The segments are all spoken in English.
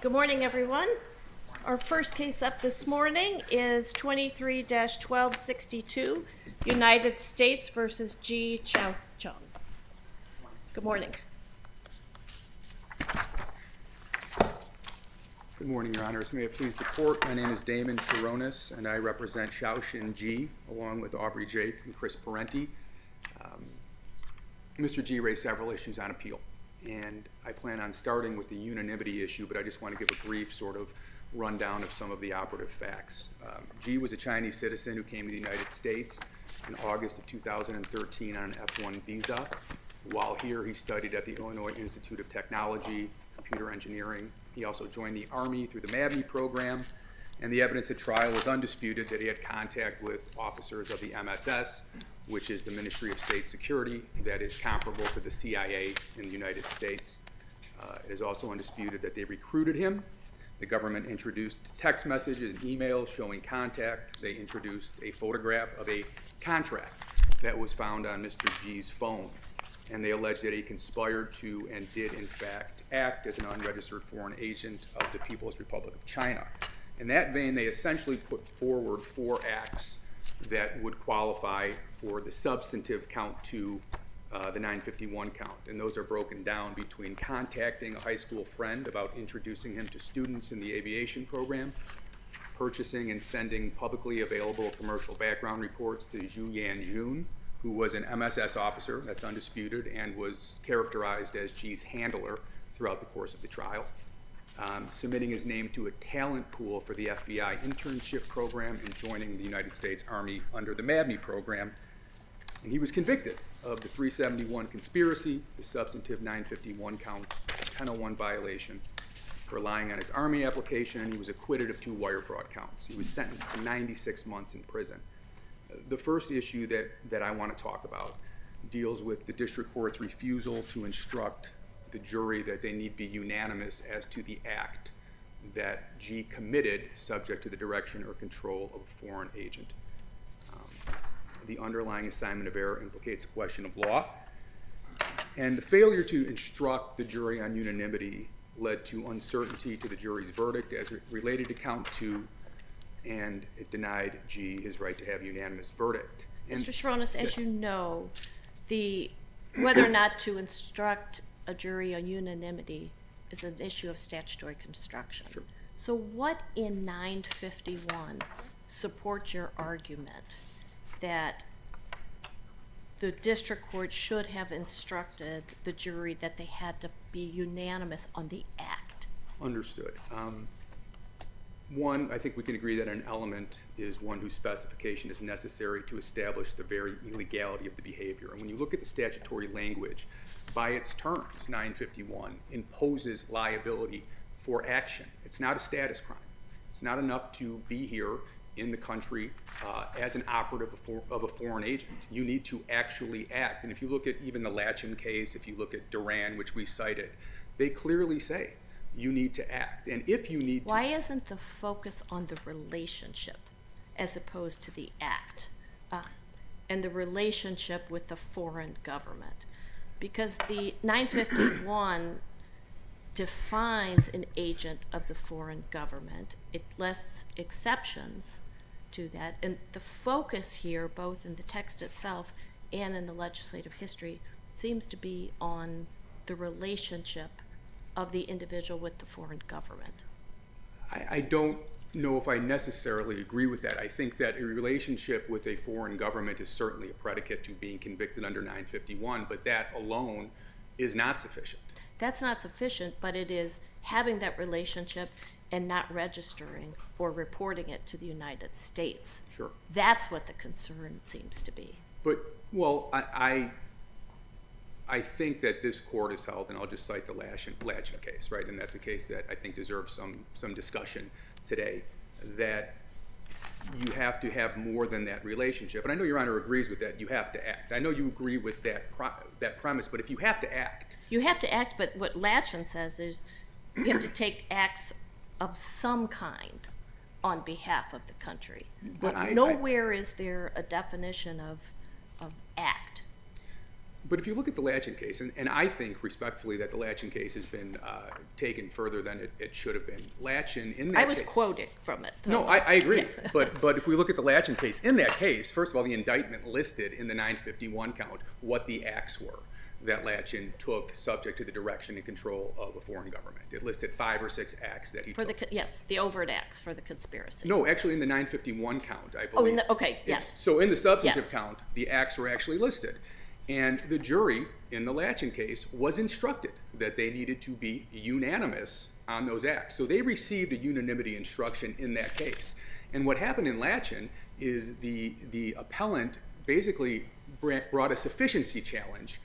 Good morning, everyone. Our first case up this morning is 23-1262, United States versus Ji Chao-chung. Good morning. Good morning, Your Honors. May it please the Court, my name is Damon Sharonis, and I represent Xiaoxin Ji, along with Aubrey Jake and Chris Parenti. Mr. Ji raised several issues on appeal, and I plan on starting with the unanimity issue, but I just want to give a brief sort of rundown of some of the operative facts. Ji was a Chinese citizen who came to the United States in August of 2013 on an F1 visa. While here, he studied at the Illinois Institute of Technology, Computer Engineering. He also joined the Army through the MAVNI program, and the evidence at trial was undisputed that he had contact with officers of the MSS, which is the Ministry of State Security, that is comparable to the CIA in the United States. It is also undisputed that they recruited him. The government introduced text messages and emails showing contact. They introduced a photograph of a contract that was found on Mr. Ji's phone, and they alleged that he conspired to and did, in fact, act as an unregistered foreign agent of the People's Republic of China. In that vein, they essentially put forward 4 acts that would qualify for the substantive count to the 951 count, and those are broken down between contacting a high school friend about introducing him to students in the aviation program, purchasing and sending publicly available commercial background reports to Zhu Yanjun, who was an MSS officer, that's undisputed, and was characterized as Ji's handler throughout the course of the trial, submitting his name to a talent pool for the FBI internship program, and joining the United States Army under the MAVNI program. And he was convicted of the 371 conspiracy, the substantive 951 count, 1001 violation for lying on his Army application, and he was acquitted of 2 wire fraud counts. He was sentenced to 96 months in prison. The first issue that I want to talk about deals with the district court's refusal to instruct the jury that they need be unanimous as to the act that Ji committed subject to the direction or control of a foreign agent. The underlying assignment of error implicates a question of law, and the failure to instruct the jury on unanimity led to uncertainty to the jury's verdict as it related to count 2, and it denied Ji his right to have a unanimous verdict. And Mr. Sharonis, as you know, whether or not to instruct a jury on unanimity is an issue of statutory construction. Sure. So what in 951 supports your argument that the district court should have instructed the jury that they had to be unanimous on the act? Understood. One, I think we can agree that an element is one whose specification is necessary to establish the very illegality of the behavior. And when you look at the statutory language, by its terms, 951 imposes liability for action. It's not a status crime. It's not enough to be here in the country as an operative of a foreign agent. You need to actually act. And if you look at even the Latchin case, if you look at Duran, which we cited, they clearly say you need to act. And if you need to... Why isn't the focus on the relationship as opposed to the act and the relationship with the foreign government? Because the 951 defines an agent of the foreign government. It lists exceptions to that. And the focus here, both in the text itself and in the legislative history, seems to be on the relationship of the individual with the foreign government. I don't know if I necessarily agree with that. I think that a relationship with a foreign government is certainly a predicate to being convicted under 951, but that alone is not sufficient. That's not sufficient, but it is having that relationship and not registering or reporting it to the United States. Sure. That's what the concern seems to be. But, well, I think that this court has held, and I'll just cite the Latchin case, right? And that's a case that I think deserves some discussion today, that you have to have more than that relationship. And I know Your Honor agrees with that. You have to act. I know you agree with that premise, but if you have to act... You have to act, but what Latchin says is you have to take acts of some kind on behalf of the country. But nowhere is there a definition of act. But if you look at the Latchin case, and I think respectfully that the Latchin case has been taken further than it should have been. Latchin in that I was case, quoted from it. So. No, I agree. Yeah. But if we look at the Latchin case, in that case, first of all, the indictment listed in the 951 count what the acts were that Latchin took subject to the direction and control of a foreign government. It listed 5 or 6 acts that he took. Yes, the overt acts for the conspiracy. No, actually in the 951 count, I believe. Yes. So in the substantive Yes. count, the acts were actually listed. And the jury in the Latchin case was instructed that they needed to be unanimous on those acts. So they received a unanimity instruction in that case. And what happened in Latchin is the appellant basically brought a sufficiency challenge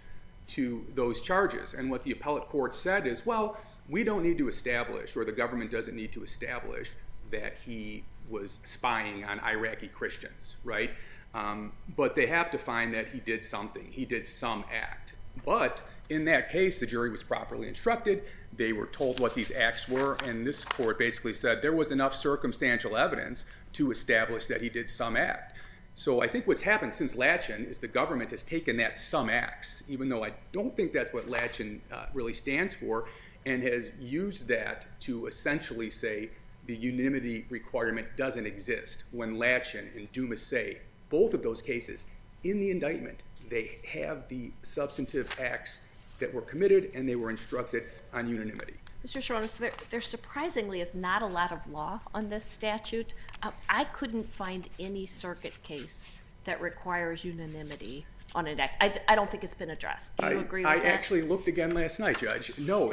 to those charges. And what the appellate court said is, well, we don't need to establish, or the government doesn't need to establish, that he was spying on Iraqi Christians, right? But they have to find that he did something. He did some act. But in that case, the jury was properly instructed. They were told what these acts were, and this court basically said there was enough circumstantial evidence to establish that he did some act. So I think what's happened since Latchin is the government has taken that some acts, even though I don't think that's what Latchin really stands for, and has used that to essentially say the unanimity requirement doesn't exist. When Latchin and Dumas say, both of those cases, in the indictment, they have the substantive acts that were committed and they were instructed on unanimity. Mr. Sharonis, there surprisingly is not a lot of law on this statute. I couldn't find any circuit case that requires unanimity on an act. I don't think it's been addressed. Do you agree with that? I actually looked again last night, Judge. No,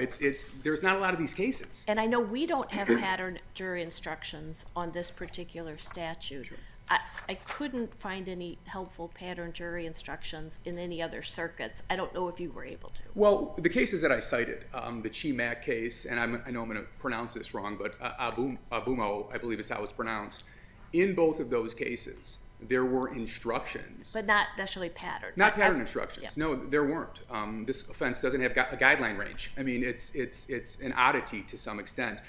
there's not a lot of these cases. And I know we don't have pattern jury instructions on this particular statute. Sure. I couldn't find any helpful pattern jury instructions in any other circuits. I don't know if you were able to. Well, the cases that I cited, the Chi-Mac case, and I know I'm going to pronounce this wrong, but Abumo, I believe is how it's pronounced. In both of those cases, there were instructions. But not necessarily pattern. Not pattern instructions. Yeah. No, there weren't. This offense doesn't have a guideline range. I mean, it's an oddity to some extent.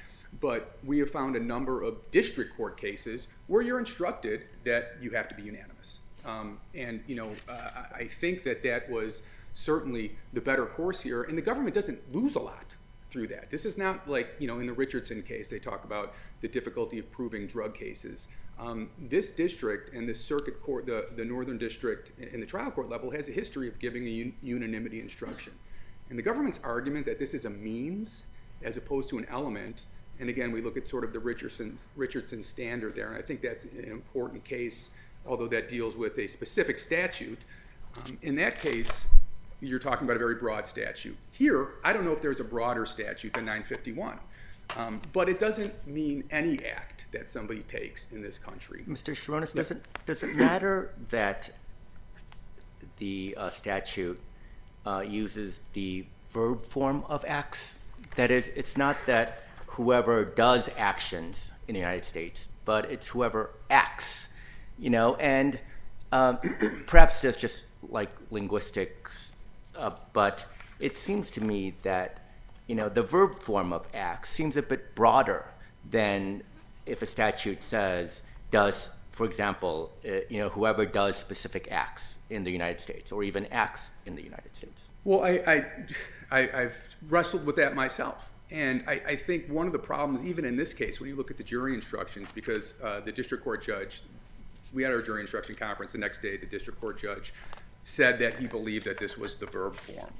But we have found a number of district court cases where you're instructed that you have to be unanimous. And, I think that was certainly the better course here. And the government doesn't lose a lot through that. This is not like, in the Richardson case, they talk about the difficulty of proving drug cases. This district and this circuit court, the Northern District in the trial court level, has a history of giving a unanimity instruction. And the government's argument that this is a means as opposed to an element. And again, we look at sort of the Richardson standard there, and I think that's an important case, although that deals with a specific statute. In that case, you're talking about a very broad statute. Here, I don't know if there's a broader statute than 951, but it doesn't mean any act that somebody takes in this country. Mr. Sharonis, does it matter that the statute uses the verb form of acts? That is, it's not that whoever does actions in the United States, but it's whoever acts, and perhaps that's just like linguistics, but it seems to me that, the verb form of acts seems a bit broader than if a statute says does, for example, whoever does specific acts in the United States or even acts in the United States. Well, I've wrestled with that myself. And I think one of the problems, even in this case, when you look at the jury instructions, because the district court judge, we had our jury instruction conference the next day, the district court judge said that he believed that this was the verb form.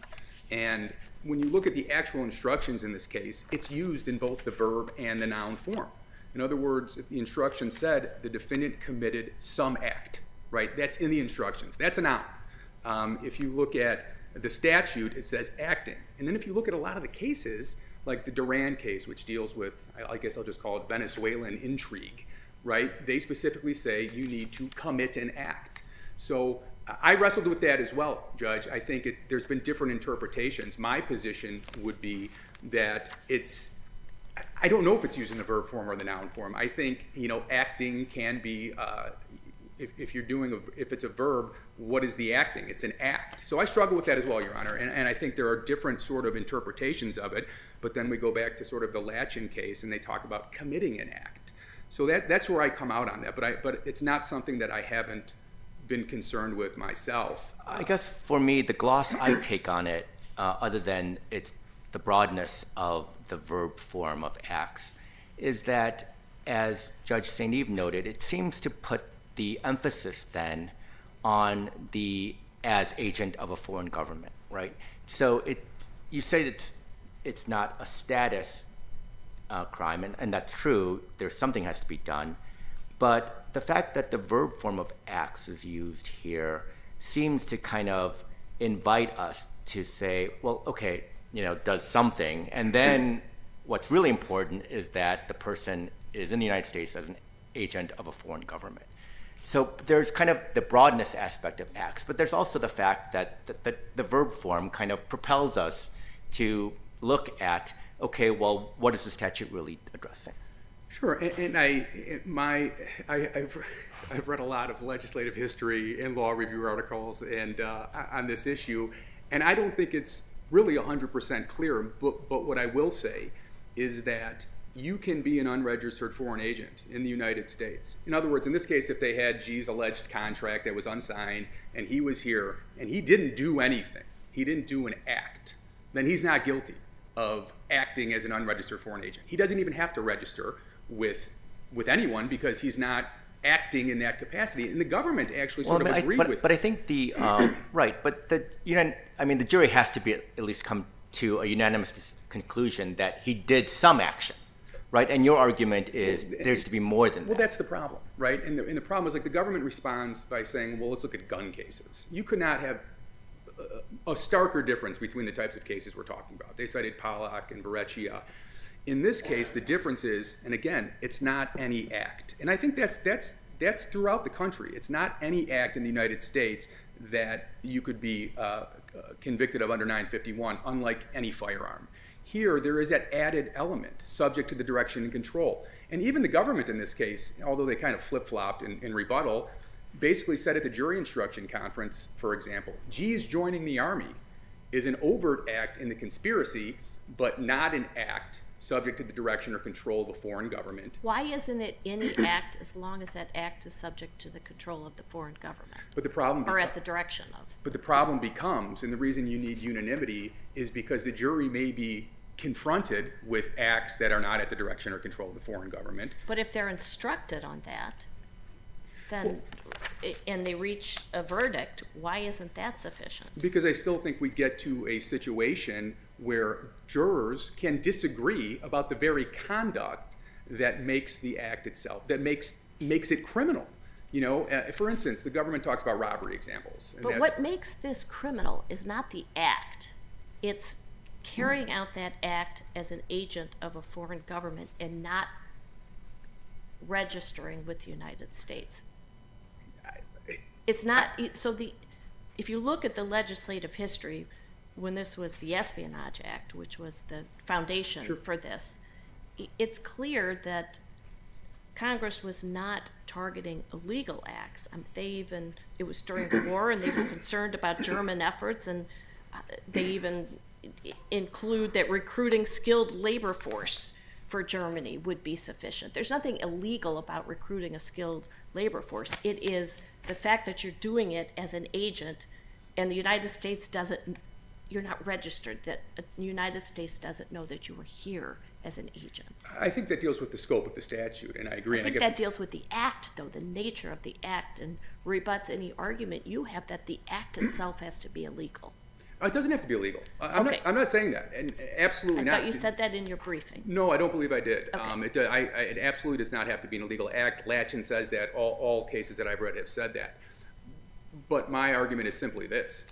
And when you look at the actual instructions in this case, it's used in both the verb and the noun form. In other words, if the instruction said the defendant committed some act, right? That's in the instructions. That's a noun. If you look at the statute, it says acting. And then if you look at a lot of the cases, like the Duran case, which deals with, I guess I'll just call it Venezuelan intrigue, right? They specifically say you need to commit an act. So I wrestled with that as well, Judge. I think there's been different interpretations. My position would be that I don't know if it's used in the verb form or the noun form. I think, acting can be, if it's a verb, what is the acting? It's an act. So I struggle with that as well, Your Honor, and I think there are different sort of interpretations of it, but then we go back to sort of the Latchin case, and they talk about committing an act. So that's where I come out on that, but it's not something that I haven't been concerned with myself. I guess for me, the gloss I take on it, other than it's the broadness of the verb form of acts, is that, as Judge St. Eve noted, it seems to put the emphasis then on the as agent of a foreign government, right? So you say it's not a status crime, and that's true. There's something has to be done, but the fact that the verb form of acts is used here seems to kind of invite us to say, well, okay, does something, and then what's really important is that the person is in the United States as an agent of a foreign government. So there's kind of the broadness aspect of acts, but there's also the fact that the verb form kind of propels us to look at, okay, well, what is the statute really addressing? Sure, and I've read a lot of legislative history and law review articles and on this issue, and I don't think it's really 100% clear. But what I will say is that you can be an unregistered foreign agent in the United States. In other words, in this case, if they had G's alleged contract that was unsigned and he was here and he didn't do anything, he didn't do an act, then he's not guilty of acting as an unregistered foreign agent. He doesn't even have to register with anyone because he's not acting in that capacity. And the government actually sort of agreed with. But I think the right. But the jury has to be at least come to a unanimous conclusion that he did some action, right? And your argument is there's to be more than that. Well, that's the problem, right? And the problem is, like, the government responds by saying, well, let's look at gun cases. You could not have a starker difference between the types of cases we're talking about. They cited Pollack and Varechia. In this case, the difference is, and again, it's not any act. And I think that's throughout the country. It's not any act in the United States that you could be convicted of under 951, unlike any firearm. Here, there is that added element, subject to the direction and control. And even the government in this case, although they kind of flip-flopped in rebuttal, basically said at the jury instruction conference, for example, G's joining the Army is an overt act in the conspiracy, but not an act subject to the direction or control of a foreign government. Why isn't it any act as long as that act is subject to the control of the foreign government? But the problem or at the direction of. But the problem becomes, and the reason you need unanimity is because the jury may be confronted with acts that are not at the direction or control of the foreign government. But if they're instructed on that, then and they reach a verdict, why isn't that sufficient? Because I still think we get to a situation where jurors can disagree about the very conduct that makes the act itself, that makes it criminal. For instance, the government talks about robbery examples. But what makes this criminal is not the act. It's carrying out that act as an agent of a foreign government and not registering with the United States. It's not, if you look at the legislative history, when this was the Espionage Act, which was the foundation Sure. for this, it's clear that Congress was not targeting illegal acts. It was during the war, and they were concerned about German efforts, and they even include that recruiting skilled labor force for Germany would be sufficient. There's nothing illegal about recruiting a skilled labor force. It is the fact that you're doing it as an agent, and the United States you're not registered, that the United States doesn't know that you were here as an agent. I think that deals with the scope of the statute, and I agree. I think that deals with the act, though, the nature of the act, and rebuts any argument you have that the act itself has to be illegal. It doesn't have to be illegal. I'm not saying that, and absolutely not. I thought you said that in your briefing. No, I don't believe I did. Okay. It absolutely does not have to be an illegal act. Latchin says that. All cases that I've read have said that. But my argument is simply this.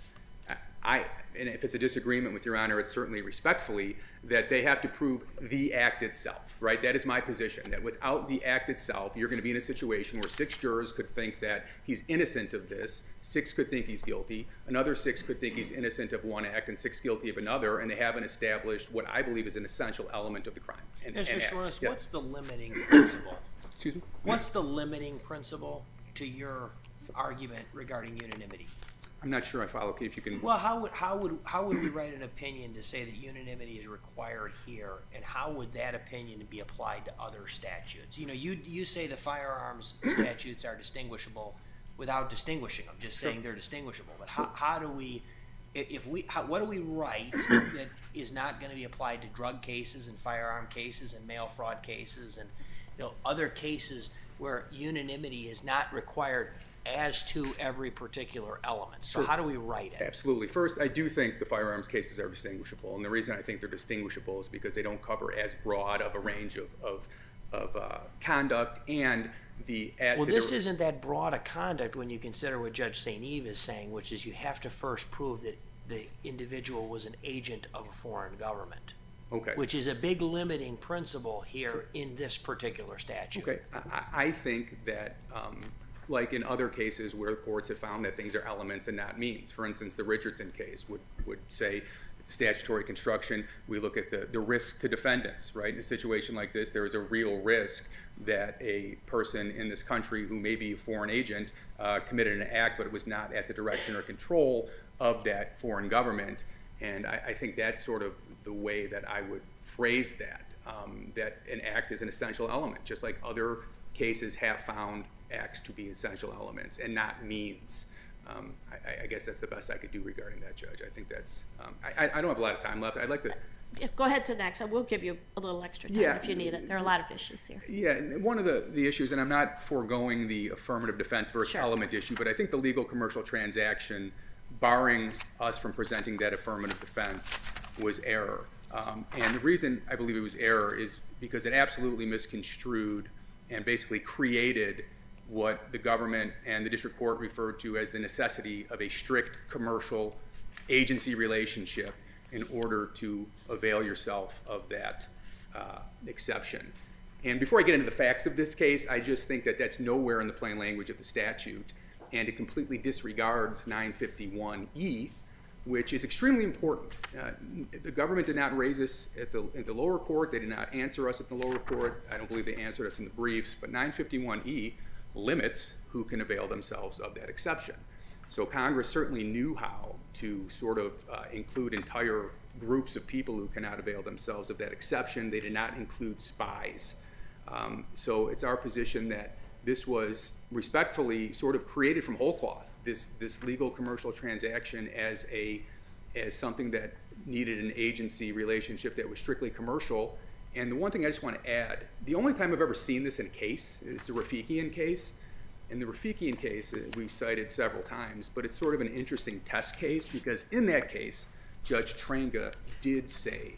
And if it's a disagreement with Your Honor, it's certainly respectfully, that they have to prove the act itself, right? That is my position, that without the act itself, you're going to be in a situation where 6 jurors could think that he's innocent of this, 6 could think he's guilty, another 6 could think he's innocent of one act, and 6 guilty of another, and they haven't established what I believe is an essential element of the crime. Mr. Schwartz, yeah. what's the limiting principle? Excuse me? What's the limiting principle to your argument regarding unanimity? I'm not sure I follow. If you can. Well, how would we write an opinion to say that unanimity is required here, and how would that opinion be applied to other statutes? You say the firearms statutes are distinguishable. without distinguishing them, just saying they're distinguishable. But how do we, what do we write that is not going to be applied to drug cases and firearm cases and mail fraud cases and other cases where unanimity is not required as to every particular element? So how do we write it? Absolutely. First, I do think the firearms cases are distinguishable, and the reason I think they're distinguishable is because they don't cover as broad of a range of conduct and the. Well, this isn't that broad a conduct when you consider what Judge St. Eve is saying, which is you have to first prove that the individual was an agent of a foreign government. Okay. Which is a big limiting principle here in this particular statute. Okay. I think that, like in other cases where courts have found that things are elements and not means, for instance, the Richardson case would say statutory construction, we look at the risk to defendants, right? In a situation like this, there is a real risk that a person in this country who may be a foreign agent committed an act, but it was not at the direction or control of that foreign government. And I think that's sort of the way that I would phrase that, that an act is an essential element, just like other cases have found acts to be essential elements and not means. I guess that's the best I could do regarding that, Judge. I think that's, I don't have a lot of time left. I'd like to. Yeah, go ahead to the next. I will give you a little extra time if you need it. There are a lot of issues here. Yeah, and one of the issues, and I'm not foregoing the affirmative defense versus element issue, but I think the legal commercial transaction, barring us from presenting that affirmative defense, was error. And the reason I believe it was error is because it absolutely misconstrued and basically created what the government and the district court referred to as the necessity of a strict commercial agency relationship in order to avail yourself of that exception. And before I get into the facts of this case, I just think that that's nowhere in the plain language of the statute, and it completely disregards 951E, which is extremely important. The government did not raise this at the lower court. They did not answer us at the lower court. I don't believe they answered us in the briefs, but 951E limits who can avail themselves of that exception. So Congress certainly knew how to sort of include entire groups of people who cannot avail themselves of that exception. They did not include spies. So it's our position that this was respectfully sort of created from whole cloth, this legal commercial transaction as something that needed an agency relationship that was strictly commercial. And the one thing I just want to add, the only time I've ever seen this in a case is the Rafikian case. In the Rafikian case, we cited several times, but it's sort of an interesting test case because in that case, Judge Trenga did say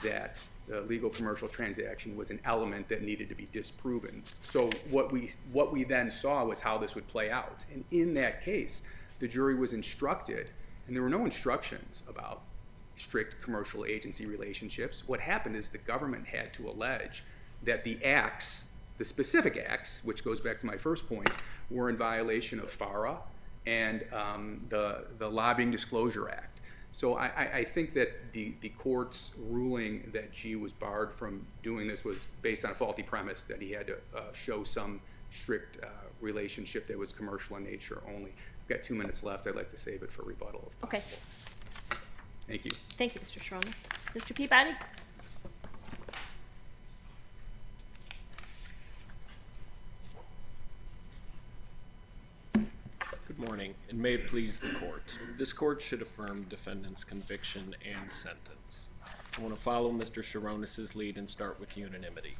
that the legal commercial transaction was an element that needed to be disproven. So what we then saw was how this would play out. And in that case, the jury was instructed, and there were no instructions about strict commercial agency relationships. What happened is the government had to allege that the acts, the specific acts, which goes back to my first point, were in violation of FARA and the Lobbying Disclosure Act. So I think that the court's ruling that G was barred from doing this was based on a faulty premise that he had to show some strict relationship that was commercial in nature only. We've got 2 minutes left. I'd like to save it for rebuttal if possible. Okay. Thank you. Thank you, Mr. Schronis. Mr. Peabody? Good morning, and may it please the court. This court should affirm defendant's conviction and sentence. I want to follow Mr. Sharonis' lead and start with unanimity.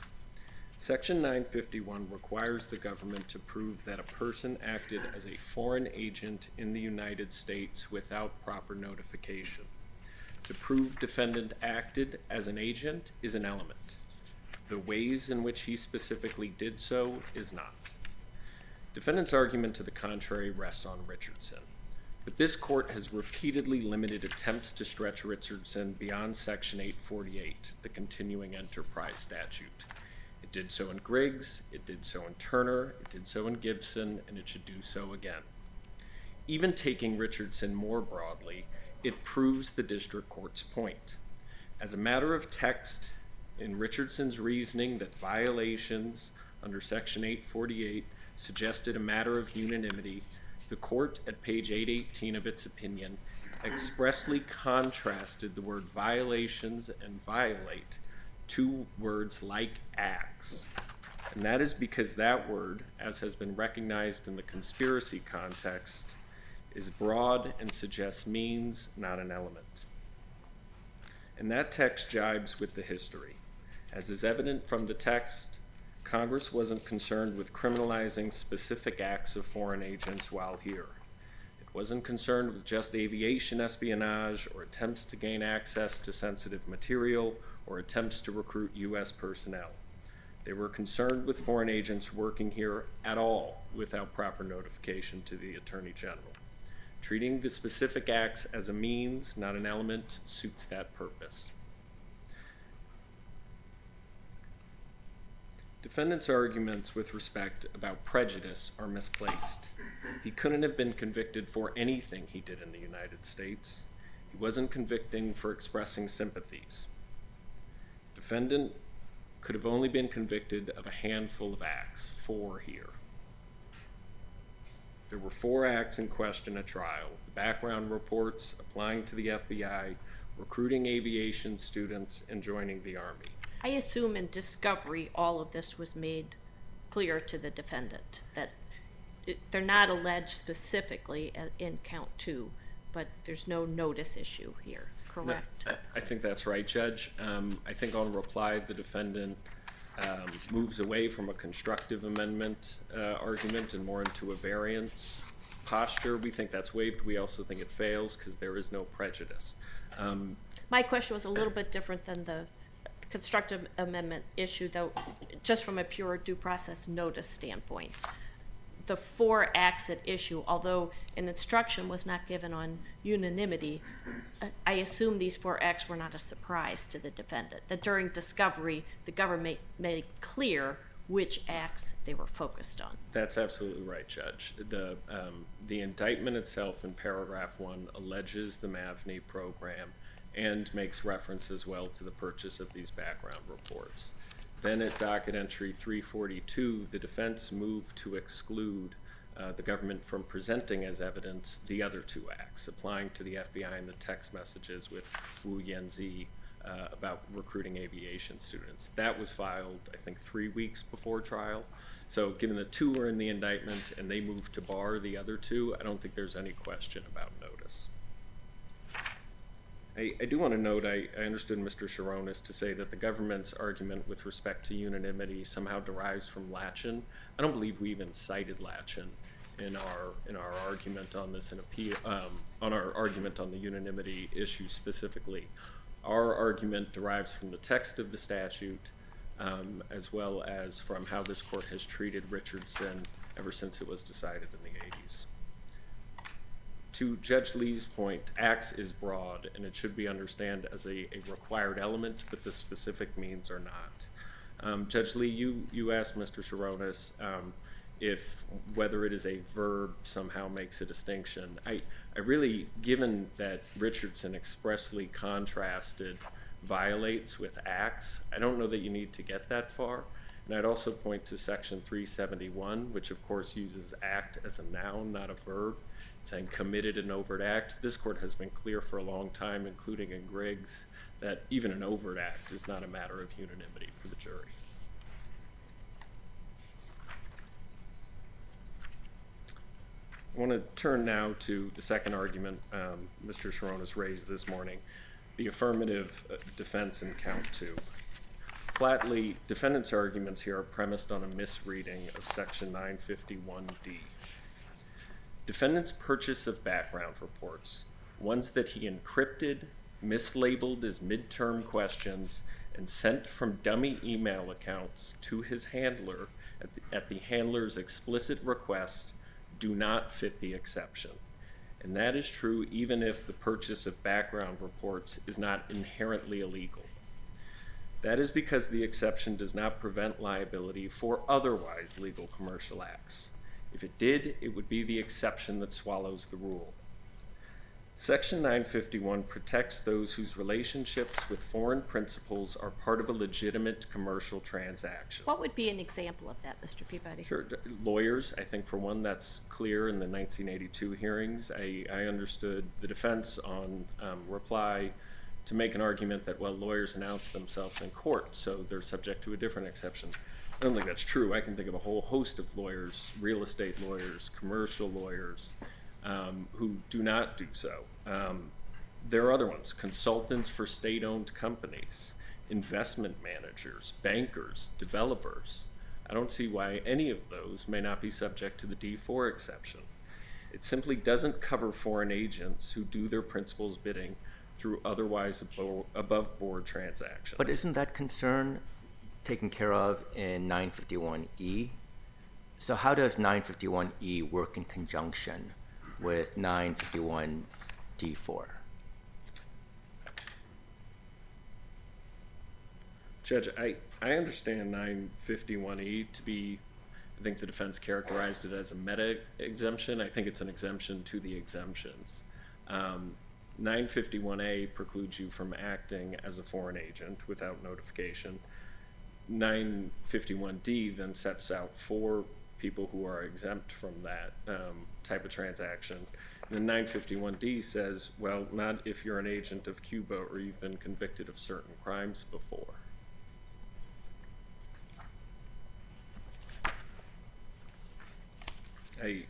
Section 951 requires the government to prove that a person acted as a foreign agent in the United States without proper notification. To prove defendant acted as an agent is an element. The ways in which he specifically did so is not. Defendant's argument to the contrary rests on Richardson, but this court has repeatedly limited attempts to stretch Richardson beyond Section 848, the continuing enterprise statute. It did so in Griggs, it did so in Turner, it did so in Gibson, and it should do so again. Even taking Richardson more broadly, it proves the district court's point. As a matter of text, in Richardson's reasoning that violations under Section 848 suggested a matter of unanimity, the court at page 818 of its opinion expressly contrasted the word violations and violate to words like acts. And that is because that word, as has been recognized in the conspiracy context, is broad and suggests means, not an element. And that text jibes with the history. As is evident from the text, Congress wasn't concerned with criminalizing specific acts of foreign agents while here. It wasn't concerned with just aviation espionage or attempts to gain access to sensitive material or attempts to recruit U.S. personnel. They were concerned with foreign agents working here at all without proper notification to the Attorney General. Treating the specific acts as a means, not an element, suits that purpose. Defendant's arguments with respect about prejudice are misplaced. He couldn't have been convicted for anything he did in the United States. He wasn't convicting for expressing sympathies. Defendant could have only been convicted of a handful of acts, 4 here. There were 4 acts in question at trial: the background reports, applying to the FBI, recruiting aviation students, and joining the Army. I assume in discovery all of this was made clear to the defendant, that they're not alleged specifically in count 2, but there's no notice issue here, correct? I think that's right, Judge. I think on reply, the defendant moves away from a constructive amendment argument and more into a variance posture. We think that's waived. We also think it fails because there is no prejudice. My question was a little bit different than the constructive amendment issue, though, just from a pure due process notice standpoint. The 4 acts at issue, although an instruction was not given on unanimity, I assume these 4 acts were not a surprise to the defendant, that during discovery, the government made clear which acts they were focused on. That's absolutely right, Judge. The indictment itself in paragraph 1 alleges the Mavney program and makes reference as well to the purchase of these background reports. Then at docket entry 342, the defense moved to exclude the government from presenting as evidence the other 2 acts, applying to the FBI and the text messages with Wu Yanzi about recruiting aviation students. That was filed, I think, 3 weeks before trial. So given the 2 were in the indictment and they moved to bar the other 2, I don't think there's any question about notice. I do want to note, I understood Mr. Sharonis to say that the government's argument with respect to unanimity somehow derives from Latchin. I don't believe we even cited Latchin in our argument on this on our argument on the unanimity issue specifically. Our argument derives from the text of the statute, as well as from how this court has treated Richardson ever since it was decided in the 80s. To Judge Lee's point, acts is broad, and it should be understood as a required element, but the specific means are not. Judge Lee, you asked Mr. Sharonis if whether it is a verb somehow makes a distinction. I really, given that Richardson expressly contrasted violates with acts, I don't know that you need to get that far. And I'd also point to section 371, which of course uses act as a noun, not a verb, saying committed an overt act. This court has been clear for a long time, including in Griggs, that even an overt act is not a matter of unanimity for the jury. I want to turn now to the second argument Mr. Sharonis raised this morning, the affirmative defense in count 2. Flatly, defendant's arguments here are premised on a misreading of section 951D. Defendant's purchase of background reports, ones that he encrypted, mislabeled as midterm questions, and sent from dummy email accounts to his handler at the handler's explicit request, do not fit the exception. And that is true even if the purchase of background reports is not inherently illegal. That is because the exception does not prevent liability for otherwise legal commercial acts. If it did, it would be the exception that swallows the rule. Section 951 protects those whose relationships with foreign principals are part of a legitimate commercial transaction. What would be an example of that, Mr. Peabody? Sure. Lawyers, I think for one, that's clear in the 1982 hearings. I understood the defense on reply to make an argument that, well, lawyers announce themselves in court, so they're subject to a different exception. I don't think that's true. I can think of a whole host of lawyers, real estate lawyers, commercial lawyers, who do not do so. There are other ones, consultants for state-owned companies, investment managers, bankers, developers. I don't see why any of those may not be subject to the D4 exception. It simply doesn't cover foreign agents who do their principal's bidding through otherwise above-board transactions. But isn't that concern taken care of in 951E? So how does 951E work in conjunction with 951D4? Judge, I understand 951E to be, I think the defense characterized it as a meta exemption. I think it's an exemption to the exemptions. 951A precludes you from acting as a foreign agent without notification. 951D then sets out for people who are exempt from that type of transaction. And then 951D says, well, not if you're an agent of Cuba or you've been convicted of certain crimes before. I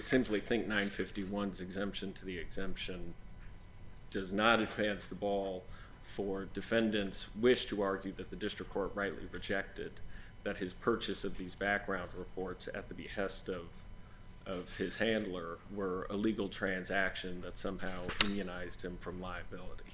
simply think 951's exemption to the exemption does not advance the ball for defendants' wish to argue that the district court rightly rejected that his purchase of these background reports at the behest of his handler were a legal transaction that somehow immunized him from liability.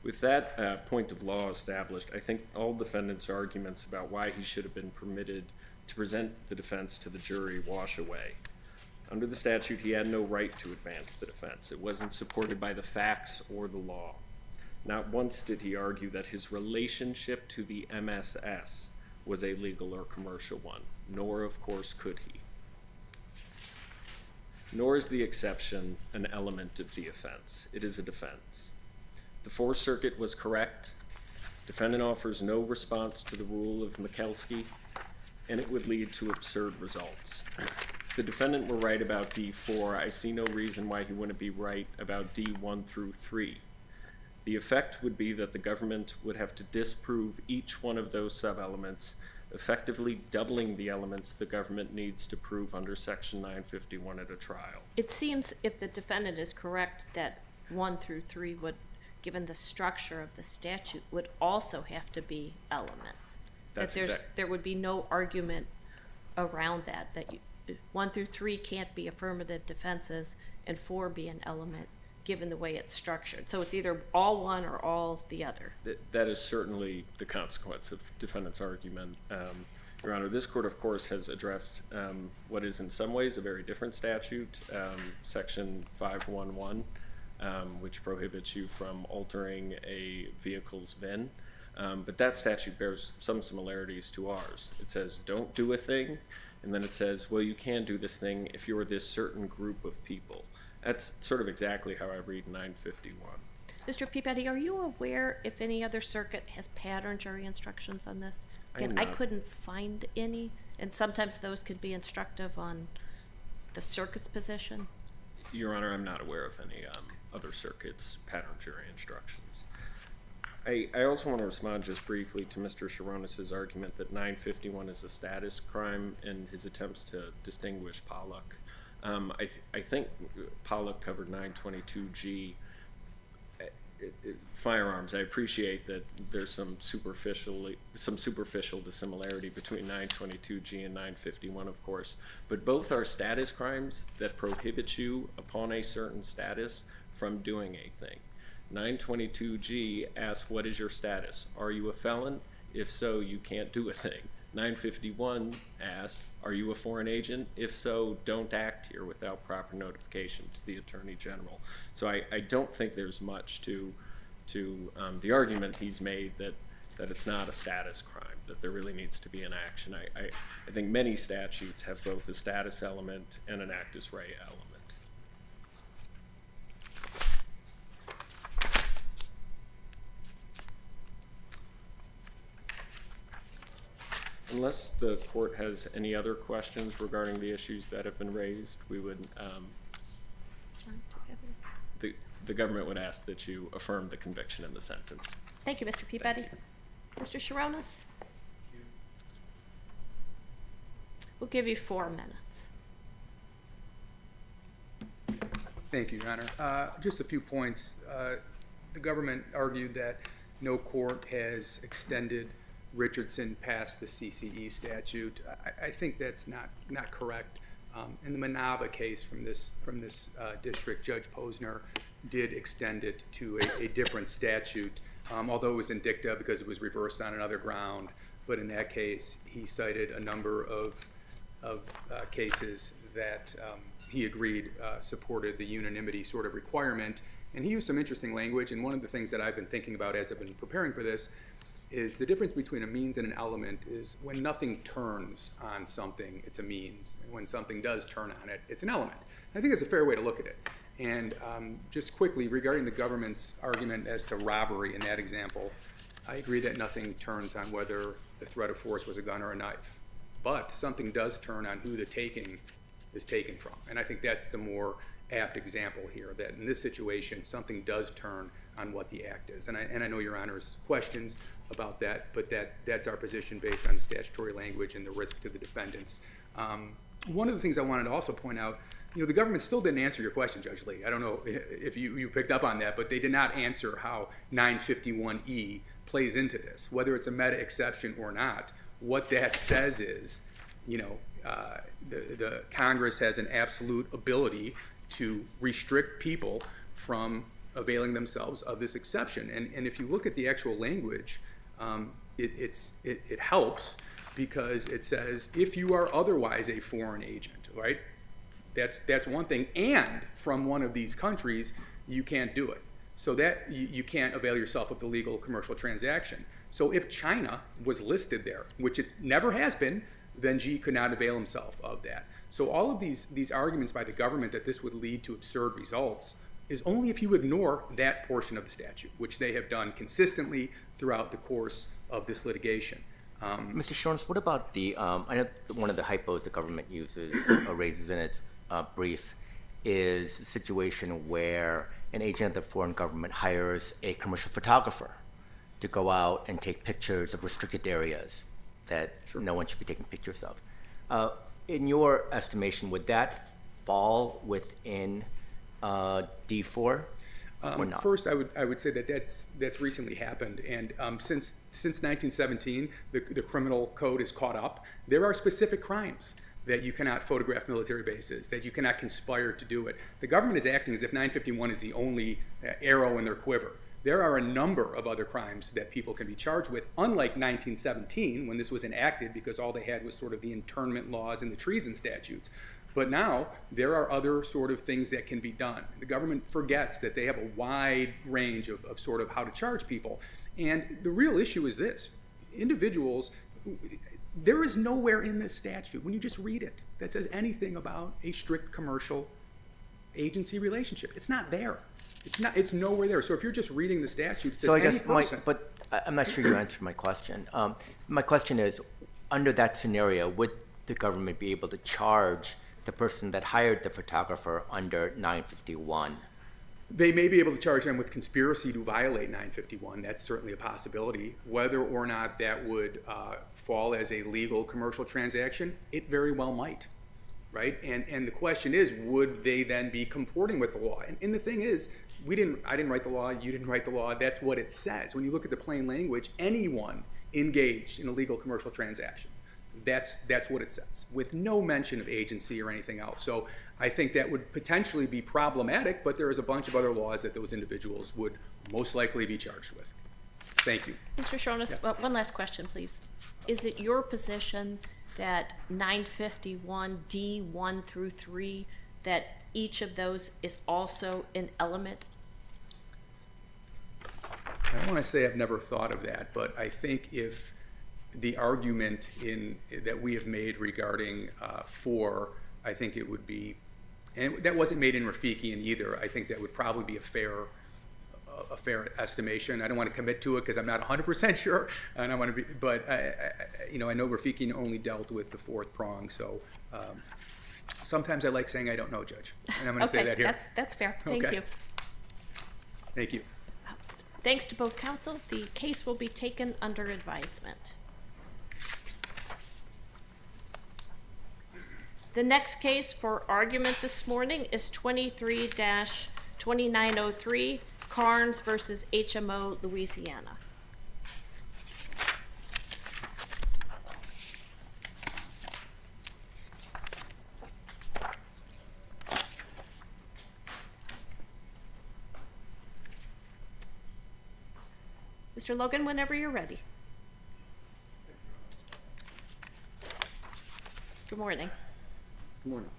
With that point of law established, I think all defendants' arguments about why he should have been permitted to present the defense to the jury wash away. Under the statute, he had no right to advance the defense. It wasn't supported by the facts or the law. Not once did he argue that his relationship to the MSS was a legal or commercial one, nor, of course, could he. Nor is the exception an element of the offense. It is a defense. The Fourth Circuit was correct. Defendant offers no response to the rule of Mikulski, and it would lead to absurd results. If the defendant were right about D4, I see no reason why he wouldn't be right about D1 through 3. The effect would be that the government would have to disprove each one of those sub-elements, effectively doubling the elements the government needs to prove under Section 951 at a trial. It seems if the defendant is correct that 1 through 3 would, given the structure of the statute, would also have to be elements. That's There would be no argument around that 1 through 3 can't be affirmative defenses and 4 be an element, given the way it's structured. So it's either all one or all the other. That is certainly the consequence of defendant's argument. Your Honor, this court, of course, has addressed what is in some ways a very different statute, Section 511, which prohibits you from altering a vehicle's VIN. But that statute bears some similarities to ours. It says, don't do a thing, and then it says, well, you can do this thing if you're this certain group of people. That's sort of exactly how I read 951. Mr. Peabody, are you aware if any other circuit has pattern jury instructions on this? I am I not. couldn't find any, and sometimes those could be instructive on the circuit's position. Your Honor, I'm not aware of any other circuits' pattern jury instructions. I also want to respond just briefly to Mr. Sharonis' argument that 951 is a status crime and his attempts to distinguish Pollock. I think Pollock covered 922G firearms. I appreciate that there's some superficial dissimilarity between 922G and 951, of course, but both are status crimes that prohibit you upon a certain status from doing a thing. 922G asks, what is your status? Are you a felon? If so, you can't do a thing. 951 asks, are you a foreign agent? If so, don't act here without proper notification to the Attorney General. So I don't think there's much to the argument he's made that it's not a status crime, that there really needs to be an action. I think many statutes have both a status element and an actus rea element. Unless the court has any other questions regarding the issues that have been raised, we would the government would ask that you affirm the conviction and the sentence. Thank you, Mr. Peabody. Mr. Sharonis? We'll give you 4 minutes. Thank you, Your Honor. Just a few points. The government argued that no court has extended Richardson past the CCE statute. I think that's not correct. In the Manava case from this district, Judge Posner did extend it to a different statute, although it was in dicta because it was reversed on another ground. But in that case, he cited a number of cases that he agreed supported the unanimity sort of requirement. And he used some interesting language, and one of the things that I've been thinking about as I've been preparing for this is the difference between a means and an element is when nothing turns on something, it's a means. And when something does turn on it, it's an element. And I think it's a fair way to look at it. And just quickly, regarding the government's argument as to robbery in that example, I agree that nothing turns on whether the threat of force was a gun or a knife. But something does turn on who the taking is taken from. And I think that's the more apt example here, that in this situation, something does turn on what the act is. And I know Your Honor's questions about that, but that's our position based on the statutory language and the risk to the defendants. One of the things I wanted to also point out, the government still didn't answer your question, Judge Lee. I don't know if you picked up on that, but they did not answer how 951E plays into this, whether it's a meta exception or not. What that says is, the Congress has an absolute ability to restrict people from availing themselves of this exception. And if you look at the actual language, it helps because it says if you are otherwise a foreign agent, right? That's one thing. And from one of these countries, you can't do it. So that you can't avail yourself of the legal commercial transaction. So if China was listed there, which it never has been, then G could not avail himself of that. So all of these arguments by the government that this would lead to absurd results is only if you ignore that portion of the statute, which they have done consistently throughout the course of this litigation. Mr. Shorns, what about I know one of the hypos the government uses or raises in its brief is a situation where an agent of the foreign government hires a commercial photographer to go out and take pictures of restricted areas that no one should be taking pictures of. In your estimation, would that fall within D4 or not? First, I would say that that's recently happened, and since 1917, the criminal code is caught up. There are specific crimes that you cannot photograph military bases, that you cannot conspire to do it. The government is acting as if 951 is the only arrow in their quiver. There are a number of other crimes that people can be charged with, unlike 1917, when this was enacted because all they had was sort of the internment laws and the treason statutes. But now there are other sort of things that can be done. The government forgets that they have a wide range of sort of how to charge people. And the real issue is this. Individuals, there is nowhere in this statute, when you just read it, that says anything about a strict commercial agency relationship. It's not there. It's nowhere there. So if you're just reading the statute, it says so I any guess person. but I'm not sure you answered my question. My question is, under that scenario, would the government be able to charge the person that hired the photographer under 951? They may be able to charge them with conspiracy to violate 951. That's certainly a possibility. Whether or not that would fall as a legal commercial transaction, it very well might, right? And the question is, would they then be comporting with the law? And the thing is, I didn't write the law, you didn't write the law. That's what it says. When you look at the plain language, anyone engaged in a legal commercial transaction, that's what it says, with no mention of agency or anything else. So I think that would potentially be problematic, but there is a bunch of other laws that those individuals would most likely be charged with. Thank you. Mr. Shronis, one last question, please. Is it your position that 951 D1 through 3, that each of those is also an element? I don't want to say I've never thought of that, but I think if the argument that we have made regarding 4, I think it would be, and that wasn't made in Rafikian either. I think that would probably be a fair estimation. I don't want to commit to it because I'm not 100% sure, and I want to be. But I know Rafikian only dealt with the 4th prong, so sometimes I like saying I don't know, Judge, and I'm going to say that here. That's fair. Thank Okay. you. Thank you. Thanks to both counsel. The case will be taken under advisement. The next case for argument this morning is 23-2903, Carnes versus HMO Louisiana. Mr. Logan, whenever you're ready. Good morning. Good morning.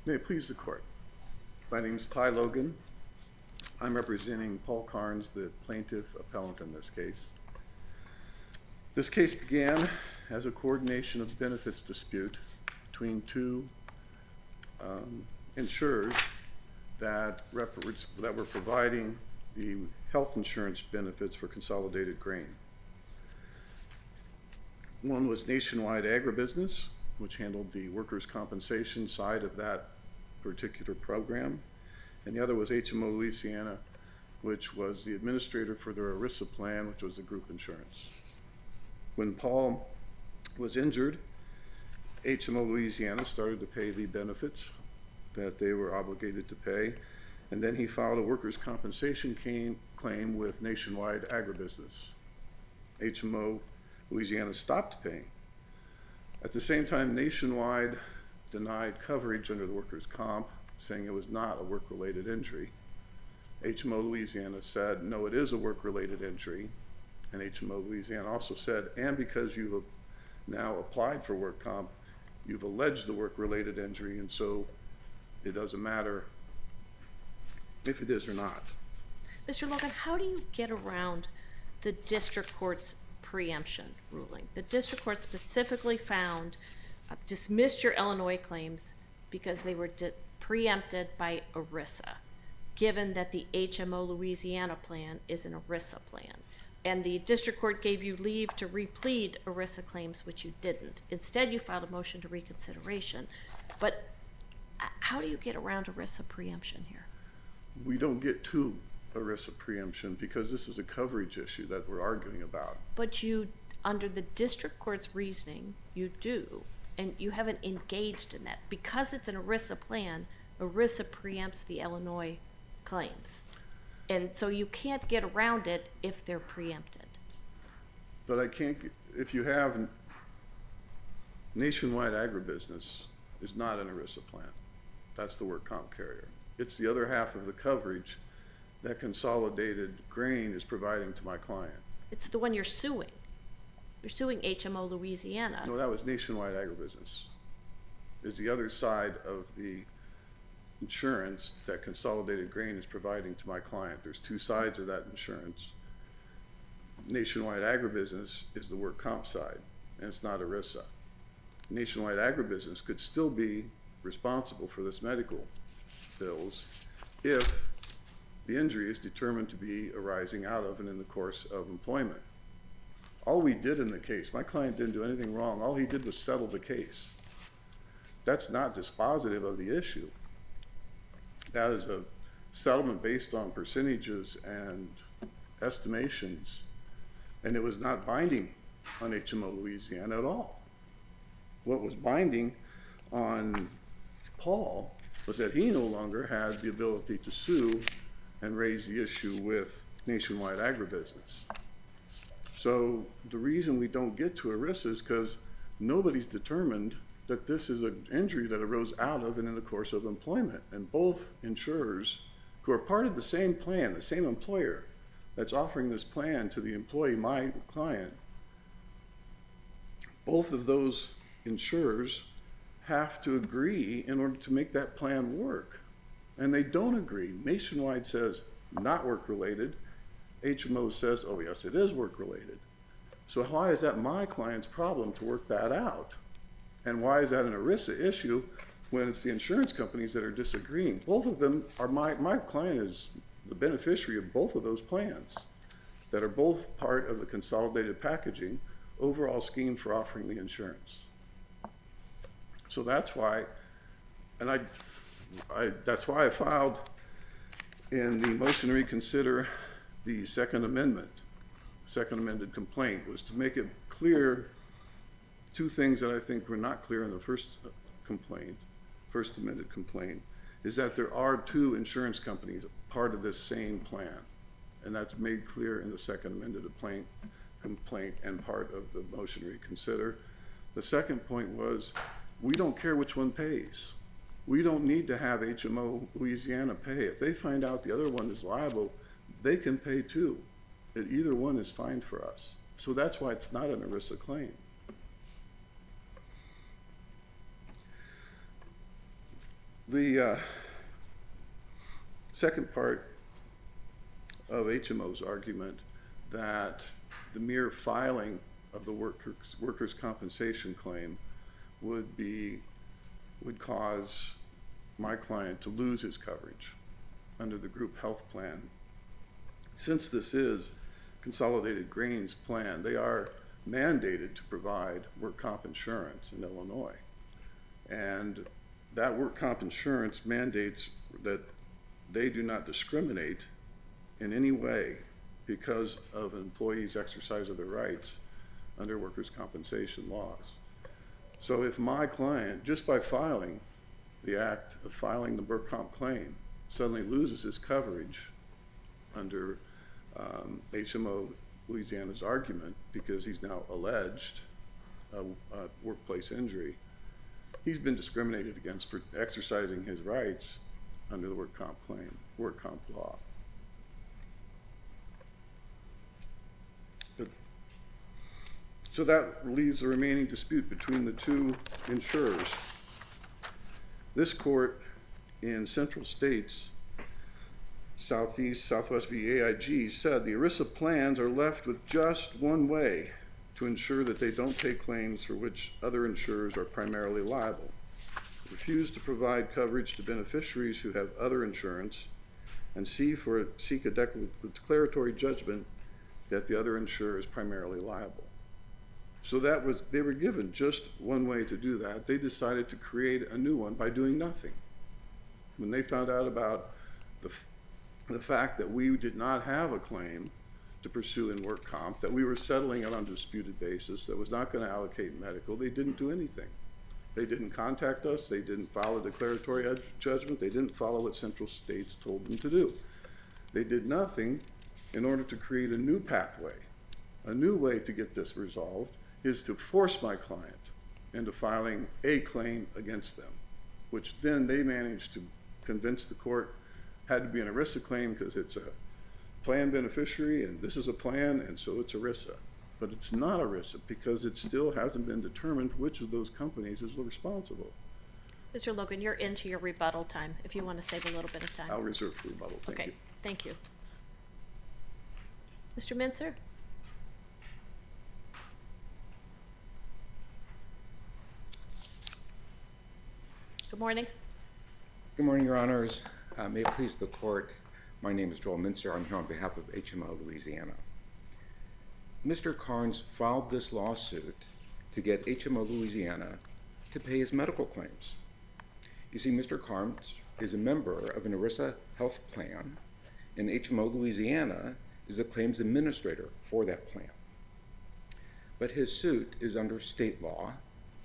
May it please the court. My name is Ty Logan. I'm representing Paul Carnes, the plaintiff appellant in this case. This case began as a coordination of benefits dispute between two insurers that were providing the health insurance benefits for Consolidated Grain. One was Nationwide Agribusiness, which handled the workers' compensation side of that particular program, and the other was HMO Louisiana, which was the administrator for their ERISA plan, which was the group insurance. When Paul was injured, HMO Louisiana started to pay the benefits that they were obligated to pay, and then he filed a workers' compensation claim with Nationwide Agribusiness. HMO Louisiana stopped paying. At the same time, Nationwide denied coverage under the workers' comp, saying it was not a work-related injury. HMO Louisiana said, no, it is a work-related injury. And HMO Louisiana also said, and because you have now applied for work comp, you've alleged the work-related injury, and so it doesn't matter if it is or not. Mr. Logan, how do you get around the district court's preemption ruling? The district court specifically found, dismissed your Illinois claims because they were preempted by ERISA, given that the HMO Louisiana plan is an ERISA plan. And the district court gave you leave to replead ERISA claims, which you didn't. Instead, you filed a motion to reconsideration. But how do you get around ERISA preemption here? We don't get to ERISA preemption because this is a coverage issue that we're arguing about. But you, under the district court's reasoning, you do, and you haven't engaged in that. Because it's an ERISA plan, ERISA preempts the Illinois claims. And so you can't get around it if they're preempted. But I can't, if you have Nationwide Agribusiness is not an ERISA plan. That's the work comp carrier. It's the other half of the coverage that Consolidated Grain is providing to my client. It's the one you're suing. You're suing HMO Louisiana. No, that was Nationwide Agribusiness. Is the other side of the insurance that Consolidated Grain is providing to my client. There's two sides of that insurance. Nationwide Agribusiness is the work comp side, and it's not ERISA. Nationwide Agribusiness could still be responsible for this medical bills if the injury is determined to be arising out of and in the course of employment. All we did in the case, my client didn't do anything wrong. All he did was settle the case. That's not dispositive of the issue. That is a settlement based on percentages and estimations, and it was not binding on HMO Louisiana at all. What was binding on Paul was that he no longer had the ability to sue and raise the issue with Nationwide Agribusiness. So the reason we don't get to ERISA is because nobody's determined that this is an injury that arose out of and in the course of employment. And both insurers, who are part of the same plan, the same employer that's offering this plan to the employee, my client, both of those insurers have to agree in order to make that plan work. And they don't agree. Nationwide says not work-related. HMO says, oh yes, it is work-related. So why is that my client's problem to work that out? And why is that an ERISA issue when it's the insurance companies that are disagreeing? Both of them are, my client is the beneficiary of both of those plans that are both part of the consolidated packaging overall scheme for offering the insurance. So that's why, and that's why I filed in the motion to reconsider the second amended complaint, was to make it clear two things that I think were not clear in the first amended complaint, is that there are two insurance companies part of this same plan. And that's made clear in the second amended complaint and part of the motion to reconsider. The second point was, we don't care which one pays. We don't need to have HMO Louisiana pay. If they find out the other one is liable, they can pay too. Either one is fine for us. So that's why it's not an ERISA claim. The second part of HMO's argument that the mere filing of the workers' compensation claim would cause my client to lose his coverage under the group health plan. Since this is Consolidated Grain's plan, they are mandated to provide work comp insurance in Illinois. And that work comp insurance mandates that they do not discriminate in any way because of an employee's exercise of their rights under workers' compensation laws. So if my client, just by filing the act of filing the work comp claim, suddenly loses his coverage under HMO Louisiana's argument because he's now alleged a workplace injury, he's been discriminated against for exercising his rights under the work comp law. So that leaves the remaining dispute between the two insurers. This court in Central States, Southwest v. AIG, said the ERISA plans are left with just one way to ensure that they don't pay claims for which other insurers are primarily liable. Refuse to provide coverage to beneficiaries who have other insurance, and seek a declaratory judgment that the other insurer is primarily liable. So they were given just one way to do that. They decided to create a new one by doing nothing. When they found out about the fact that we did not have a claim to pursue in work comp, that we were settling on an undisputed basis, that was not going to allocate medical, they didn't do anything. They didn't contact us, they didn't file a declaratory judgment, they didn't follow what Central States told them to do. They did nothing in order to create a new pathway. A new way to get this resolved is to force my client into filing a claim against them, which then they managed to convince the court had to be an ERISA claim because it's a plan beneficiary and this is a plan and so it's ERISA. But it's not ERISA because it still hasn't been determined which of those companies is responsible. Mr. Logan, you're into your rebuttal time, if you want to save a little bit of time. I'll reserve for rebuttal. Thank you. Okay, thank you. Mr. Mincer? Good morning. Good morning, Your Honors. May it please the court, my name is Joel Mincer. I'm here on behalf of HMO Louisiana. Mr. Carnes filed this lawsuit to get HMO Louisiana to pay his medical claims. You see, Mr. Carnes is a member of an ERISA health plan, and HMO Louisiana is the claims administrator for that plan. But his suit is under state law,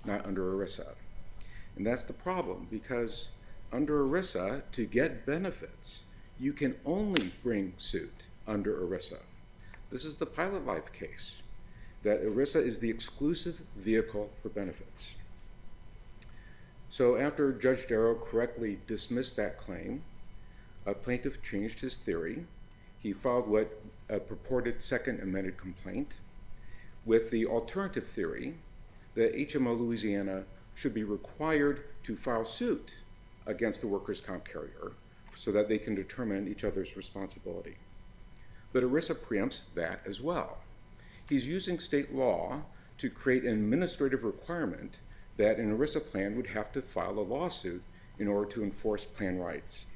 not under ERISA. And that's the problem, because under ERISA, to get benefits, you can only bring suit under ERISA. This is the Pilot Life case, that ERISA is the exclusive vehicle for benefits. So after Judge Darrow correctly dismissed that claim, a plaintiff changed his theory. He filed what a purported second amended complaint with the alternative theory that HMO Louisiana should be required to file suit against the workers' comp carrier so that they can determine each other's responsibility. But ERISA preempts that as well. He's using state law to create an administrative requirement that an ERISA plan would have to file a lawsuit in order to enforce plan rights.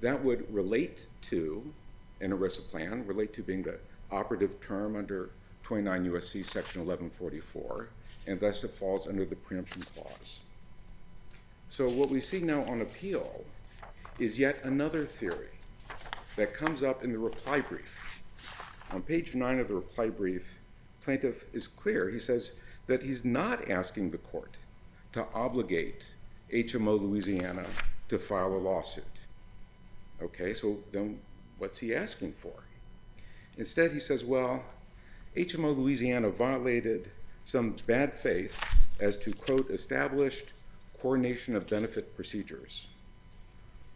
That would relate to an ERISA plan, relate to being the operative term under 29 U.S.C. section 1144, and thus it falls under the preemption clause. So what we see now on appeal is yet another theory that comes up in the reply brief. On page 9 of the reply brief, plaintiff is clear. He says that he's not asking the court to obligate HMO Louisiana to file a lawsuit. Okay, so then what's he asking for? Instead, he says, well, HMO Louisiana violated some bad faith as to, quote, established coordination of benefit procedures.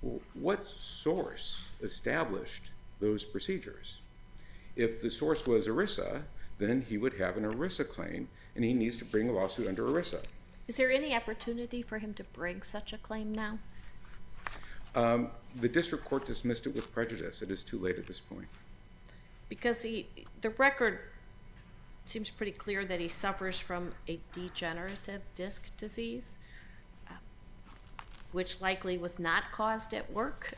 Well, what source established those procedures? If the source was ERISA, then he would have an ERISA claim, and he needs to bring a lawsuit under ERISA. Is there any opportunity for him to bring such a claim now? The district court dismissed it with prejudice. It is too late at this point. Because the record seems pretty clear that he suffers from a degenerative disc disease, which likely was not caused at work,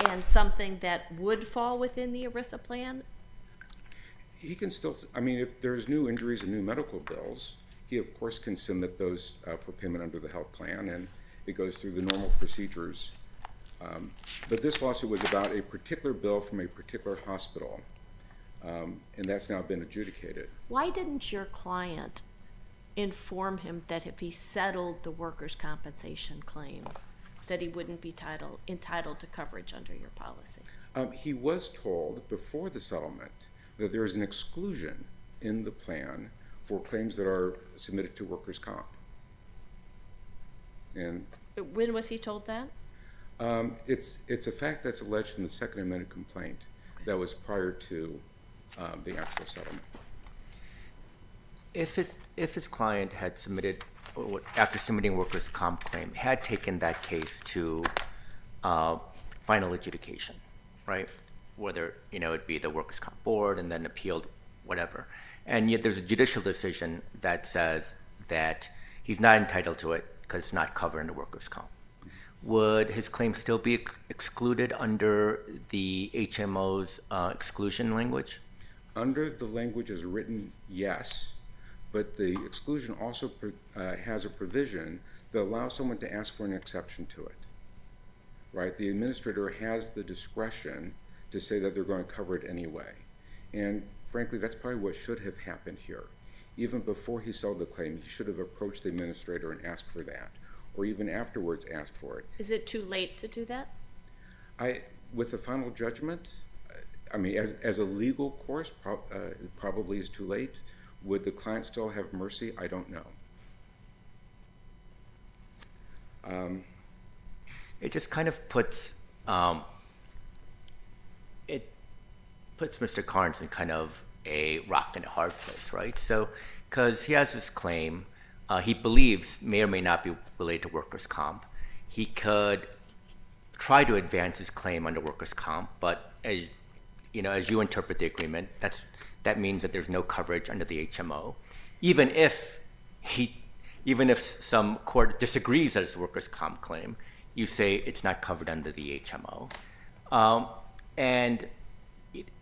and something that would fall within the ERISA plan. He can still, I mean, if there's new injuries and new medical bills, he of course can submit those for payment under the health plan, and it goes through the normal procedures. But this lawsuit was about a particular bill from a particular hospital, and that's now been adjudicated. Why didn't your client inform him that if he settled the workers' compensation claim, that he wouldn't be entitled to coverage under your policy? He was told before the settlement that there is an exclusion in the plan for claims that are submitted to workers' comp. And When was he told that? it's a fact that's alleged in the Second Amendment complaint that was prior to the actual settlement. If his client had submitted, after submitting workers' comp claim, had taken that case to final adjudication, right? Whether, it'd be the workers' comp board and then appealed, whatever. And yet there's a judicial decision that says that he's not entitled to it because it's not covered under workers' comp. Would his claim still be excluded under the HMO's exclusion language? Under the language as written, yes, but the exclusion also has a provision that allows someone to ask for an exception to it, right? The administrator has the discretion to say that they're going to cover it anyway. And frankly, that's probably what should have happened here. Even before he settled the claim, he should have approached the administrator and asked for that, or even afterwards asked for it. Is it too late to do that? With the final judgment, I mean, as a legal course, it probably is too late. Would the client still have mercy? I don't know. It just kind of puts Mr. Carnes in kind of a rock and a hard place, right? So, because he has this claim, he believes may or may not be related to workers' comp. He could try to advance his claim under workers' comp, but as you interpret the agreement, that means that there's no coverage under the HMO, even if some court disagrees that it's a workers' comp claim. You say it's not covered under the HMO, and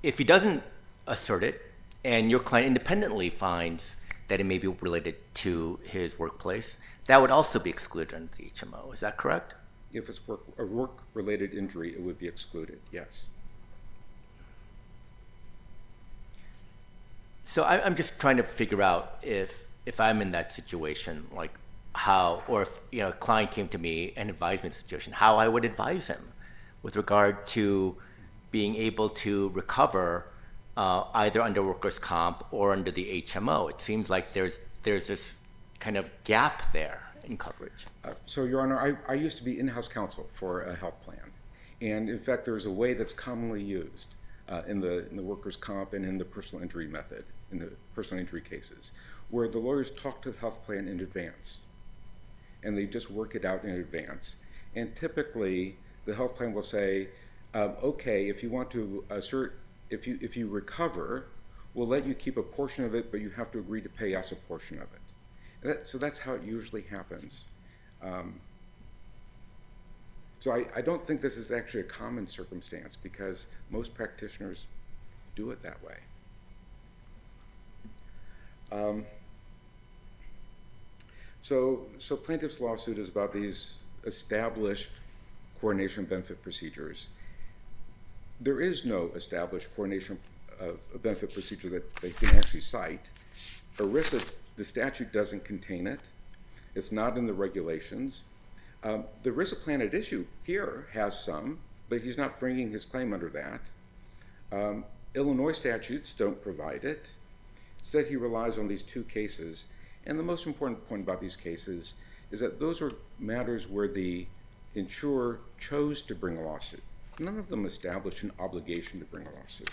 if he doesn't assert it, and your client independently finds that it may be related to his workplace, that would also be excluded under the HMO. Is that correct? If it's a work-related injury, it would be excluded, yes. So I'm just trying to figure out if I'm in that situation, like how, or if a client came to me and advised me in the situation, how I would advise him with regard to being able to recover either under workers' comp or under the HMO. It seems like there's this kind of gap there in coverage. So, Your Honor, I used to be in-house counsel for a health plan, and in fact, there's a way that's commonly used in the workers' comp and in the personal injury method, in the personal injury cases, where the lawyers talk to the health plan in advance, and they just work it out in advance. And typically, the health plan will say, okay, if you want to assert, if you recover, we'll let you keep a portion of it, but you have to agree to pay us a portion of it. So that's how it usually happens. So I don't think this is actually a common circumstance because most practitioners do it that way. So plaintiff's lawsuit is about these established coordination of benefit procedures. There is no established coordination of a benefit procedure that they can actually cite. ERISA, the statute doesn't contain it. It's not in the regulations. The ERISA plan at issue here has some, but he's not bringing his claim under that. Illinois statutes don't provide it. Instead, he relies on these two cases. And the most important point about these cases is that those are matters where the insurer chose to bring a lawsuit. None of them establish an obligation to bring a lawsuit.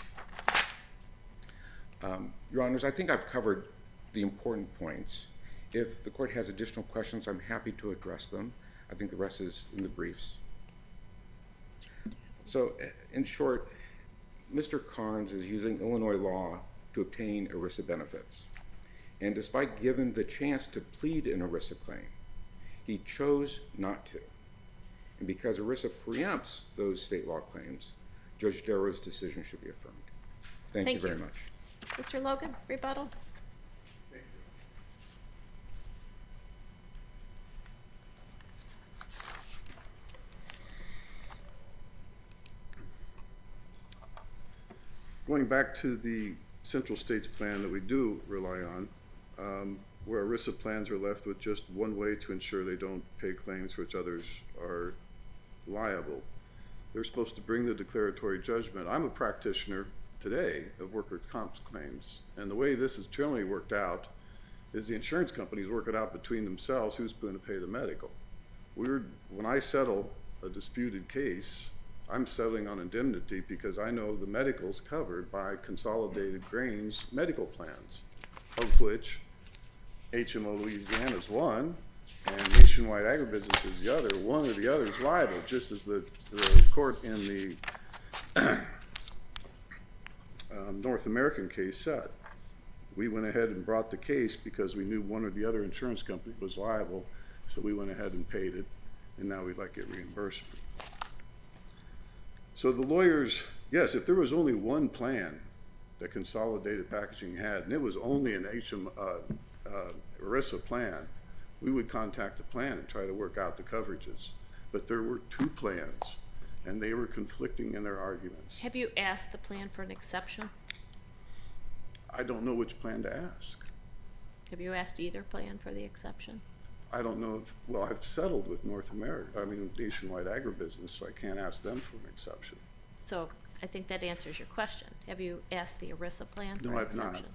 Your Honors, I think I've covered the important points. If the court has additional questions, I'm happy to address them. I think the rest is in the briefs. So, in short, Mr. Carnes is using Illinois law to obtain ERISA benefits. And despite given the chance to plead an ERISA claim, he chose not to. And because ERISA preempts those state law claims, Judge Darrow's decision should be affirmed. Thank you very much. Mr. Logan, rebuttal? Going back to the central states plan that we do rely on, where ERISA plans are left with just one way to ensure they don't pay claims for which others are liable. They're supposed to bring the declaratory judgment. I'm a practitioner today of workers' comp claims, and the way this is generally worked out is the insurance companies work it out between themselves who's going to pay the medical. When I settle a disputed case, I'm settling on indemnity because I know the medical's covered by Consolidated Grains medical plans, of which HMO Louisiana is one, and Nationwide Agribusiness is the other. One or the other is liable, just as the court in the North American case said. We went ahead and brought the case because we knew one or the other insurance company was liable, so we went ahead and paid it, and now we'd like to get reimbursement. So the lawyers, yes, if there was only one plan that Consolidated Packaging had, and it was only an ERISA plan, we would contact the plan and try to work out the coverages. But there were two plans, and they were conflicting in their arguments. Have you asked the plan for an exception? I don't know which plan to ask. Have you asked either plan for the exception? I don't know if, well, I've settled with Nationwide Agribusiness, so I can't ask them for an exception. So I think that answers your question. Have you asked the ERISA plan for No, an I've not. exception?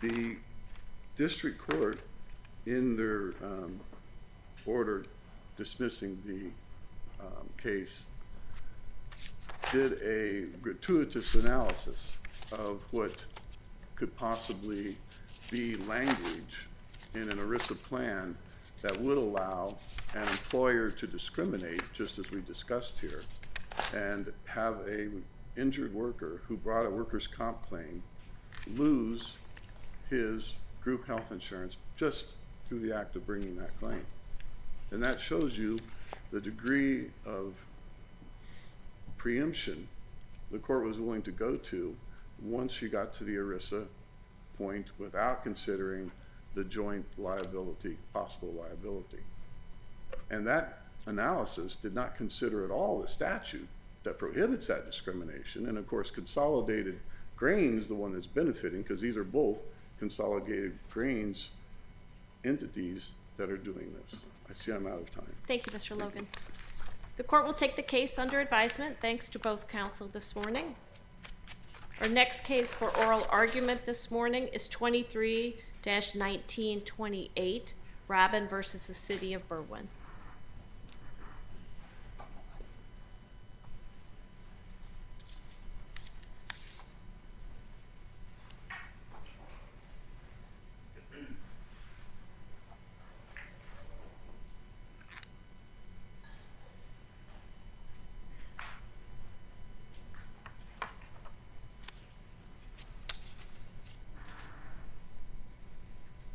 The district court, in their order dismissing the case, did a gratuitous analysis of what could possibly be language in an ERISA plan that would allow an employer to discriminate, just as we discussed here, and have a injured worker who brought a workers' comp claim lose his group health insurance just through the act of bringing that claim. And that shows you the degree of preemption the court was willing to go to once you got to the ERISA point without considering the joint liability, possible liability. And that analysis did not consider at all the statute that prohibits that discrimination. And of course, Consolidated Grains, the one that's benefiting, because these are both Consolidated Grains entities that are doing this. I see I'm out of time. Thank you, Mr. Logan. The court will take the case under advisement. Thanks to both counsel this morning. Our next case for oral argument this morning is 23-1928, Robin versus the City of Berwyn.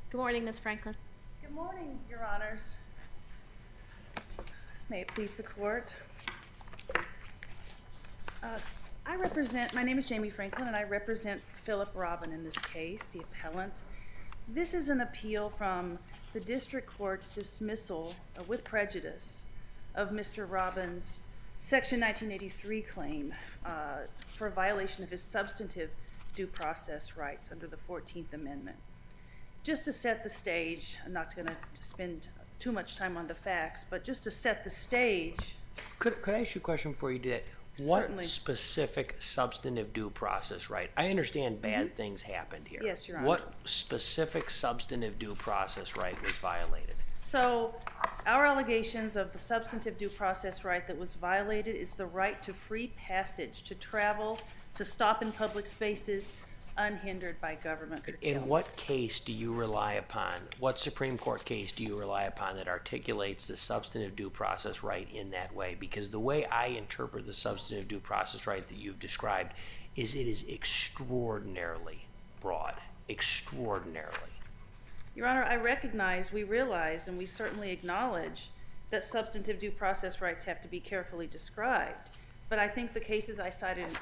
Good morning, Ms. Franklin. Good morning, Your Honors. May it please the court. My name is Jamie Franklin, and I represent Philip Robin in this case, the appellant. This is an appeal from the district court's dismissal with prejudice of Mr. Robin's Section 1983 claim for a violation of his substantive due process rights under the 14th Amendment. Just to set the stage, I'm not going to spend too much time on the facts, but just to set the stage. Could I ask you a question before you do that? What Certainly. specific substantive due process right? I understand bad things happened here. Yes, Your Honor. What specific substantive due process right was violated? So our allegations of the substantive due process right that was violated is the right to free passage, to travel, to stop in public spaces, unhindered by government curtailment. In what case do you rely upon, what Supreme Court case do you rely upon that articulates the substantive due process right in that way? Because the way I interpret the substantive due process right that you've described is it is extraordinarily broad, extraordinarily. Your Honor, we realize, and we certainly acknowledge that substantive due process rights have to be carefully described. But I think the cases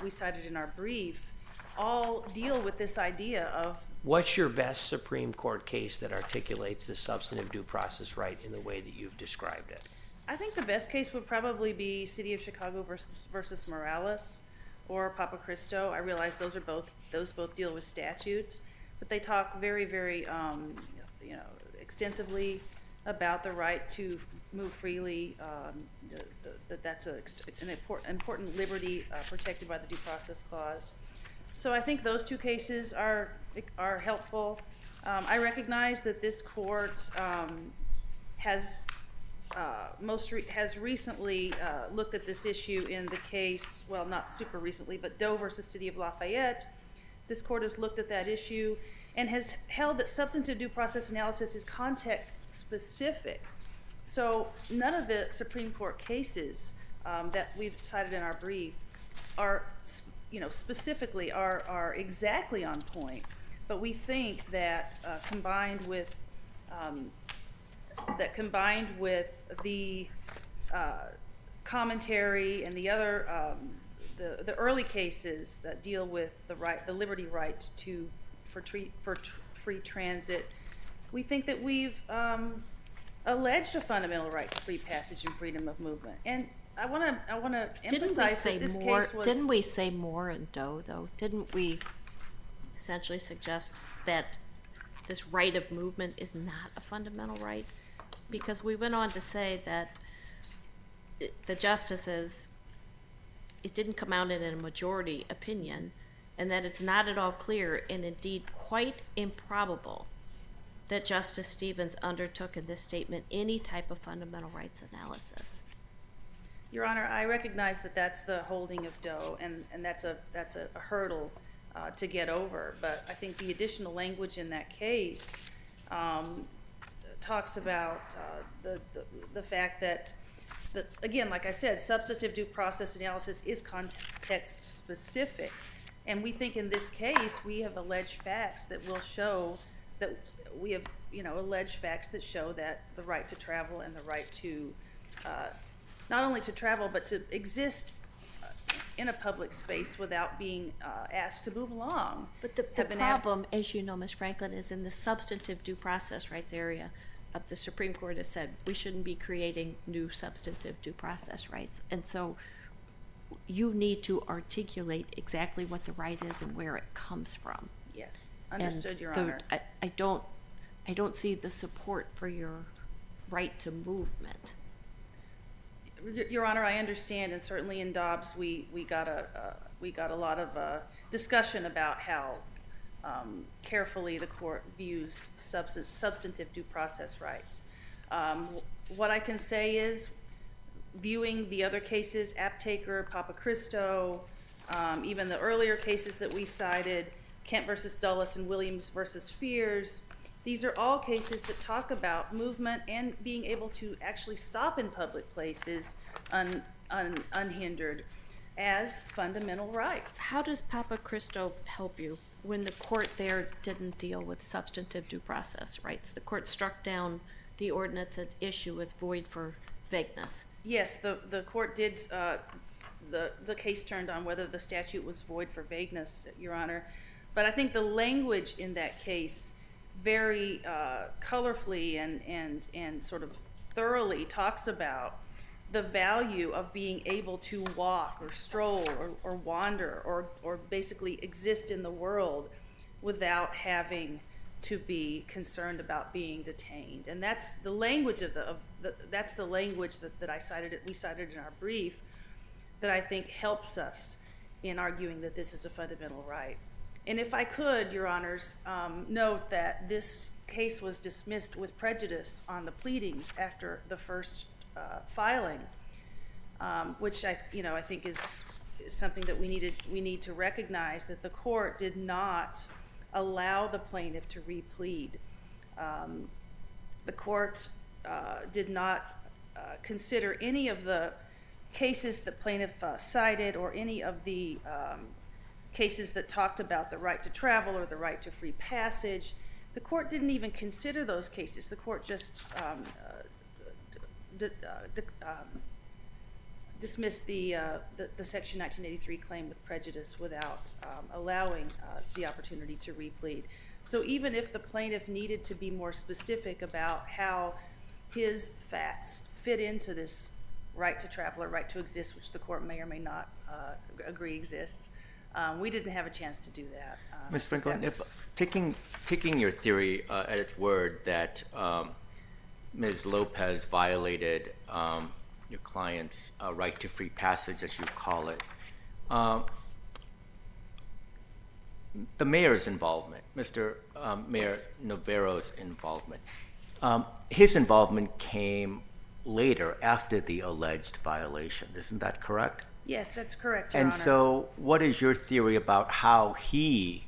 we cited in our brief all deal with this idea of. What's your best Supreme Court case that articulates the substantive due process right in the way that you've described it? I think the best case would probably be City of Chicago versus Morales or Papa Cristo. I realize those both deal with statutes, but they talk very, very extensively about the right to move freely. That's an important liberty protected by the Due Process Clause. So I think those two cases are helpful. I recognize that this court has recently looked at this issue in the case, well, not super recently, but Doe versus City of Lafayette. This court has looked at that issue and has held that substantive due process analysis is context specific. So none of the Supreme Court cases that we've cited in our brief are specifically are exactly on point, but we think that combined with the commentary and the other the early cases that deal with the liberty right for free transit, we think that we've alleged a fundamental right to free passage and freedom of movement. And I want to emphasize that this case was. Didn't we say more in Doe, though? Didn't we essentially suggest that this right of movement is not a fundamental right? Because we went on to say that the justices, it didn't come out in a majority opinion, and that it's not at all clear and indeed quite improbable that Justice Stevens undertook in this statement any type of fundamental rights analysis. Your Honor, I recognize that that's the holding of Doe, and that's a hurdle to get over. But I think the additional language in that case talks about the fact that again, like I said, substantive due process analysis is context specific, and we think in this case we have alleged facts that will show that we have alleged facts that show that the right to travel and the right to not only to travel, but to exist in a public space without being asked to move along. But the problem, as you know, Ms. Franklin, is in the substantive due process rights area. The Supreme Court has said we shouldn't be creating new substantive due process rights. And so you need to articulate exactly what the right is and where it comes from. Yes, understood, And Your Honor. I don't see the support for your right to movement. Your Honor, I understand, and certainly in Dobbs we got a lot of discussion about how carefully the court views substantive due process rights. What I can say is, viewing the other cases, Aptaker, Papa Cristo, even the earlier cases that we cited, Kent versus Dulles and Williams versus Fears, these are all cases that talk about movement and being able to actually stop in public places unhindered as fundamental rights. How does Papa Cristo help you when the court there didn't deal with substantive due process rights? The court struck down the ordinance at issue as void for vagueness. Yes, the court did. The case turned on whether the statute was void for vagueness, Your Honor. But I think the language in that case very colorfully and sort of thoroughly talks about the value of being able to walk or stroll or wander or basically exist in the world without having to be concerned about being detained. And that's the language that's the language that we cited in our brief, that I think helps us in arguing that this is a fundamental right. And if I could, Your Honors, note that this case was dismissed with prejudice on the pleadings after the first filing, which I think is something that we need to recognize, that the court did not allow the plaintiff to replead. The court did not consider any of the cases the plaintiff cited, or any of the cases that talked about the right to travel or the right to free passage. The court didn't even consider those cases. The court just dismissed the Section 1983 claim with prejudice without allowing the opportunity to replead. So even if the plaintiff needed to be more specific about how his facts fit into this right to travel or right to exist, which the court may or may not agree exists, we didn't have a chance to do that. Ms. Franklin, if taking your theory at its word that Ms. Lopez violated your client's right to free passage, as you call it, the mayor's involvement, Mr. Mayor Navarro's involvement, his involvement came later, after the alleged violation. Isn't that correct? Yes, that's correct, Your And Honor. so what is your theory about how he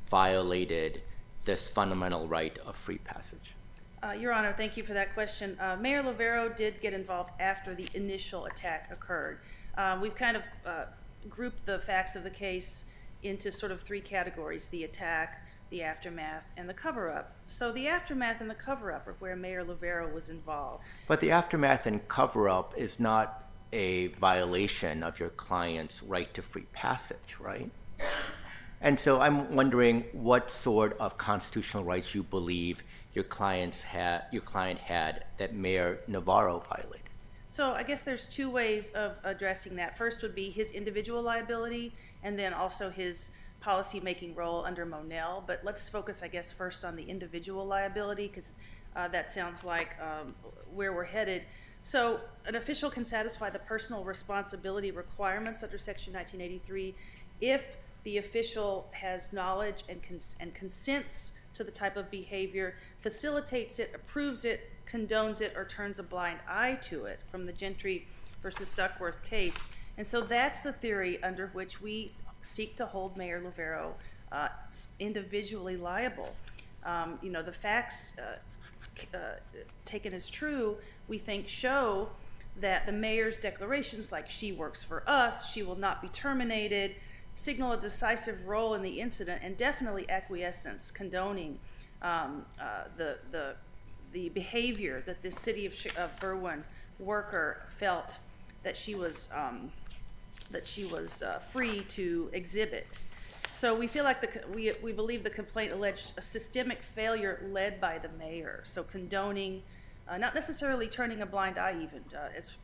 violated this fundamental right of free passage? Your Honor, thank you for that question. Mayor Navarro did get involved after the initial attack occurred. We've kind of grouped the facts of the case into sort of three categories: the attack, the aftermath, and the cover-up. So the aftermath and the cover-up are where Mayor Navarro was involved. But the aftermath and cover-up is not a violation of your client's right to free passage, right? And so I'm wondering what sort of constitutional rights you believe your client had that Mayor Navarro violated. So I guess there's two ways of addressing that. First would be his individual liability, and then also his policy-making role under Monell. But let's focus, I guess, first on the individual liability, because that sounds like where we're headed. So an official can satisfy the personal responsibility requirements under Section 1983 if the official has knowledge and consents to the type of behavior, facilitates it, approves it, condones it, or turns a blind eye to it, from the Gentry versus Duckworth case. And so that's the theory under which we seek to hold Mayor Navarro individually liable. The facts taken as true, we think, show that the mayor's declarations, like "she works for us," "she will not be terminated," signal a decisive role in the incident, and definitely acquiescence, condoning the behavior that this city of Berwyn worker felt that she was free to exhibit. So we feel like we believe the complaint alleged a systemic failure led by the mayor. So condoning, not necessarily turning a blind eye, even as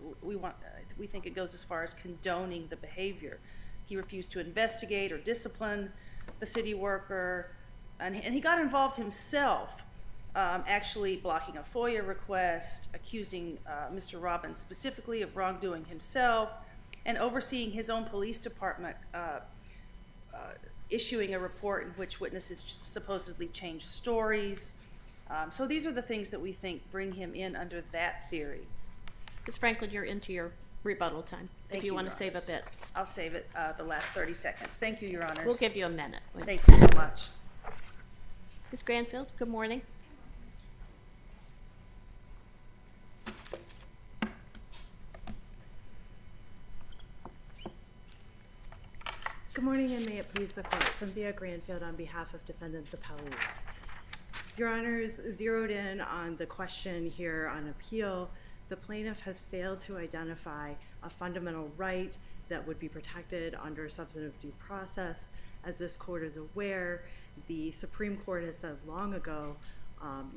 we think it goes as far as condoning the behavior. He refused to investigate or discipline the city worker, and he got involved himself, actually blocking a FOIA request, accusing Mr. Robbins specifically of wrongdoing himself, and overseeing his own police department issuing a report in which witnesses supposedly changed stories. So these are the things that we think bring him in under that theory. Ms. Franklin, you're into your rebuttal time. If you want to save a bit. I'll save it the last 30 seconds. Thank you, Your Honors. We'll give you a minute. Thank you so much. Ms. Granfield, good morning. Good morning, and may it please the court. Cynthia Granfield on behalf of defendants appellees. Your Honors, zeroed in on the question here on appeal, the plaintiff has failed to identify a fundamental right that would be protected under substantive due process As this court is aware, the Supreme Court has said long ago,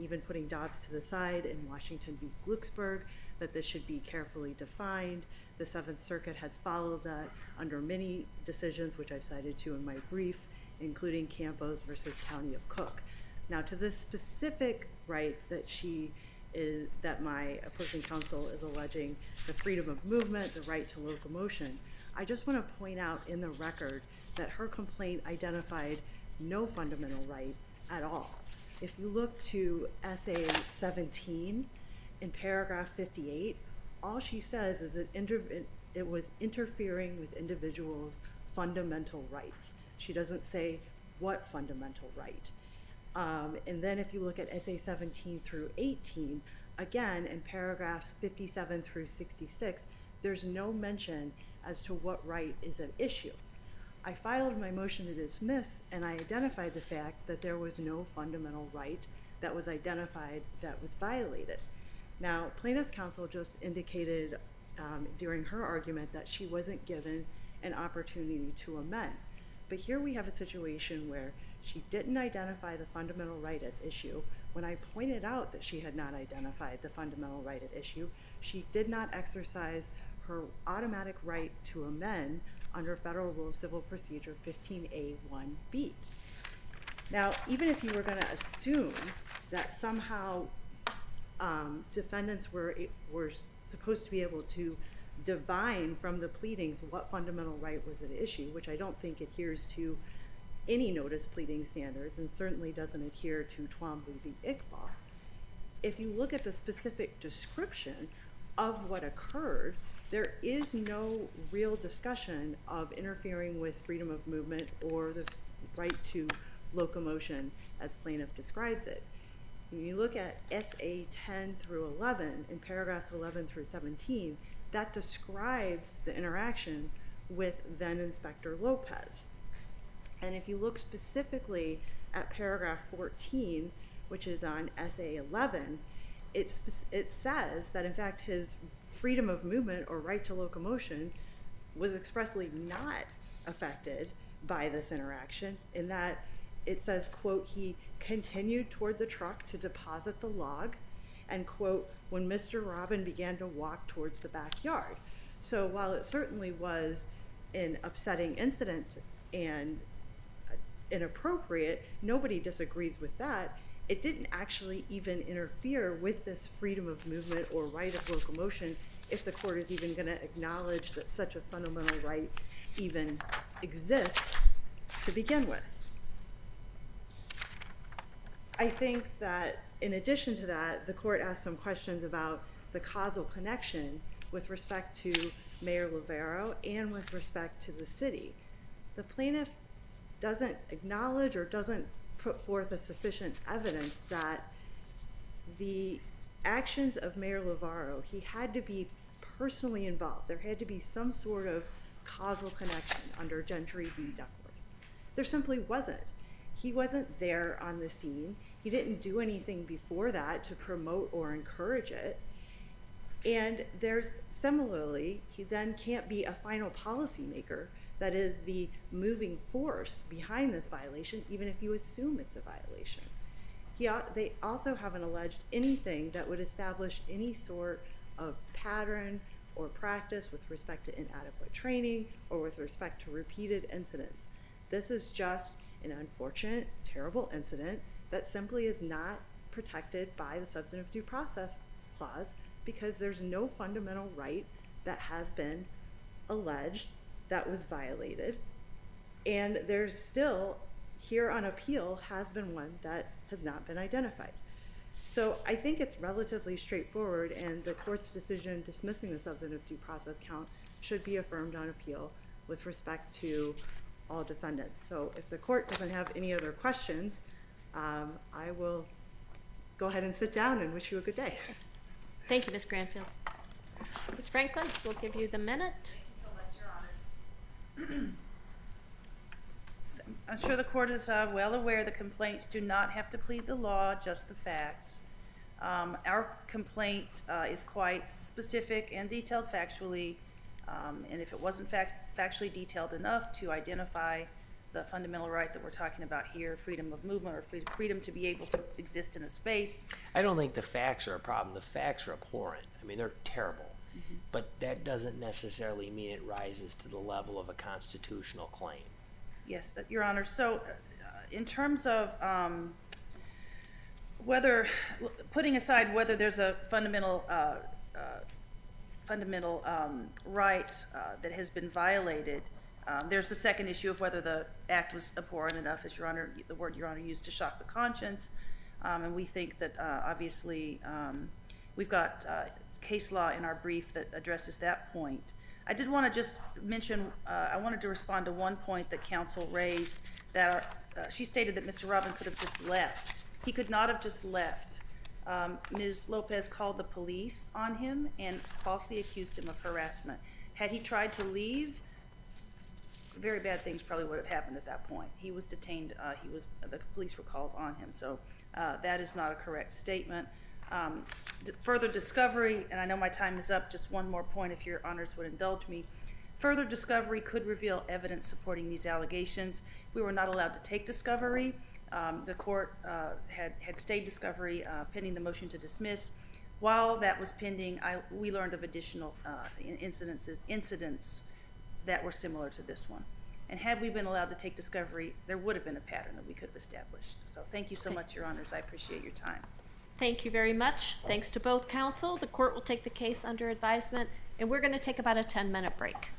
even putting Dobbs to the side in Washington v. Glucksberg, that this should be carefully defined. The Seventh Circuit has followed that under many decisions, which I've cited to in my brief, including Campos versus County of Cook. Now, to this specific right that my opposing counsel is alleging, the freedom of movement, the right to locomotion, I just want to point out in the record that her complaint identified no fundamental right at all. If you look to SA 17 in paragraph 58, all she says is that it was interfering with individuals' fundamental rights. She doesn't say what fundamental right. And then if you look at SA 17 through 18, again, in paragraphs 57 through 66, there's no mention as to what right is at issue. I filed my motion to dismiss, and I identified the fact that there was no fundamental right that was identified that was violated. Now, plaintiff's counsel just indicated during her argument that she wasn't given an opportunity to amend. But here we have a situation where she didn't identify the fundamental right at issue. When I pointed out that she had not identified the fundamental right at issue, she did not exercise her automatic right to amend under Federal Rule of Civil Procedure 15A1B. Now, even if you were going to assume that somehow defendants were supposed to be able to divine from the pleadings what fundamental right was at issue, which I don't think adheres to any notice pleading standards and certainly doesn't adhere to Twombly v. Iqbal. If you look at the specific description of what occurred, there is no real discussion of interfering with freedom of movement or the right to locomotion as plaintiff describes it. When you look at SA 10 through 11 in paragraphs 11 through 17, that describes the interaction with then Inspector Lopez. And if you look specifically at paragraph 14, which is on SA 11, it says that in fact his freedom of movement or right to locomotion was expressly not affected by this interaction, in that it says, quote, he continued toward the truck to deposit the log, and quote, when Mr. Robin began to walk towards the backyard. So while it certainly was an upsetting incident and inappropriate, nobody disagrees with that, it didn't actually even interfere with this freedom of movement or right of locomotion if the court is even going to acknowledge that such a fundamental right even exists to begin with. I think that in addition to that, the court asked some questions about the causal connection with respect to Mayor Lovero and with respect to the city. The plaintiff doesn't acknowledge or doesn't put forth a sufficient evidence that the actions of Mayor Lovero, he had to be personally involved. There had to be some sort of causal connection under Gentry v. Duckworth. There simply wasn't. He wasn't there on the scene. He didn't do anything before that to promote or encourage it. And there's similarly, he then can't be a final policymaker that is the moving force behind this violation, even if you assume it's a violation. They also haven't alleged anything that would establish any sort of pattern or practice with respect to inadequate training or with respect to repeated incidents. This is just an unfortunate, terrible incident that simply is not protected by the Substantive Due Process Clause because there's no fundamental right that has been alleged that was violated. And there's still, here on appeal, has been one that has not been identified. So I think it's relatively straightforward, and the court's decision dismissing the substantive due process count should be affirmed on appeal with respect to all defendants. So if the court doesn't have any other questions, I will go ahead and sit down and wish you a good day. Thank you, Ms. Granfield. Ms. Franklin, we'll give you the minute. So much, Your Honors. I'm sure the court is well aware the complaints do not have to plead the law, just the facts. Our complaint is quite specific and detailed factually, and if it wasn't factually detailed enough to identify the fundamental right that we're talking about here, freedom of movement or freedom to be able to exist in a space. I don't think the facts are a problem. The facts are abhorrent. I mean, they're terrible. But that doesn't necessarily mean it rises to the level of a constitutional claim. Yes, Your Honor. So in terms of whether, putting aside whether there's a fundamental right that has been violated, there's the second issue of whether the act was abhorrent enough, as Your Honor, the word Your Honor used, to shock the conscience. And we think that obviously we've got case law in our brief that addresses that point. I did want to just mention, I wanted to respond to one point that counsel raised, that she stated that Mr. Robin could have just left. He could not have just left. Ms. Lopez called the police on him and falsely accused him of harassment. Had he tried to leave, very bad things probably would have happened at that point. He was detained, the police were called on him, so that is not a correct statement. Further discovery, and I know my time is up, just one more point if Your Honors would indulge me. Further discovery could reveal evidence supporting these allegations. We were not allowed to take discovery. The court had stayed discovery pending the motion to dismiss. While that was pending, we learned of additional incidents that were similar to this one. And had we been allowed to take discovery, there would have been a pattern that we could have established. So thank you so much, Your Honors. I appreciate your time. Thank you very much. Thanks to both counsel. The court will take the case under advisement, and we're going to take about a 10-minute break.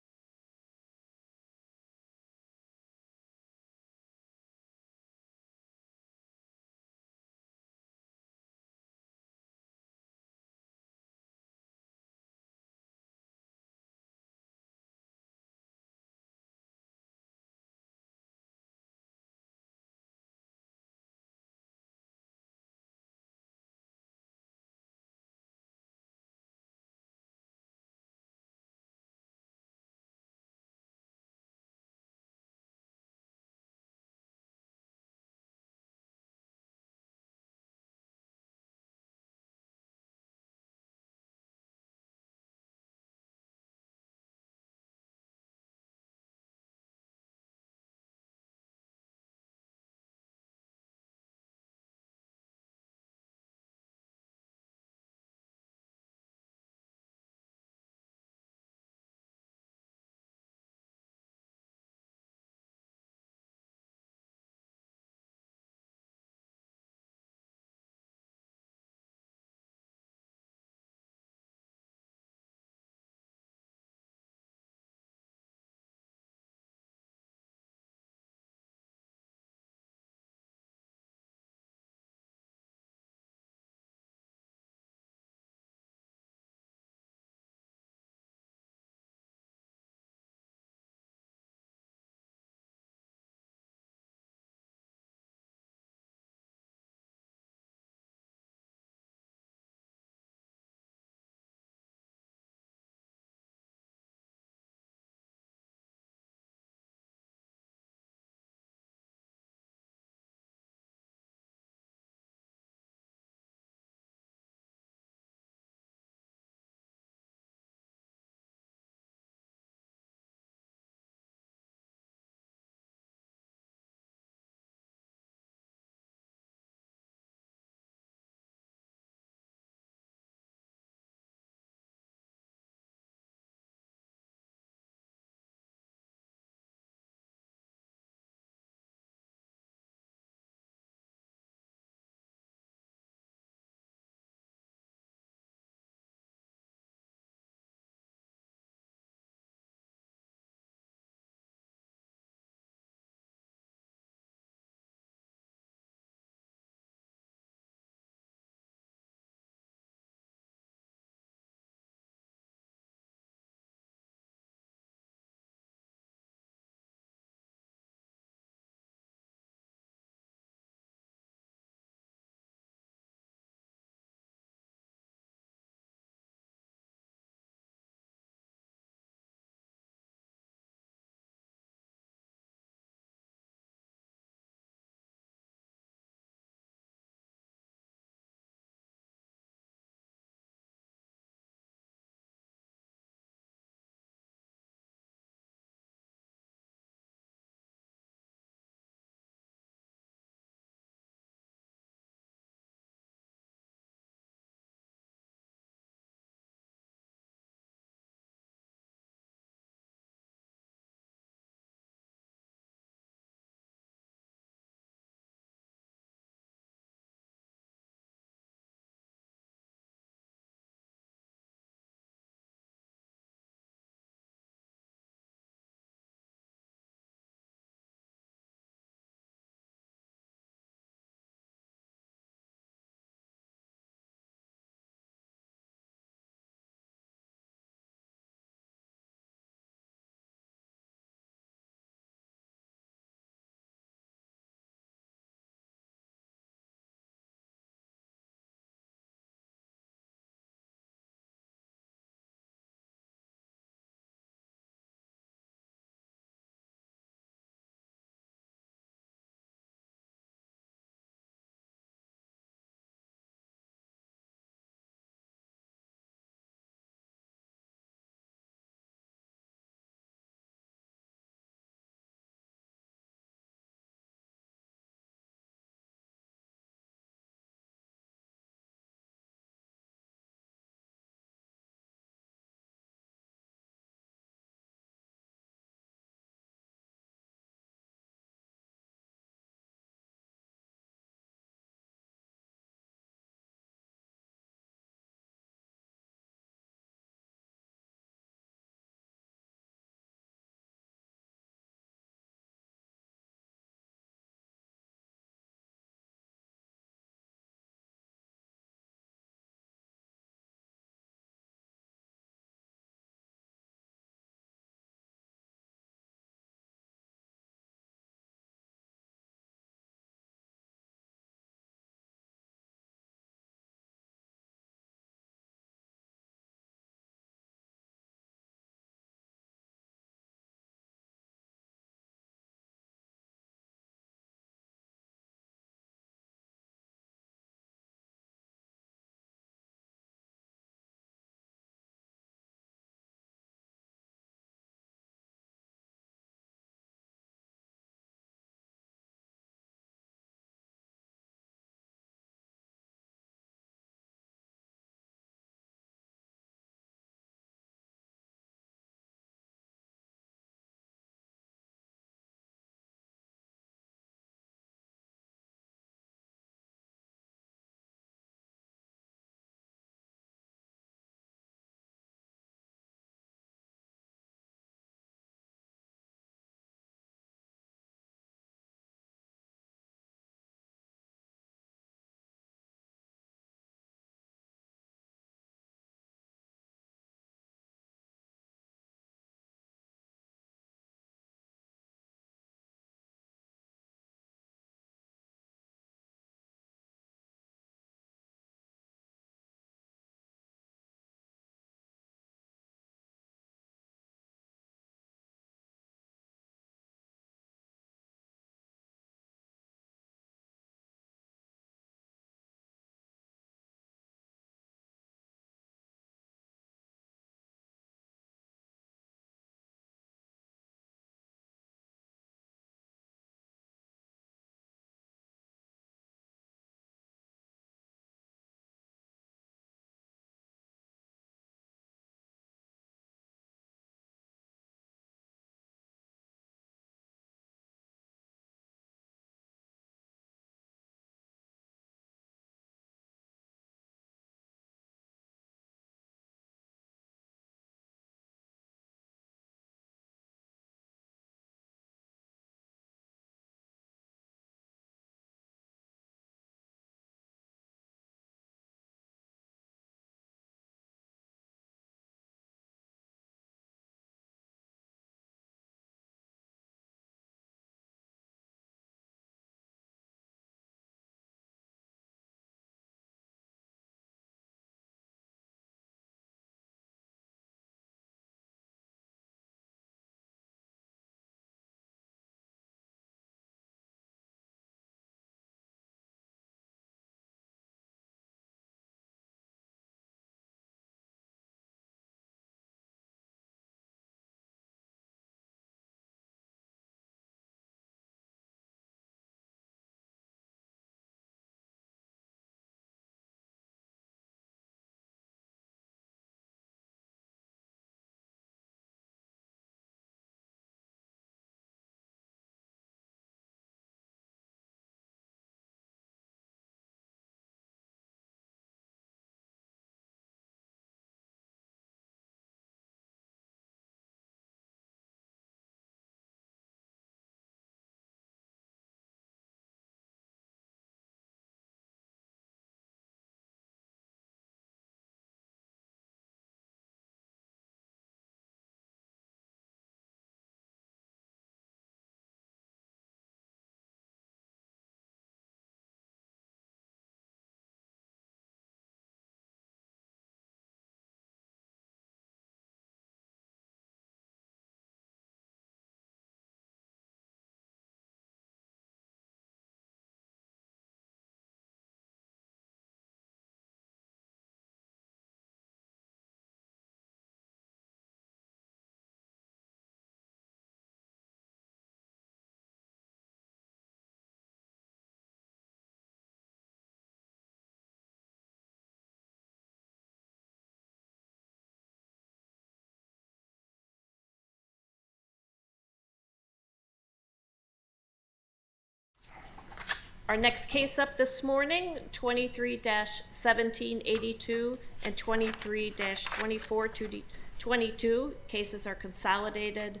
Our next case up this morning, 23-1782 and 23-2422. Cases are consolidated.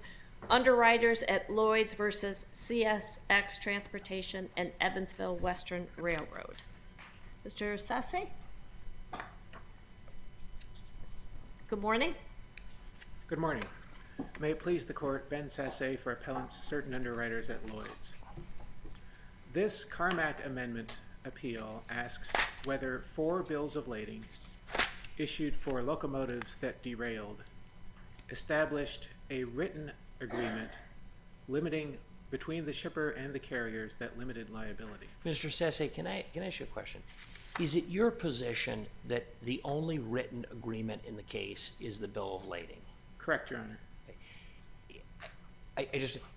Underwriters at Lloyd's versus CSX Transportation and Evansville Western Railroad. Mr. Sasse? Good morning. Good morning. May it please the court, Ben Sasse for appellants certain underwriters at Lloyd's. This Carmack Amendment appeal asks whether 4 bills of lading issued for locomotives that derailed established a written agreement limiting between the shipper and the carriers that limited liability. Mr. Sasse, can I ask you a question? Is it your position that the only written agreement in the case is the bill of lading? Correct, Your Honor.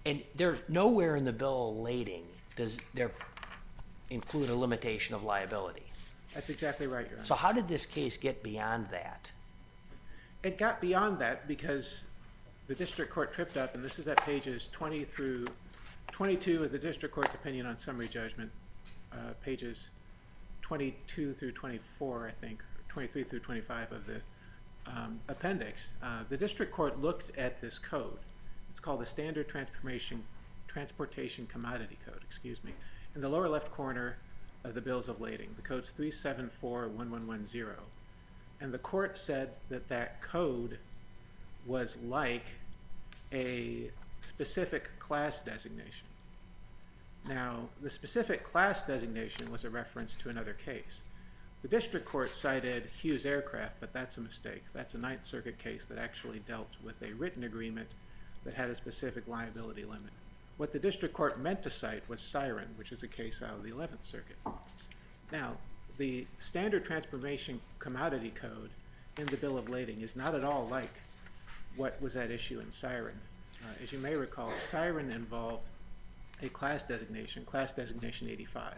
And there's nowhere in the bill of lading does there include a limitation of liability. That's exactly right, Your Honor. So how did this case get beyond that? It got beyond that because the district court tripped up, and this is at pages 20 through 22 of the district court's opinion on summary judgment, pages 22 through 24, I think, 23 through 25 of the appendix. The district court looked at this code. It's called the Standard Transportation Commodity Code, in the lower left corner of the bills of lading. The code's 3741110. And the court said that that code was like a specific class designation. Now, the specific class designation was a reference to another case. The district court cited Hughes Aircraft, but that's a mistake. That's a Ninth Circuit case that actually dealt with a written agreement that had a specific liability limit. What the district court meant to cite was Siren, which is a case out of the 11th Circuit. Now, the Standard Transportation Commodity Code in the bill of lading is not at all like what was at issue in Siren. As you may recall, Siren involved a class designation 85.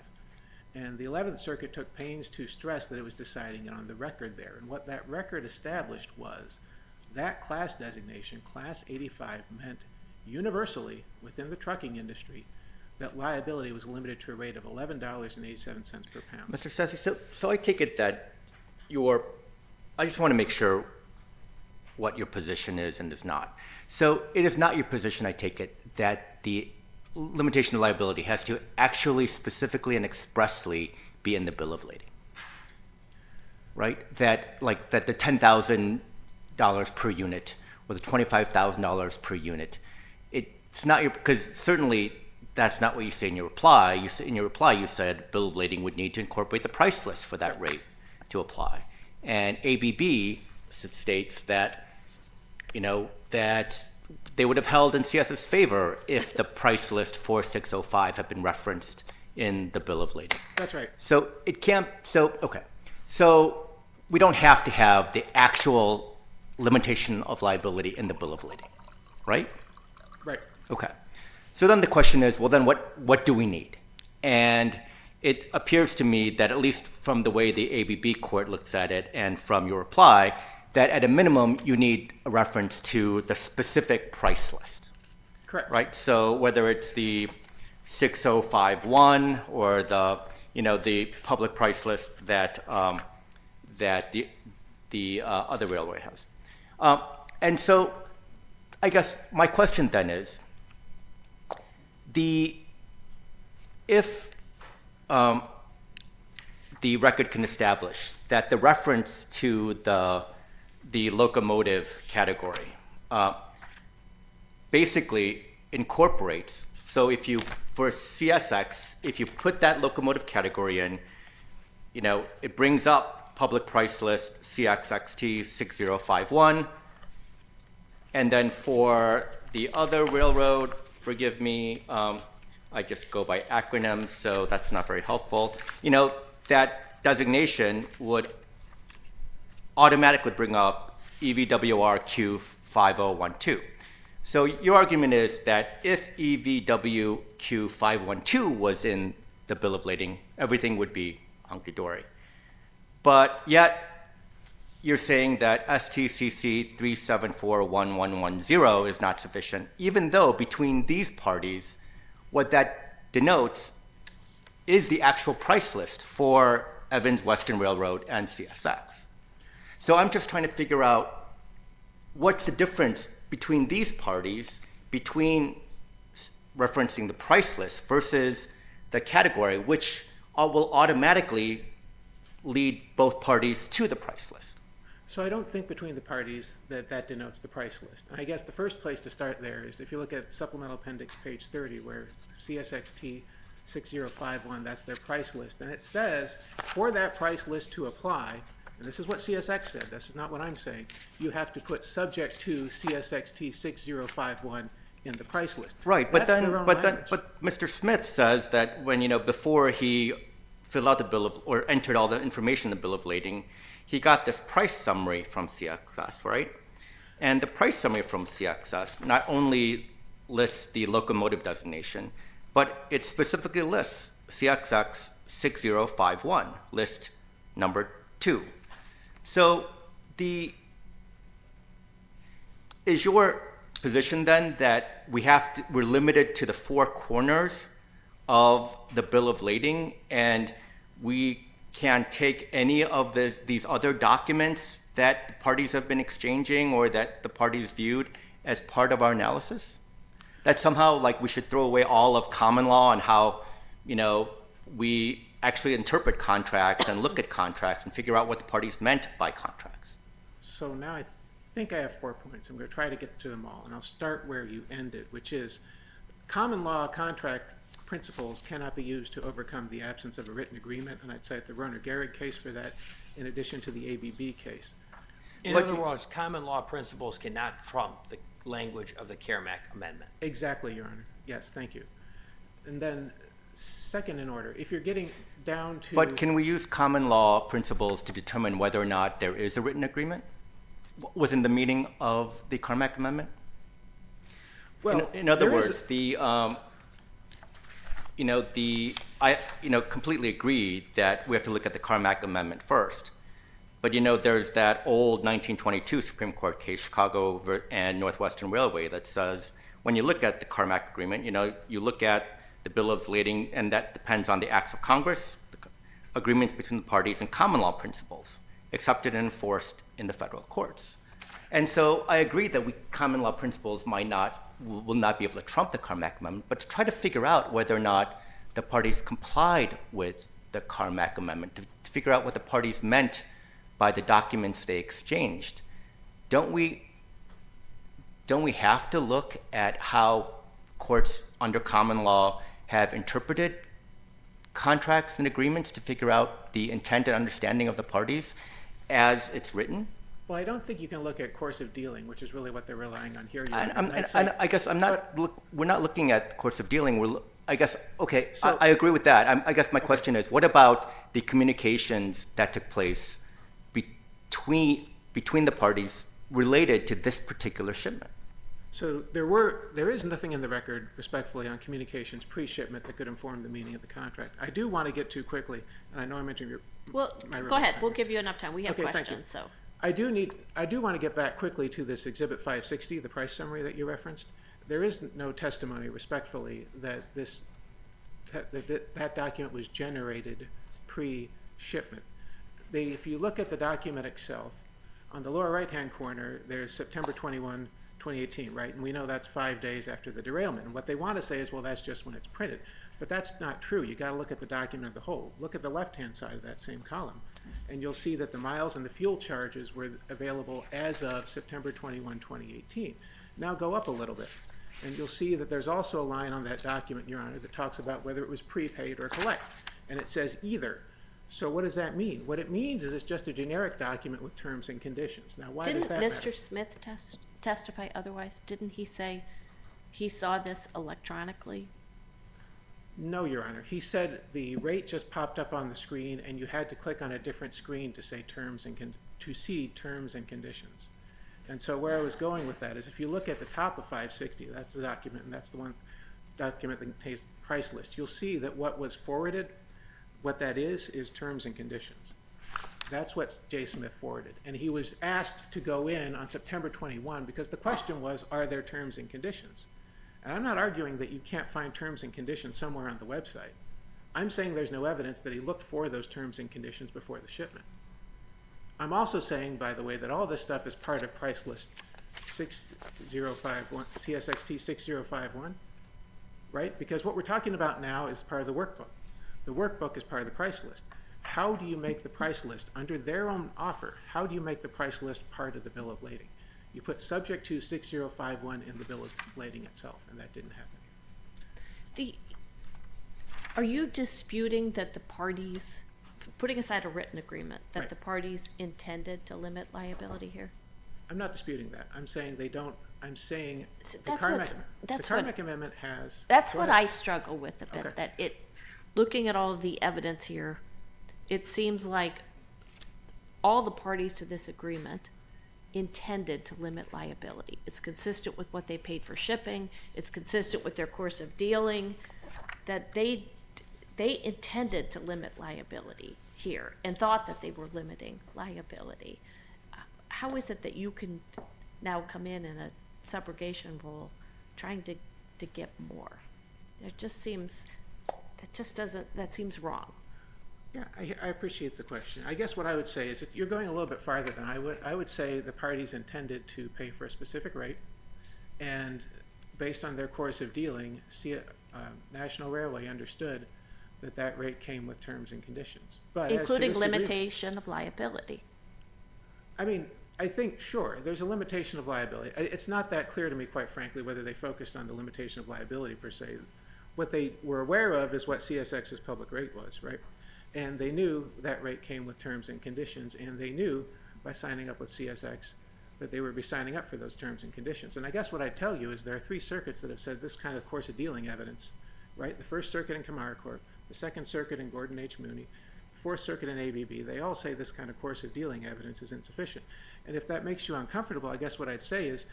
And the 11th Circuit took pains to stress that it was deciding it on the record there. And what that record established was that class designation, Class 85, meant universally within the trucking industry that liability was limited to a rate of $11.87 per pound. Mr. Sasse, so I take it that I just want to make sure what your position is and is not. So it is not your position, I take it, that the limitation of liability has to actually specifically and expressly be in the bill of lading, right? That the $10,000 per unit or the $25,000 per unit, it's not your, because certainly that's not what you say in your reply. In your reply, you said bill of lading would need to incorporate the price list for that rate to apply. And ABB states that, that they would have held in CS's favor if the price list 4605 had been referenced in the bill of lading. That's right. So it can't, okay. So we don't have to have the actual limitation of liability in the bill of lading, right? Right. Okay. So then the question is, well, then what do we need? And it appears to me that at least from the way the ABB court looks at it and from your reply, that at a minimum you need a reference to the specific price list. Correct. Right? So whether it's the 6051 or the public price list that the other railway has. And so I guess my question then is, if the record can establish that the reference to the locomotive category basically incorporates, so for CSX, if you put that locomotive category in, it brings up public price list CXXT 6051, and then for the other railroad, forgive me, I just go by acronyms, so that's not very helpful. That designation would automatically bring up EVWR Q5012. So your argument is that if EVW Q512 was in the bill of lading, everything would be hunky-dory. But yet, you're saying that STCC 3741110 is not sufficient, even though between these parties, what that denotes is the actual price list for Evans, Western Railroad, and CSX. So I'm just trying to figure out what's the difference between these parties, between referencing the price list versus the category, which will automatically lead both parties to the price list. So I don't think between the parties that denotes the price list. And I guess the first place to start there is if you look at Supplemental Appendix page 30, where CSXT 6051, that's their price list. And it says for that price list to apply, and this is what CSX said, this is not what I'm saying, you have to put subject to CSXT 6051 in the price list. Right, but That's then, their own but language. Mr. Smith says that when, before he filled out the bill of, or entered all the information in the bill of lading, he got this price summary from CXS, right? And the price summary from CXS not only lists the locomotive designation, but it specifically lists CXX 6051, list number 2. So is your position then that we're limited to the 4 corners of the bill of lading, and we can't take any of these other documents that the parties have been exchanging or that the parties viewed as part of our analysis? That somehow, like, we should throw away all of common law and how, we actually interpret contracts and look at contracts and figure out what the parties meant by contracts. So now I think I have 4 points. I'm going to try to get to them all, and I'll start where you ended, which is common law contract principles cannot be used to overcome the absence of a written agreement, and I'd cite the Roner-Gehrig case for that in addition to the ABB case. In other words, common law principles cannot trump the language of the Carmack Amendment. Exactly, Your Honor. Yes, thank you. And then second in order, if you're getting down to... But can we use common law principles to determine whether or not there is a written agreement within the meaning of the Carmack Amendment? Well, in other there is words, I completely agree that we have to look at the Carmack Amendment first. But there's that old 1922 Supreme Court case, Chicago and Northwestern Railway, that says when you look at the Carmack Agreement, you look at the bill of lading, and that depends on the acts of Congress, the agreements between the parties, and common law principles accepted and enforced in the federal courts. And so I agree that common law principles will not be able to trump the Carmack Amendment, but to try to figure out whether or not the parties complied with the Carmack Amendment, to figure out what the parties meant by the documents they exchanged, don't we have to look at how courts under common law have interpreted contracts and agreements to figure out the intent and understanding of the parties as it's written? Well, I don't think you can look at course of dealing, which is really what they're relying on here. I guess we're not looking at course of dealing. I agree with that. I guess my question is, what about the communications that took place between the parties related to this particular shipment? So there is nothing in the record, respectfully, on communications pre-shipment that could inform the meaning of the contract. I do want to get to quickly, and I know I'm entering my go ahead. We'll give you enough time. We have Okay, thank you. questions, so. I do want to get back quickly to this Exhibit 560, the price summary that you referenced. There is no testimony, respectfully, that that document was generated pre-shipment. If you look at the document itself, on the lower right-hand corner, there's September 21, 2018, right? And we know that's 5 days after the derailment. And what they want to say is, well, that's just when it's printed. But that's not true. You got to look at the document as a whole. Look at the left-hand side of that same column, and you'll see that the miles and the fuel charges were available as of September 21, 2018. Now go up a little bit, and you'll see that there's also a line on that document, Your Honor, that talks about whether it was prepaid or collect, and it says either. So what does that mean? What it means is it's just a generic document with terms and conditions. Now, why does that matter? Didn't Mr. Smith testify otherwise? Didn't he say he saw this electronically? No, Your Honor. He said the rate just popped up on the screen, and you had to click on a different screen to say to see terms and conditions. And so where I was going with that is, if you look at the top of 560, that's the document, and that's the one document that contains the price list. You'll see that what was forwarded, what that is terms and conditions. That's what J. Smith forwarded. And he was asked to go in on September 21 because the question was, are there terms and conditions? And I'm not arguing that you can't find terms and conditions somewhere on the website. I'm saying there's no evidence that he looked for those terms and conditions before the shipment. I'm also saying, by the way, that all this stuff is part of price list 6051, CSXT 6051, right? Because what we're talking about now is part of the workbook. The workbook is part of the price list. How do you make the price list under their own offer? How do you make the price list part of the bill of lading? You put subject to 6051 in the bill of lading itself, and that didn't happen. Are you disputing that the parties, putting aside a written agreement, that Right. the parties intended to limit liability here? I'm not disputing that. I'm saying they don't. I'm saying So the that's Carmack, that's the what- Carmack Amendment has. That's Go what ahead. I struggle with a bit, Okay. that looking at all of the evidence here, it seems like all the parties to this agreement intended to limit liability. It's consistent with what they paid for shipping, it's consistent with their course of dealing, that they intended to limit liability here and thought that they were limiting liability. How is it that you can now come in a subrogation role trying to get more? It just seems, that seems wrong. Yeah, I appreciate the question. I guess what I would say is that you're going a little bit farther than I would. I would say the parties intended to pay for a specific rate, and based on their course of dealing, National Railway understood that that rate came with terms and conditions. But as to Including this agreement- limitation of liability. I mean, I think, sure, there's a limitation of liability. It's not that clear to me, quite frankly, whether they focused on the limitation of liability per se. What they were aware of is what CSX's public rate was, right? And they knew that rate came with terms and conditions, and they knew by signing up with CSX that they would be signing up for those terms and conditions. And I guess what I'd tell you is there are 3 circuits that have said this kind of course of dealing evidence, right? The First Circuit in Camara Court, the Second Circuit in Gordon H. Mooney, the Fourth Circuit in ABB. They all say this kind of course of dealing evidence is insufficient. And if that makes you uncomfortable, I guess what I'd say is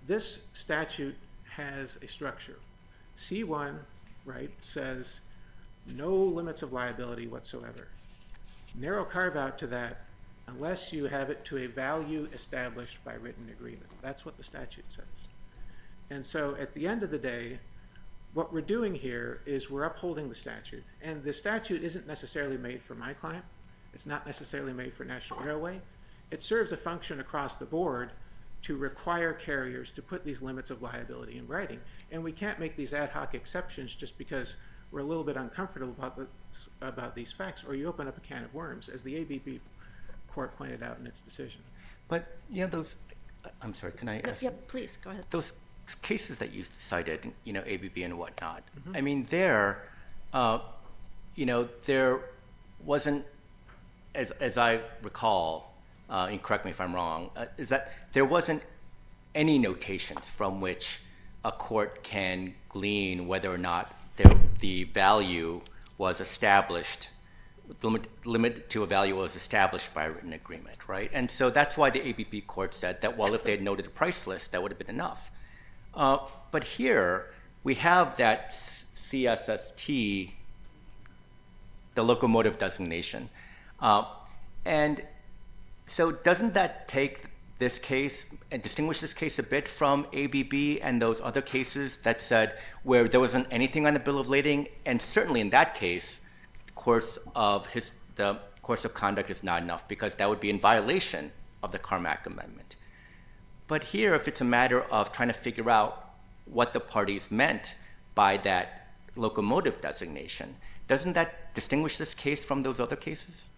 this statute has a structure. C1, right, says no limits of liability whatsoever. Narrow carve out to that unless you have it to a value established by written agreement. That's what the statute says. And so at the end of the day, what we're doing here is we're upholding the statute. And the statute isn't necessarily made for my client. It's not necessarily made for National Railway. It serves a function across the board to require carriers to put these limits of liability in writing. And we can't make these ad hoc exceptions just because we're a little bit uncomfortable about these facts, or you open up a can of worms, as the ABB court pointed out in its decision. But, you know, those, I'm sorry, can I ask? Yeah, please, go ahead. Those cases that you cited, you know, ABB and whatnot, I mean, there, you know, there wasn't, as I recall, and correct me if I'm wrong, is that there wasn't any notations from which a court can glean whether or not the value was established, limit to a value was established by a written agreement, right? And so that's why the ABB court said that, well, if they had noted a price list, that would have been enough. But here, we have that CSST, the locomotive designation. And so doesn't that take this case and distinguish this case a bit from ABB and those other cases that said where there wasn't anything on the bill of lading? And certainly in that case, the course of conduct is not enough because that would be in violation of the Carmack Amendment. But here, if it's a matter of trying to figure out what the parties meant by that locomotive designation, doesn't that distinguish this case from those other cases?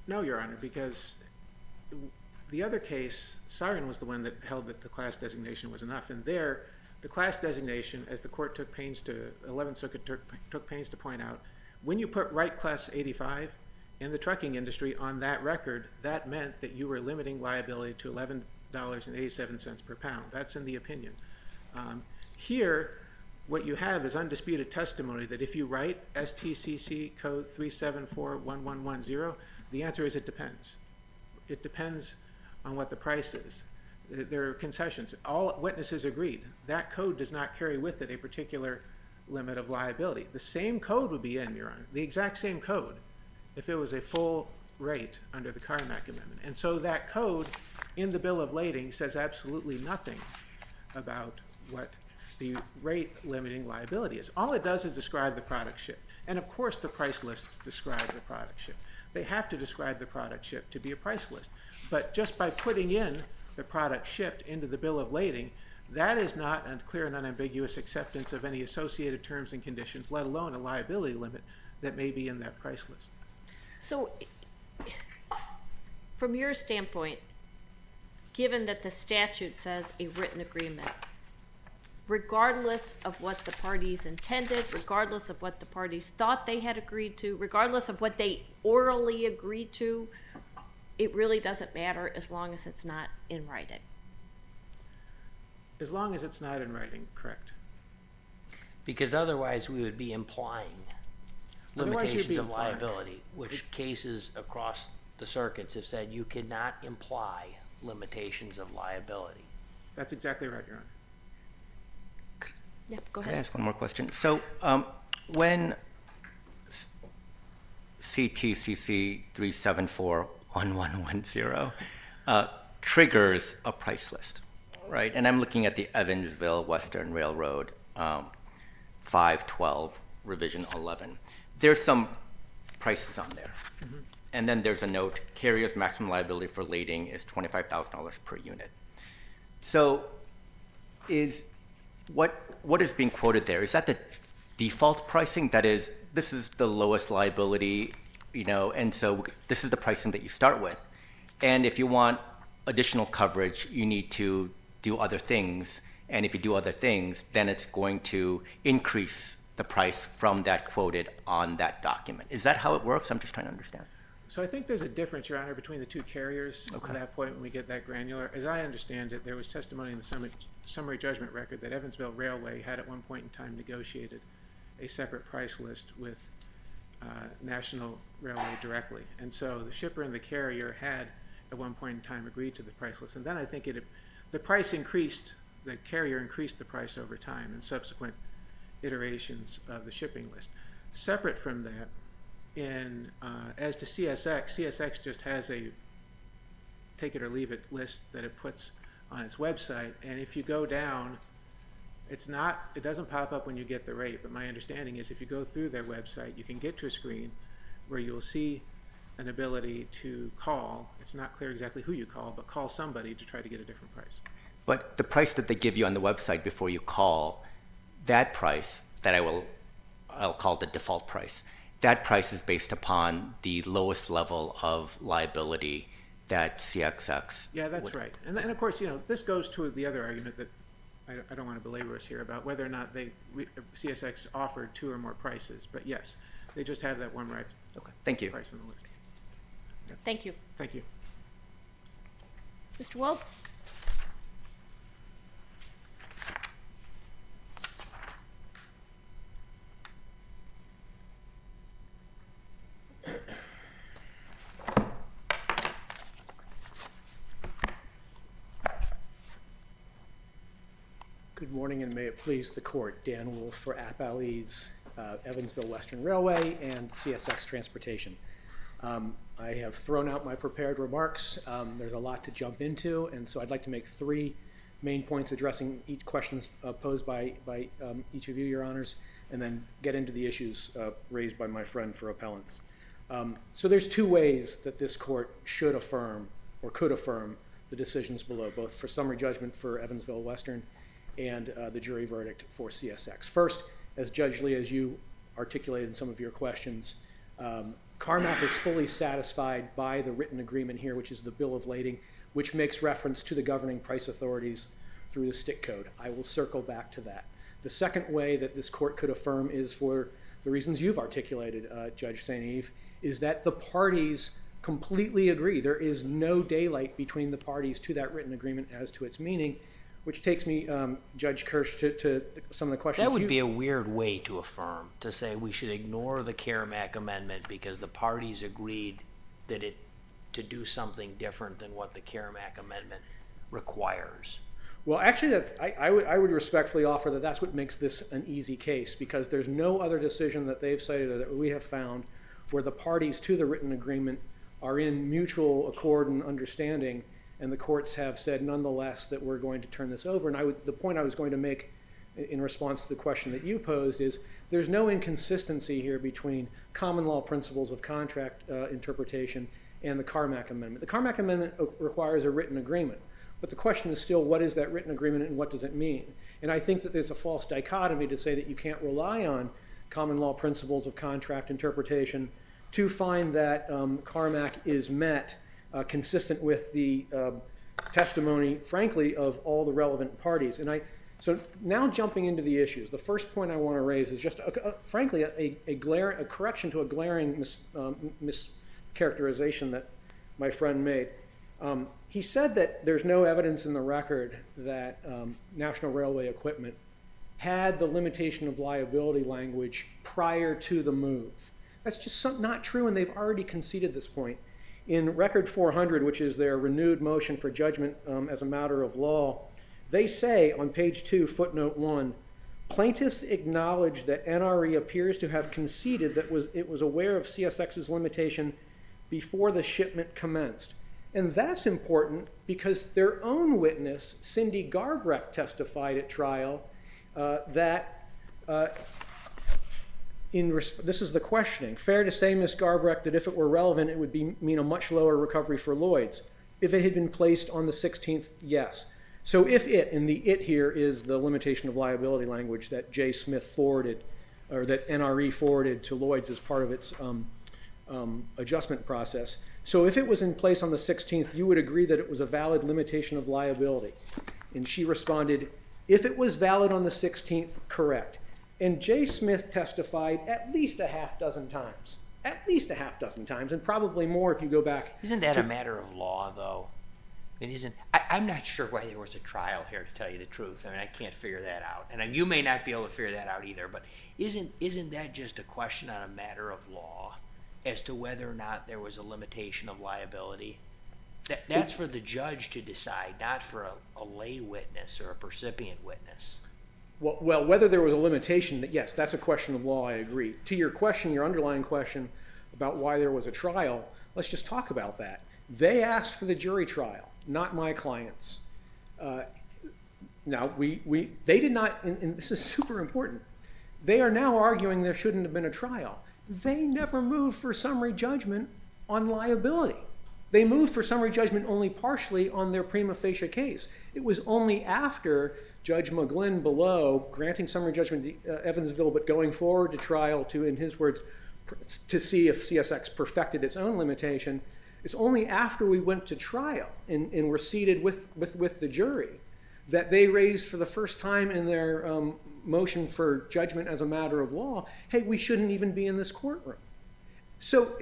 No, Your Honor, because the other case, Siren was the one that held that the class designation was enough. And there, the class designation, as the court took pains to, 11th Circuit took pains to point out, when you put right class 85 in the trucking industry on that record, that meant that you were limiting liability to $11.87 per pound. That's in the opinion. Here, what you have is undisputed testimony that if you write STCC code 3741110, the answer is it depends. It depends on what the price is. There are concessions. All witnesses agreed that code does not carry with it a particular limit of liability. The same code would be in, Your Honor, the exact same code if it was a full rate under the Carmack Amendment. And so that code in the bill of lading says absolutely nothing about what the rate limiting liability is. All it does is describe the product shipped. And of course the price lists describe the product shipped. They have to describe the product shipped to be a price list. But just by putting in the product shipped into the bill of lading, that is not a clear and unambiguous acceptance of any associated terms and conditions, let alone a liability limit that may be in that price list. So, from your standpoint, given that the statute says a written agreement, regardless of what the parties intended, regardless of what the parties thought they had agreed to, regardless of what they orally agreed to, it really doesn't matter as long as it's not in writing. As long as it's not in writing, correct. Because otherwise we would be implying Otherwise you'd be limitations of implying. liability, which cases across the circuits have said you cannot imply limitations of liability. That's exactly right, Your Honor. Yeah, go Can I ahead. ask one more question? So when CTCC 3741110 triggers a price list, right? And I'm looking at the Evansville Western Railroad 512 revision 11. There's some prices on there. Mm-hmm. And then there's a note, carrier's maximum liability for lading is $25,000 per unit. So is what is being quoted there? Is that the default pricing? That is, this is the lowest liability, and so this is the pricing that you start with. And if you want additional coverage, you need to do other things. And if you do other things, then it's going to increase the price from that quoted on that document. Is that how it works? I'm just trying to understand. So I think there's a difference, Your Honor, between the two carriers at that point when we get that granular. As I understand it, there was testimony in the summary judgment record that Evansville Railway had at one point in time negotiated a separate price list with National Railway directly. And so the shipper and the carrier had at one point in time agreed to the price list. And then I think the price increased, the carrier increased the price over time in subsequent iterations of the shipping list. Separate from that, as to CSX just has a take it or leave it list that it puts on its website, and if you go down, it doesn't pop up when you get the rate, but my understanding is if you go through their website, you can get to a screen where you'll see an ability to call. It's not clear exactly who you call, but call somebody to try to get a different price. But the price that they give you on the website before you call, that price that I'll call the default price, that price is based upon the lowest level of liability that CXX. Yeah, that's right. And of course, this goes to the other argument that I don't want to belabor us here about whether or not CSX offered two or more prices. But yes, they just have that one right Okay, thank you. price on the list. Thank you. Thank you. Mr. Wolf? Good morning, and may it please the court. Dan Wolf for Appalese, Evansville Western Railway, and CSX Transportation. I have thrown out my prepared remarks. There's a lot to jump into, and so I'd like to make three main points addressing each questions posed by each of you, Your Honors, and then get into the issues raised by my friend for appellants. So there's two ways that this court should affirm or could affirm the decisions below, both for summary judgment for Evansville Western and the jury verdict for CSX. First, as Judge Lee, as you articulated in some of your questions, CARMAP is fully satisfied by the written agreement here, which is the bill of lading, which makes reference to the governing price authorities through the stick code. I will circle back to that. The second way that this court could affirm is for the reasons you've articulated, Judge St. Eve, is that the parties completely agree. There is no daylight between the parties to that written agreement as to its meaning, which takes me, Judge Kirsch, to some of the questions. That would be a weird way to affirm, to say we should ignore the CARMAC amendment because the parties agreed that to do something different than what the CARMAC amendment requires. Well, actually, I would respectfully offer that that's what makes this an easy case, because there's no other decision that they've cited or that we have found where the parties to the written agreement are in mutual accord and understanding and the courts have said nonetheless that we're going to turn this over. And the point I was going to make in response to the question that you posed is there's no inconsistency here between common law principles of contract interpretation and the Carmack Amendment. The Carmack Amendment requires a written agreement, but the question is still, what is that written agreement and what does it mean? And I think that there's a false dichotomy to say that you can't rely on common law principles of contract interpretation to find that Carmack is met consistent with the testimony, frankly, of all the relevant parties. So now jumping into the issues, the first point I want to raise is just, frankly, a correction to a glaring mischaracterization that my friend made. He said that there's no evidence in the record that National Railway Equipment had the limitation of liability language prior to the move. That's just not true, and they've already conceded this point. In Record 400, which is their renewed motion for judgment as a matter of law, they say on page 2, footnote 1, plaintiffs acknowledge that NRE appears to have conceded that it was aware of CSX's limitation before the shipment commenced. And that's important because their own witness, Cindy Garbrecht, testified at trial that, this is the questioning, fair to say, Ms. Garbrecht, that if it were relevant, it would mean a much lower recovery for Lloyd's. If it had been placed on the 16th, yes. So if it, and the it here is the limitation of liability language that J. Smith forwarded, or that NRE forwarded to Lloyd's as part of its adjustment process. So if it was in place on the 16th, you would agree that it was a valid limitation of liability. And she responded, if it was valid on the 16th, correct. And J. Smith testified at least a half dozen times, and probably more if you go back. Isn't that a matter of law, though? It isn't. I'm not sure why there was a trial here, to tell you the truth. I mean, I can't figure that out, and you may not be able to figure that out either. But isn't that just a question on a matter of law as to whether or not there was a limitation of liability? That's for the judge to decide, not for a lay witness or a percipient witness. Well, whether there was a limitation, yes, that's a question of law, I agree. To your question, your underlying question about why there was a trial, let's just talk about that. They asked for the jury trial, not my clients. Now, they did not, and this is super important, they are now arguing there shouldn't have been a trial. They never moved for summary judgment on liability. They moved for summary judgment only partially on their prima facie case. It was only after Judge McGlynn below granting summary judgment to Evansville, but going forward to trial to, in his words, to see if CSX perfected its own limitation. It's only after we went to trial and were seated with the jury that they raised for the first time in their motion for judgment as a matter of law, hey, we shouldn't even be in this courtroom. So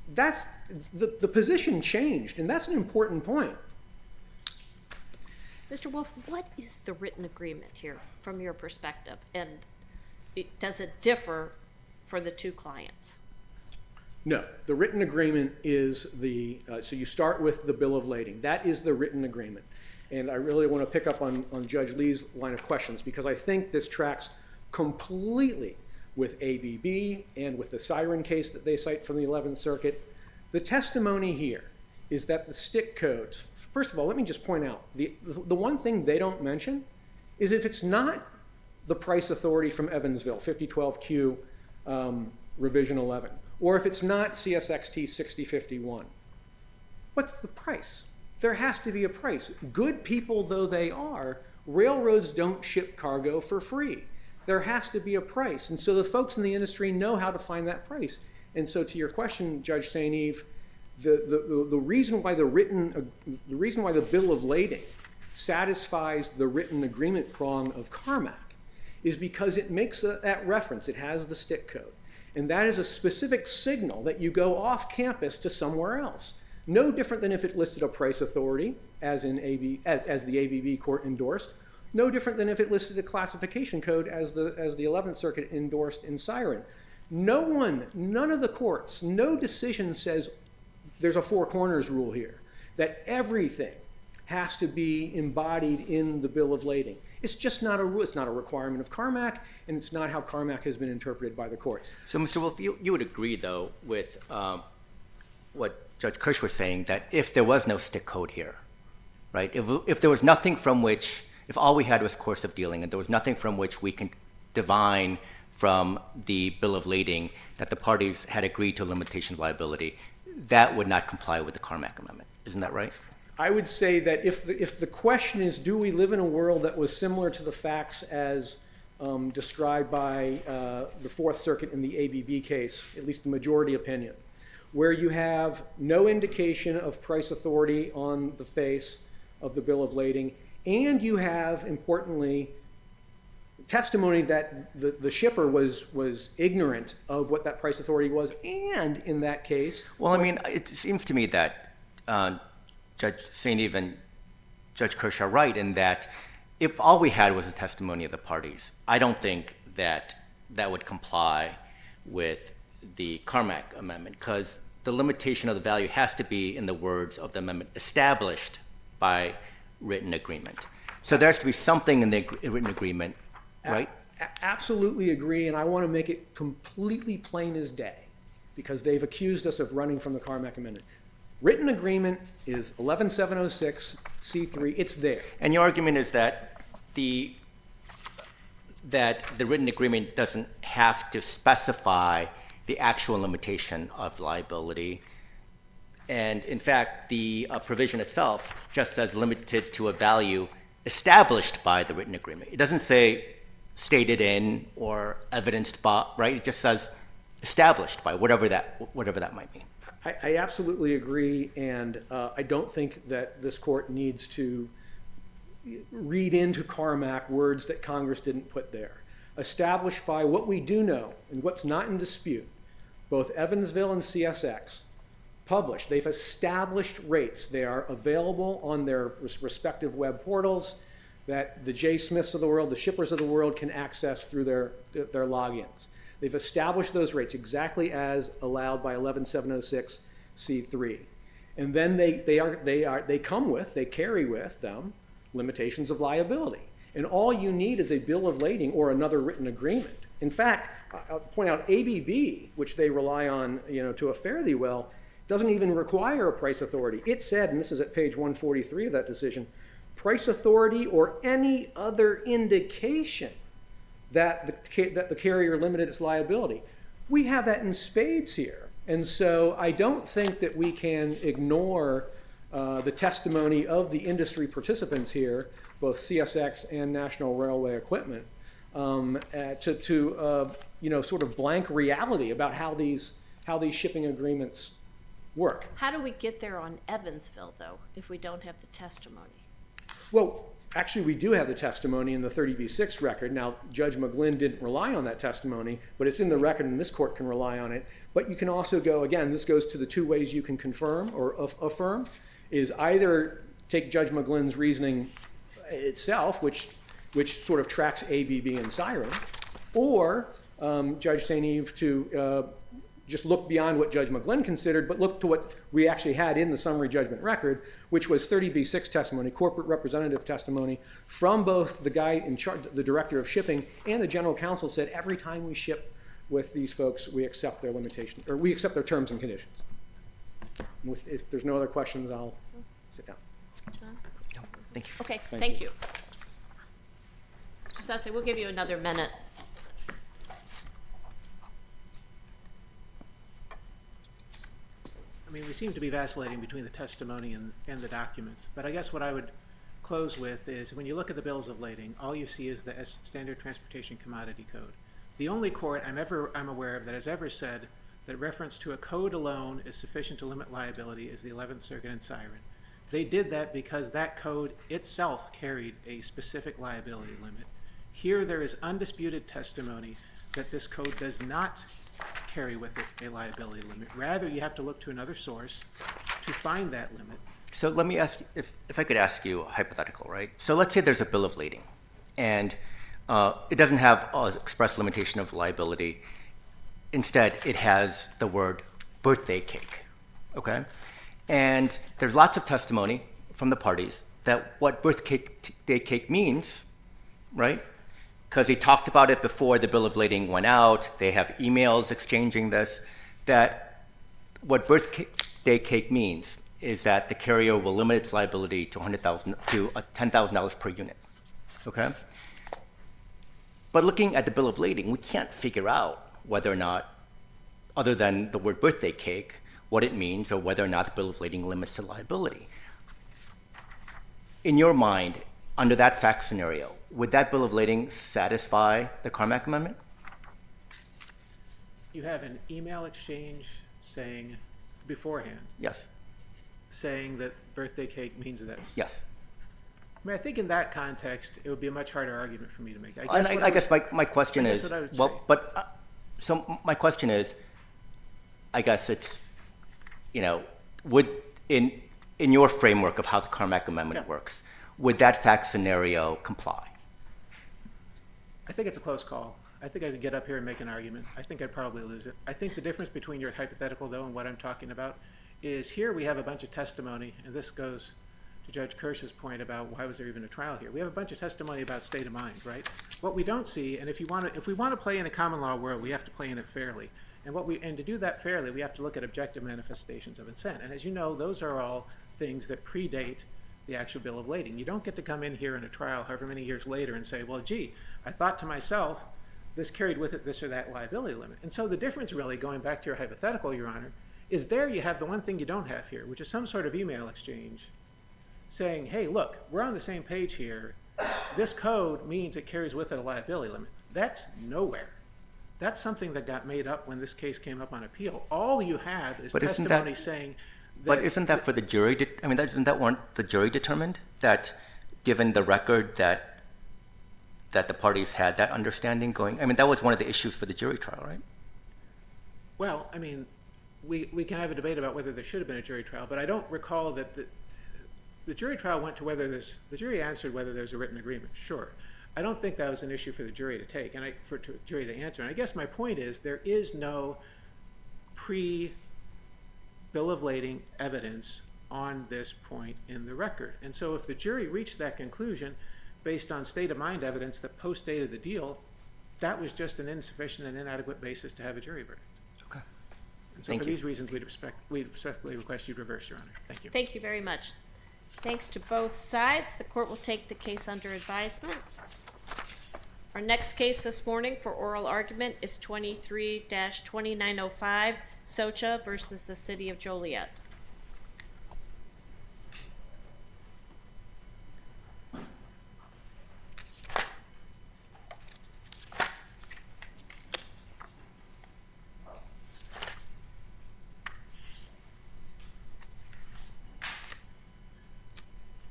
that's the position changed, and that's an important point. Mr. Wolf, what is the written agreement here from your perspective? And does it differ for the two clients? No, the written agreement is so you start with the bill of lading. That is the written agreement. And I really want to pick up on Judge Lee's line of questions because I think this tracks completely with ABB and with the Siren case that they cite from the 11th Circuit. The testimony here is that the stick codes, first of all, let me just point out, the one thing they don't mention is if it's not the price authority from Evansville, 5012Q revision 11, or if it's not CSXT 6051, what's the price? There has to be a price. Good people though they are, railroads don't ship cargo for free. There has to be a price. And so the folks in the industry know how to find that price. And so to your question, Judge St. Eve, the reason why the bill of lading satisfies the written agreement prong of Carmack is because it makes that reference. It has the stick code. And that is a specific signal that you go off campus to somewhere else. No different than if it listed a price authority, as in as the ABB court endorsed. No different than if it listed a classification code as the 11th Circuit endorsed in Siren. None of the courts, no decision says there's a four corners rule here, that everything has to be embodied in the bill of lading. It's just not a rule. It's not a requirement of Carmack, and it's not how Carmack has been interpreted by the courts. So, Mr. Wolf, you would agree, though, with what Judge Kirsch was saying, that if there was no stick code here, right? If there was nothing from which, if all we had was course of dealing, and there was nothing from which we can divine from the bill of lading that the parties had agreed to limitation of liability, that would not comply with the Carmack Amendment. Isn't that right? I would say that if the question is, do we live in a world that was similar to the facts as described by the Fourth Circuit in the ABB case, at least the majority opinion, where you have no indication of price authority on the face of the bill of lading, and you have, importantly, testimony that the shipper was ignorant of what that price authority was, and in that case... Well, I mean, it seems to me that Judge St. Eve and Judge Kirsch are right in that if all we had was a testimony of the parties, I don't think that that would comply with the Carmack Amendment, because the limitation of the value has to be, in the words of the amendment, established by written agreement. So there has to be something in the written agreement, right? Absolutely agree, and I want to make it completely plain as day, because they've accused us of running from the Carmack Amendment. Written agreement is 11706C3. It's there. And your argument is that the written agreement doesn't have to specify the actual limitation of liability. And in fact, the provision itself just says limited to a value established by the written agreement. It doesn't say stated in or evidenced by, right? It just says established by, whatever that might mean. I absolutely agree, and I don't think that this court needs to read into Carmack words that Congress didn't put there. Established by what we do know and what's not in dispute, both Evansville and CSX published. They've established rates. They are available on their respective web portals that the J. Smiths of the world, the shippers of the world can access through their logins. They've established those rates exactly as allowed by 11706C3. And then they carry with them limitations of liability. And all you need is a bill of lading or another written agreement. In fact, I'll point out ABB, which they rely on, to a fairly well, doesn't even require a price authority. It said, and this is at page 143 of that decision, price authority or any other indication that the carrier limited its liability. We have that in spades here. And so I don't think that we can ignore the testimony of the industry participants here, both CSX and National Railway Equipment, to sort of blank reality about how these shipping agreements work. How do we get there on Evansville, though, if we don't have the testimony? Well, actually, we do have the testimony in the 30B6 record. Now, Judge McGlynn didn't rely on that testimony, but it's in the record, and this court can rely on it. But you can also go, again, this goes to the two ways you can confirm or affirm, is either take Judge McGlynn's reasoning itself, which sort of tracks ABB and Siren, or Judge St. Eve to just look beyond what Judge McGlynn considered, but look to what we actually had in the summary judgment record, which was 30B6 testimony, corporate representative testimony, from both the guy in charge, the director of shipping, and the general counsel said every time we ship with these folks, we accept their limitations, or we accept their terms and conditions. If there's no other questions, I'll sit down. John? No, thank you. Okay, thank you. Mr. Sasse, we'll give you another minute. I mean, we seem to be vacillating between the testimony and the documents, but I guess what I would close with is when you look at the bills of lading, all you see is the Standard Transportation Commodity Code. The only court I'm aware of that has ever said that reference to a code alone is sufficient to limit liability is the 11th Circuit and Siren. They did that because that code itself carried a specific liability limit. Here there is undisputed testimony that this code does not carry with it a liability limit. Rather, you have to look to another source to find that limit. So let me ask you, if I could ask you a hypothetical, right? So let's say there's a bill of lading, and it doesn't have an express limitation of liability. Instead, it has the word birthday cake, okay? And there's lots of testimony from the parties that what birthday cake means, right? Because he talked about it before the bill of lading went out. They have emails exchanging this, that what birthday cake means is that the carrier will limit its liability to $10,000 per unit. Okay? But looking at the bill of lading, we can't figure out whether or not, other than the word birthday cake, what it means or whether or not the bill of lading limits the liability. In your mind, under that fact scenario, would that bill of lading satisfy the Carmack Amendment? You have an email exchange saying beforehand, Yes. saying that birthday cake means this. Yes. I mean, I think in that context, it would be a much harder argument for me to make. I guess my question I guess is, what I would well, say- but, so my question is, I guess it's, would, in your framework of how the Carmack Amendment Yeah. works, would that fact scenario comply? I think it's a close call. I think I could get up here and make an argument. I think I'd probably lose it. I think the difference between your hypothetical, though, and what I'm talking about is here we have a bunch of testimony, and this goes to Judge Kirsch's point about why was there even a trial here. We have a bunch of testimony about state of mind, right? What we don't see, and if we want to play in a common law world, we have to play in it fairly. And to do that fairly, we have to look at objective manifestations of consent. And as you know, those are all things that predate the actual bill of lading. You don't get to come in here in a trial however many years later and say, well, gee, I thought to myself, this carried with it this or that liability limit. And so the difference really, going back to your hypothetical, Your Honor, is there you have the one thing you don't have here, which is some sort of email exchange saying, hey, look, we're on the same page here. This code means it carries with it a liability limit. That's nowhere. That's something that got made up when this case came up on appeal. All you have is But isn't testimony that- saying that... But isn't that for the jury? Isn't that one the jury determined that, given the record that the parties had that understanding going? That was one of the issues for the jury trial, right? Well, we can have a debate about whether there should have been a jury trial, but I don't recall that the jury trial went to the jury answered whether there's a written agreement. Sure. I don't think that was an issue for the jury to take, and for the jury to answer. And I guess my point is there is no pre-bill of lading evidence on this point in the record. And so if the jury reached that conclusion based on state of mind evidence that post-dated the deal, that was just an insufficient and inadequate basis to have a jury verdict. Okay. And so Thank for you. these reasons, we'd respectfully request you reverse, Your Honor. Thank you. Thank you very much. Thanks to both sides. The court will take the case under advisement. Our next case this morning for oral argument is 23-2905, Socha versus the City of Joliet.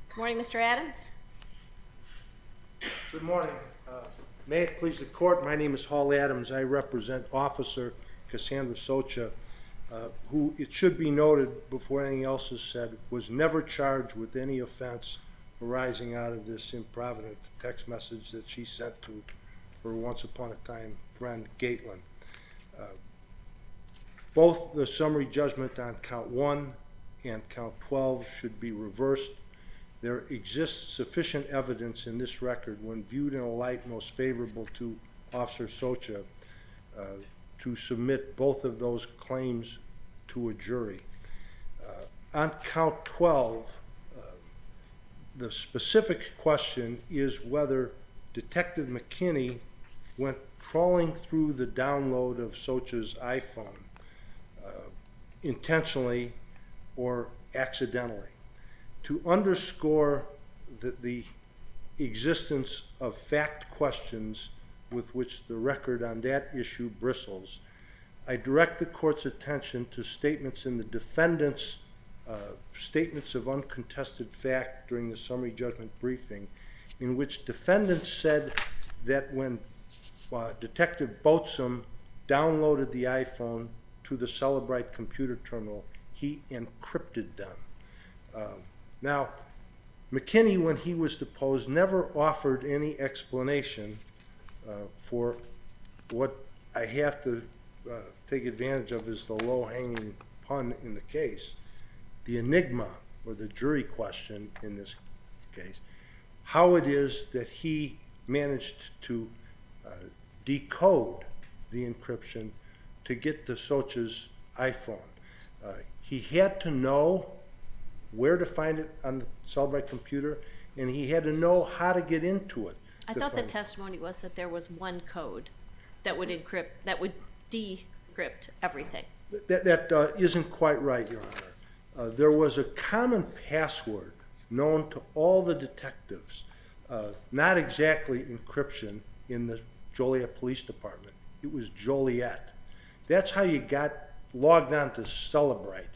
Good morning, Mr. Adams. Good morning. May it please the court, my name is Hall Adams. I represent Officer Cassandra Socha, who, it should be noted before anything else is said, was never charged with any offense arising out of this improvident text message that she sent to her once upon a time friend, Gatelin. Both the summary judgment on count 1 and count 12 should be reversed. There exists sufficient evidence in this record when viewed in a light most favorable to Officer Socha to submit both of those claims to a jury. On count 12, the specific question is whether Detective McKinney went trawling through the download of Socha's iPhone intentionally or accidentally. To underscore the existence of fact questions with which the record on that issue bristles, I direct the court's attention to statements in the defendant's statements of uncontested fact during the summary judgment briefing, in which defendant said that when Detective Boatsum downloaded the iPhone to the Celebrite computer terminal, he encrypted them. Now, McKinney, when he was deposed, never offered any explanation for what I have to take advantage of is the low-hanging pun in the case, the enigma, or the jury question in this case, how it is that he managed to decode the encryption to get to Socha's iPhone. He had to know where to find it on the Celebrite computer, and he had to know how to get into it. I to thought the find it. testimony was that there was one code that would decrypt everything. That isn't quite right, Your Honor. There was a common password known to all the detectives, not exactly encryption in the Joliet Police Department. It was Joliet. That's how you got logged on to Celebrite.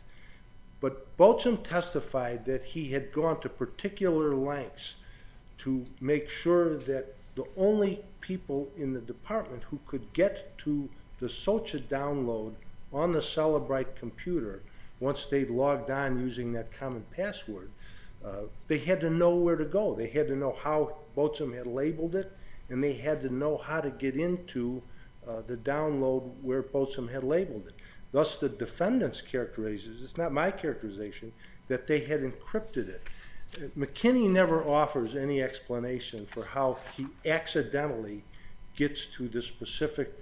But Boatswain testified that he had gone to particular lengths to make sure that the only people in the department who could get to the SOCHA download on the Celebrite computer, once they logged on using that common password, they had to know where to go. They had to know how Boatswain had labeled it, and they had to know how to get into the download where Boatswain had labeled it. Thus, the defendant's characterization, it's not my characterization, that they had encrypted it. McKinney never offers any explanation for how he accidentally gets to the specific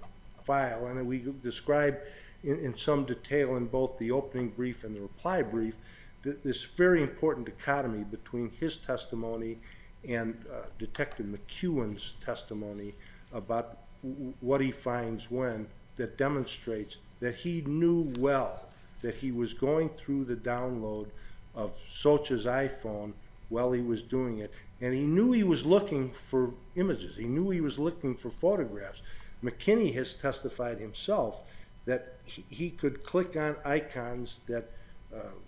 file, and we describe in some detail in both the opening brief and the reply brief this very important dichotomy between his testimony and Detective McEwen's testimony about what he finds when, that demonstrates that he knew well that he was going through the download of SOCHA's iPhone while he was doing it, and he knew he was looking for images. He knew he was looking for photographs. McKinney has testified himself that he could click on icons that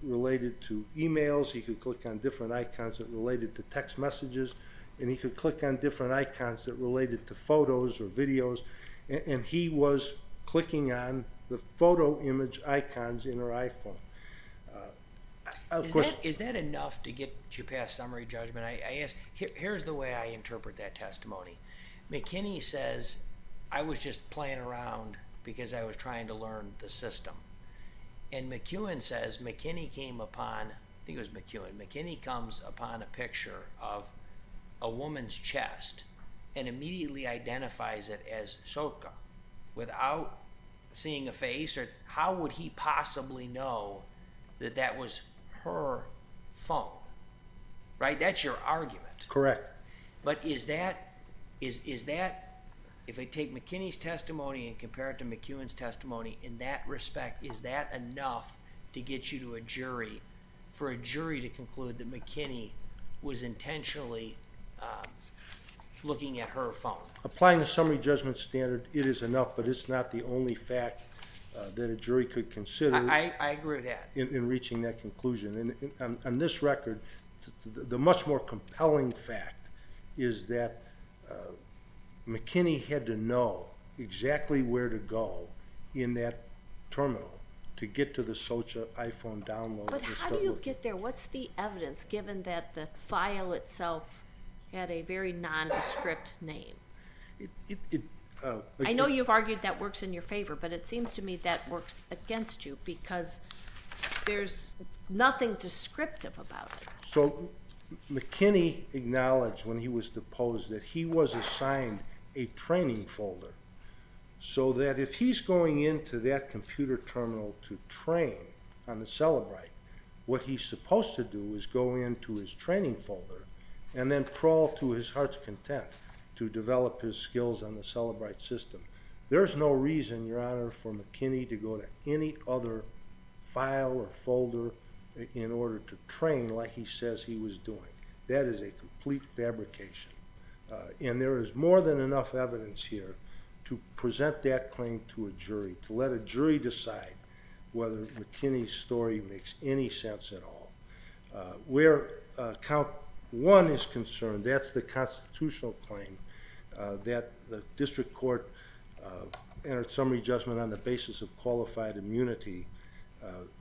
related to emails, he could click on different icons that related to text messages, and he could click on different icons that related to photos or videos, and he was clicking on the photo image icons in her iPhone. Is that enough to get you past summary judgment? I ask, here's the way I interpret that testimony. McKinney says, I was just playing around because I was trying to learn the system. And McEwen says McKinney came upon, I think it was McKinney comes upon a picture of a woman's chest and immediately identifies it as SOCHA without seeing a face, or how would he possibly know that that was her phone? Right? That's your argument. Correct. But is that, if I take McKinney's testimony and compare it to McEwen's testimony, in that respect, is that enough to get you to a jury, for a jury to conclude that McKinney was intentionally looking at her phone? Applying the summary judgment standard, it is enough, but it's not the only fact that a jury could consider I agree with that. in reaching that conclusion. And on this record, the much more compelling fact is that McKinney had to know exactly where to go in that terminal to get to the SOCHA iPhone download. But how do you get there? What's the evidence, given that the file itself had a very nondescript name? I know you've argued that works in your favor, but it seems to me that works against you because there's nothing descriptive about it. So McKinney acknowledged when he was deposed that he was assigned a training folder, so that if he's going into that computer terminal to train on the Celebrite, what he's supposed to do is go into his training folder and then crawl to his heart's content to develop his skills on the Celebrite system. There's no reason, Your Honor, for McKinney to go to any other file or folder in order to train like he says he was doing. That is a complete fabrication. And there is more than enough evidence here to present that claim to a jury, to let a jury decide whether McKinney's story makes any sense at all. Where count one is concerned, that's the constitutional claim that the district court entered summary judgment on the basis of qualified immunity.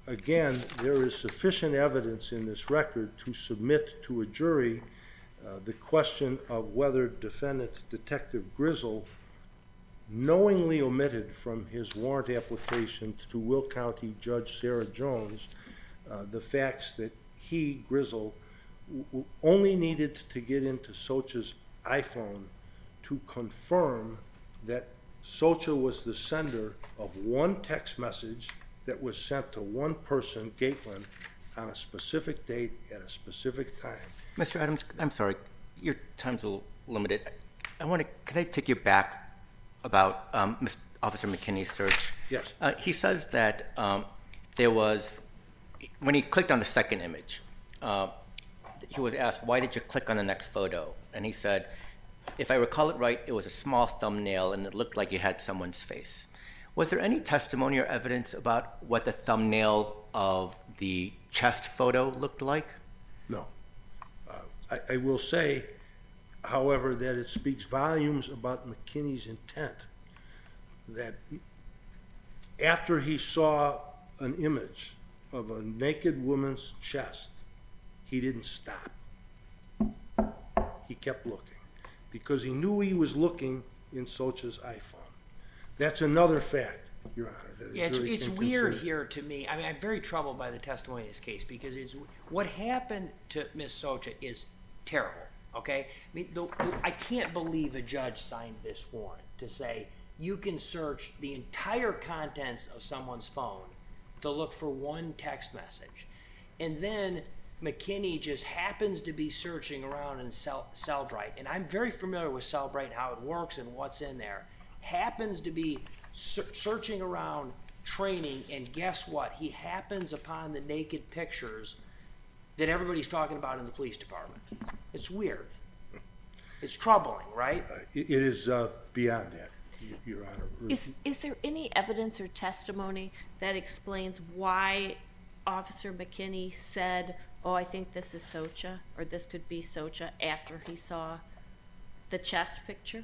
Again, there is sufficient evidence in this record to submit to a jury the question of whether defendant Detective Grizzle knowingly omitted from his warrant application to Will County Judge Sarah Jones the facts that he, Grizzle, only needed to get into SOCHA's iPhone to confirm that SOCHA was the sender of one text message that was sent to one person, Gatelin, on a specific date at a specific time. Mr. Adams, I'm sorry, your time's a little limited. Can I take you back about Officer McKinney's search? Yes. He says that there was, when he clicked on the second image, he was asked, why did you click on the next photo? And he said, if I recall it right, it was a small thumbnail and it looked like you had someone's face. Was there any testimony or evidence about what the thumbnail of the chest photo looked like? No. I will say, however, that it speaks volumes about McKinney's intent, that after he saw an image of a naked woman's chest, he didn't stop. He kept looking because he knew he was looking in Socha's iPhone. That's another fact, Your Honor. That a Yeah, jury it's can weird consider. here to me. I mean, I'm very troubled by the testimony in this case because it's what happened to Miss Socha is terrible. Okay, I mean, I can't believe a judge signed this warrant to say you can search the entire contents of someone's phone to look for one text message, and then McKinney just happens to be searching around in Cellbrite, and I'm very familiar with Cellbrite and how it works and what's in there. Happens to be searching around training, and guess what? He happens upon the naked pictures that everybody's talking about in the police department. It's weird. It's troubling, right? It is beyond that, Your Honor. Is there any evidence or testimony that explains why Officer McKinney said, oh, I think this is Socha, or this could be Socha, after he saw the chest picture?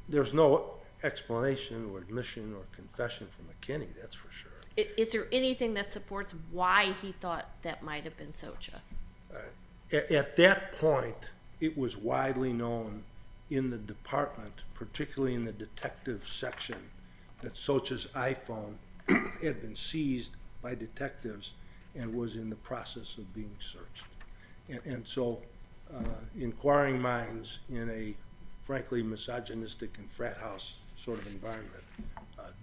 There's no explanation or admission or confession from McKinney, that's for sure. Is there anything that supports why he thought that might have been Socha? At that point, it was widely known in the department, particularly in the detective section, that Socha's iPhone had been seized by detectives and was in the process of being searched. And so inquiring minds in a frankly misogynistic and frat house sort of environment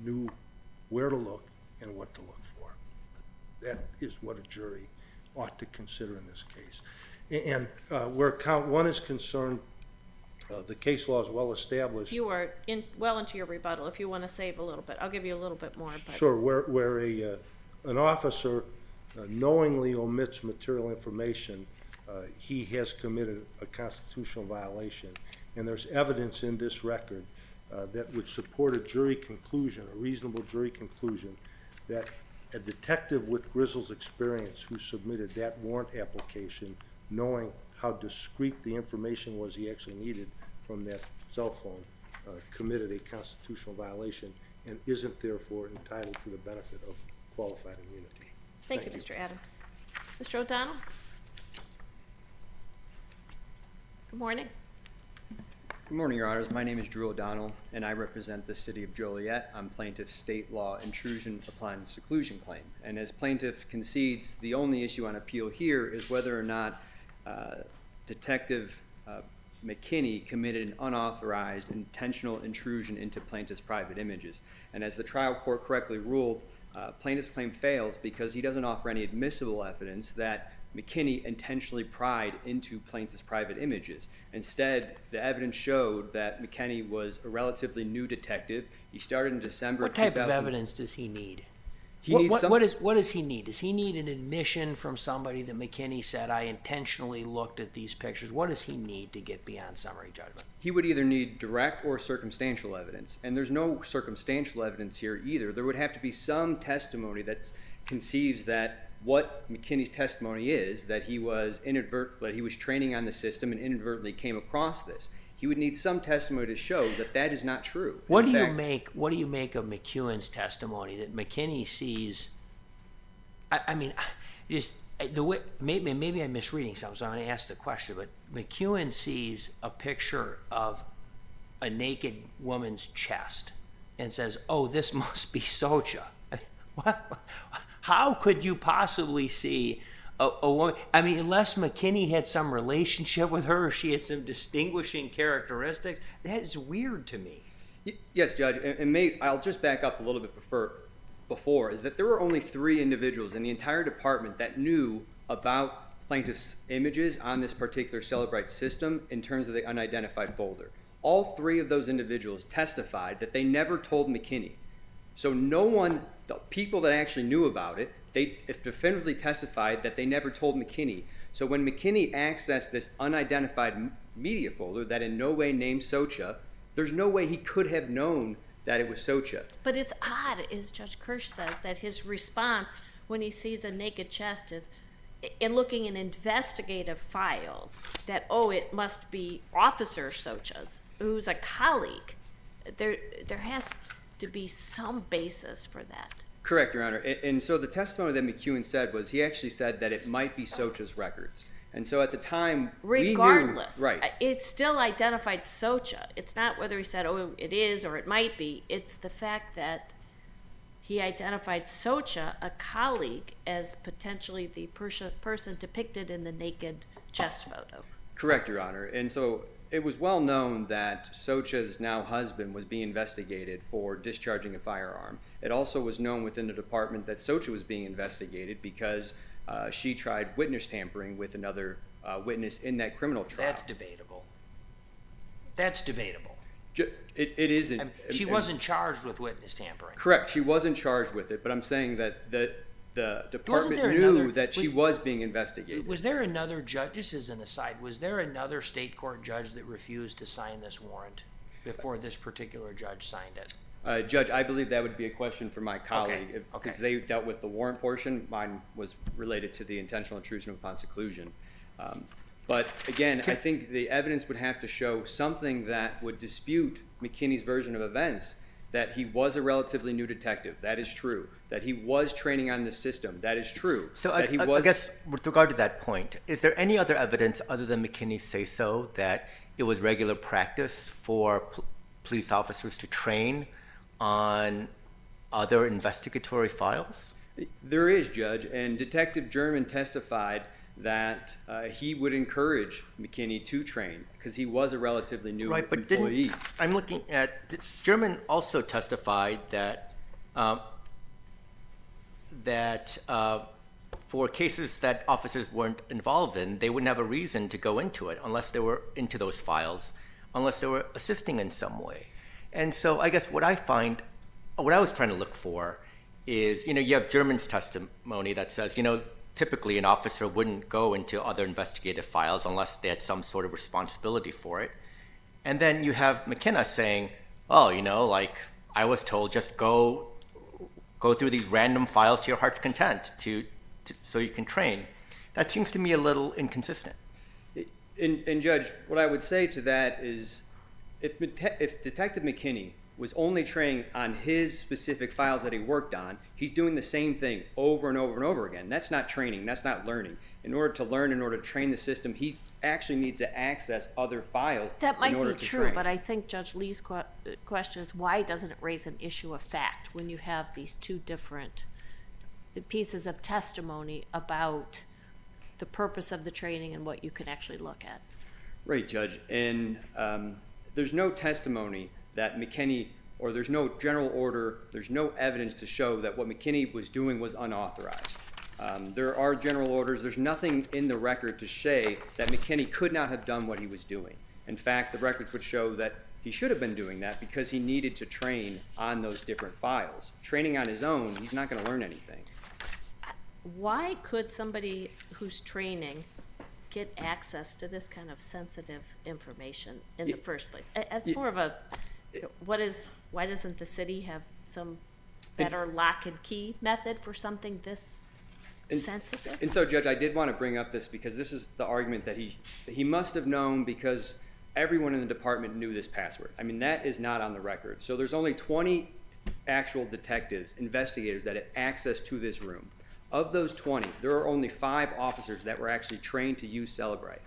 knew where to look and what to look for. That is what a jury ought to consider in this case. And where count one is concerned, the case law is well established. You are well into your rebuttal. If you want to save a little bit, I'll give you a little bit more. But Sure, where an officer knowingly omits material information, he has committed a constitutional violation. And there's evidence in this record that would support a jury conclusion, a reasonable jury conclusion, that a detective with Grizzle's experience who submitted that warrant application, knowing how discreet the information was he actually needed from that cell phone, committed a constitutional violation and isn't therefore entitled to the benefit of qualified immunity. Thank you, Mr. Adams. Mr. O'Donnell? Good morning. Good morning, Your Honors. My name is Drew O'Donnell, and I represent the City of Joliet on plaintiff's state law intrusion upon seclusion claim. And as plaintiff concedes, the only issue on appeal here is whether or not Detective McKinney committed an unauthorized intentional intrusion into plaintiff's private images. And as the trial court correctly ruled, plaintiff's claim fails because he doesn't offer any admissible evidence that McKinney intentionally pried into plaintiff's private images. Instead, the evidence showed that McKinney was a relatively new detective. He started in December What of type 2000. of evidence does he need? He needs some- What does he need? Does he need an admission from somebody that McKinney said, I intentionally looked at these pictures? What does he need to get beyond summary judgment? He would either need direct or circumstantial evidence, and there's no circumstantial evidence here either. There would have to be some testimony that conceives that what McKinney's testimony is, that he was training on the system and inadvertently came across this. He would need some testimony to show that that is not true. What In do you fact, make? What do you make of McEwen's testimony that McKinney sees? I mean, just the way maybe I'm misreading something, so I'm going to ask the question. But McEwen sees a picture of a naked woman's chest and says, "Oh, this must be Socha." What? How could you possibly see a woman? I mean, unless McKinney had some relationship with her, or she had some distinguishing characteristics. That is weird to me. Yes, Judge, and I'll just back up a little bit before is that there were only 3 individuals in the entire department that knew about plaintiff's images on this particular Celebrite system in terms of the unidentified folder. All 3 of those individuals testified that they never told McKinney. So no one, the people that actually knew about it, they definitively testified that they never told McKinney. So when McKinney accessed this unidentified media folder that in no way named Socha, there's no way he could have known that it was Socha. But it's odd, as Judge Kirsch says, that his response when he sees a naked chest is, in looking in investigative files, that, oh, it must be Officer Socha's, who's a colleague. There has to be some basis for that. Correct, Your Honor. And so the testimony that McEwen said was he actually said that it might be Socha's records. And so at the time, Regardless, we knew, right. It still identified Socha. It's not whether he said, oh, it is or it might be. It's the fact that he identified Socha, a colleague, as potentially the person depicted in the naked chest photo. Correct, Your Honor. And so it was well known that Socha's now husband was being investigated for discharging a firearm. It also was known within the department that Socha was being investigated because she tried witness tampering with another witness in that criminal trial. That's debatable. That's debatable. It isn't. She wasn't charged with witness tampering. Correct. She wasn't charged with it, but I'm saying that the department knew that she was being investigated. Was there another judge, just as an aside, was there another state court judge that refused to sign this warrant before this particular judge signed it? Judge, I believe that would be a question for my colleague Okay. because they dealt with the warrant portion. Mine was related to the intentional intrusion upon seclusion. But again, I think the evidence would have to show something that would dispute McKinney's version of events, that he was a relatively new detective. That is true. That he was training on the system. That is true. So that I guess with regard to that point, is there any other evidence other than McKinney's say-so that it was regular practice for police officers to train on other investigatory files? There is, Judge, and Detective German testified that he would encourage McKinney to train because he was a relatively new employee. I'm looking at, German also testified that for cases that officers weren't involved in, they wouldn't have a reason to go into it unless they were into those files, unless they were assisting in some way. And so I guess what I was trying to look for is, you have German's testimony that says, typically an officer wouldn't go into other investigative files unless they had some sort of responsibility for it. And then you have McKenna saying, oh, I was told just go through these random files to your heart's content so you can train. That seems to me a little inconsistent. And Judge, what I would say to that is if Detective McKinney was only training on his specific files that he worked on, he's doing the same thing over and over and over again. That's not training. That's not learning. In order to learn, in order to train the system, he actually needs to access other files. That might in order be to true, train. but I think Judge Lee's question is why doesn't it raise an issue of fact when you have these two different pieces of testimony about the purpose of the training and what you can actually look at? Right, Judge. And there's no testimony that McKinney, or there's no general order, there's no evidence to show that what McKinney was doing was unauthorized. There are general orders. There's nothing in the record to say that McKinney could not have done what he was doing. In fact, the records would show that he should have been doing that because he needed to train on those different files. Training on his own, he's not going to learn anything. Why could somebody who's training get access to this kind of sensitive information in the first place? As more of a, why doesn't the city have some better lock and key method for something this sensitive? And so, Judge, I did want to bring up this because this is the argument that he must have known because everyone in the department knew this password. I mean, that is not on the record. So there's only 20 actual detectives, investigators that had access to this room. Of those 20, there are only 5 officers that were actually trained to use Celebrite.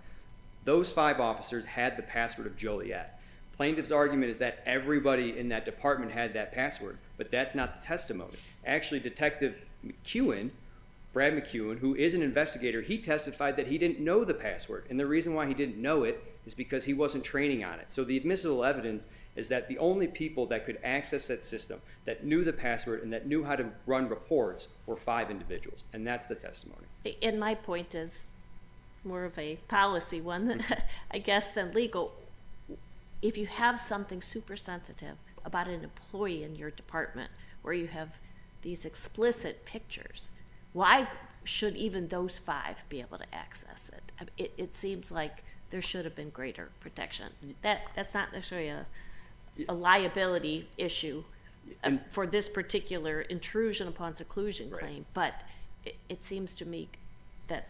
Those 5 officers had the password of Joliet. Plaintiff's argument is that everybody in that department had that password, but that's not the testimony. Actually, Detective McEwen Brad McEwen, who is an investigator, he testified that he didn't know the password. And the reason why he didn't know it is because he wasn't training on it. So the admissible evidence is that the only people that could access that system, that knew the password and that knew how to run reports, were 5 individuals. And that's the testimony. And my point is more of a policy one, I guess, than legal. If you have something super sensitive about an employee in your department where you have these explicit pictures, why should even those 5 be able to access it? It seems like there should have been greater protection. That's not necessarily a liability issue for this particular intrusion upon seclusion claim, but it seems to me that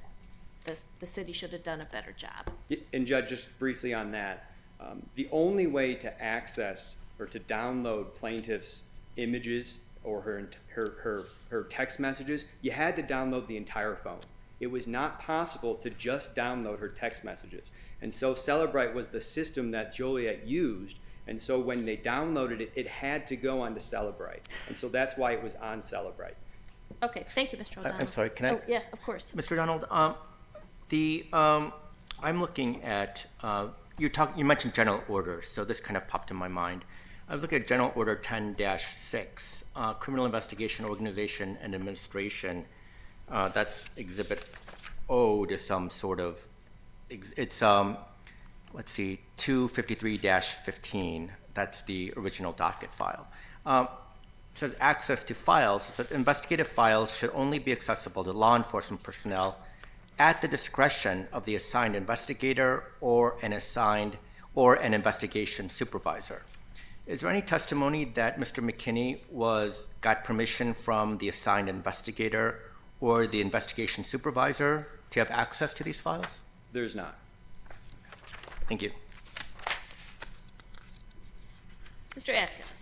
the city should have done a better job. And Judge, just briefly on that, the only way to access or to download plaintiff's images or her text messages, you had to download the entire phone. It was not possible to just download her text messages. And so Celebrite was the system that Joliet used. And so when they downloaded it, it had to go onto Celebrite. And so that's why it was on Celebrite. Okay, thank you, Mr. O'Donnell. I'm sorry, can I? Oh, yeah, of course. Mr. Donald, I'm looking at, you mentioned general orders, so this kind of popped in my mind. I was looking at General Order 10-6, Criminal Investigation, Organization, and Administration. That's Exhibit O to some sort of, it's, let's see, 253-15. That's the original docket file. It says access to files. It says investigative files should only be accessible to law enforcement personnel at the discretion of the assigned investigator or an investigation supervisor. Is there any testimony that Mr. McKinney got permission from the assigned investigator or the investigation supervisor to have access to these files? There's not. Thank you. Mr. Atkins.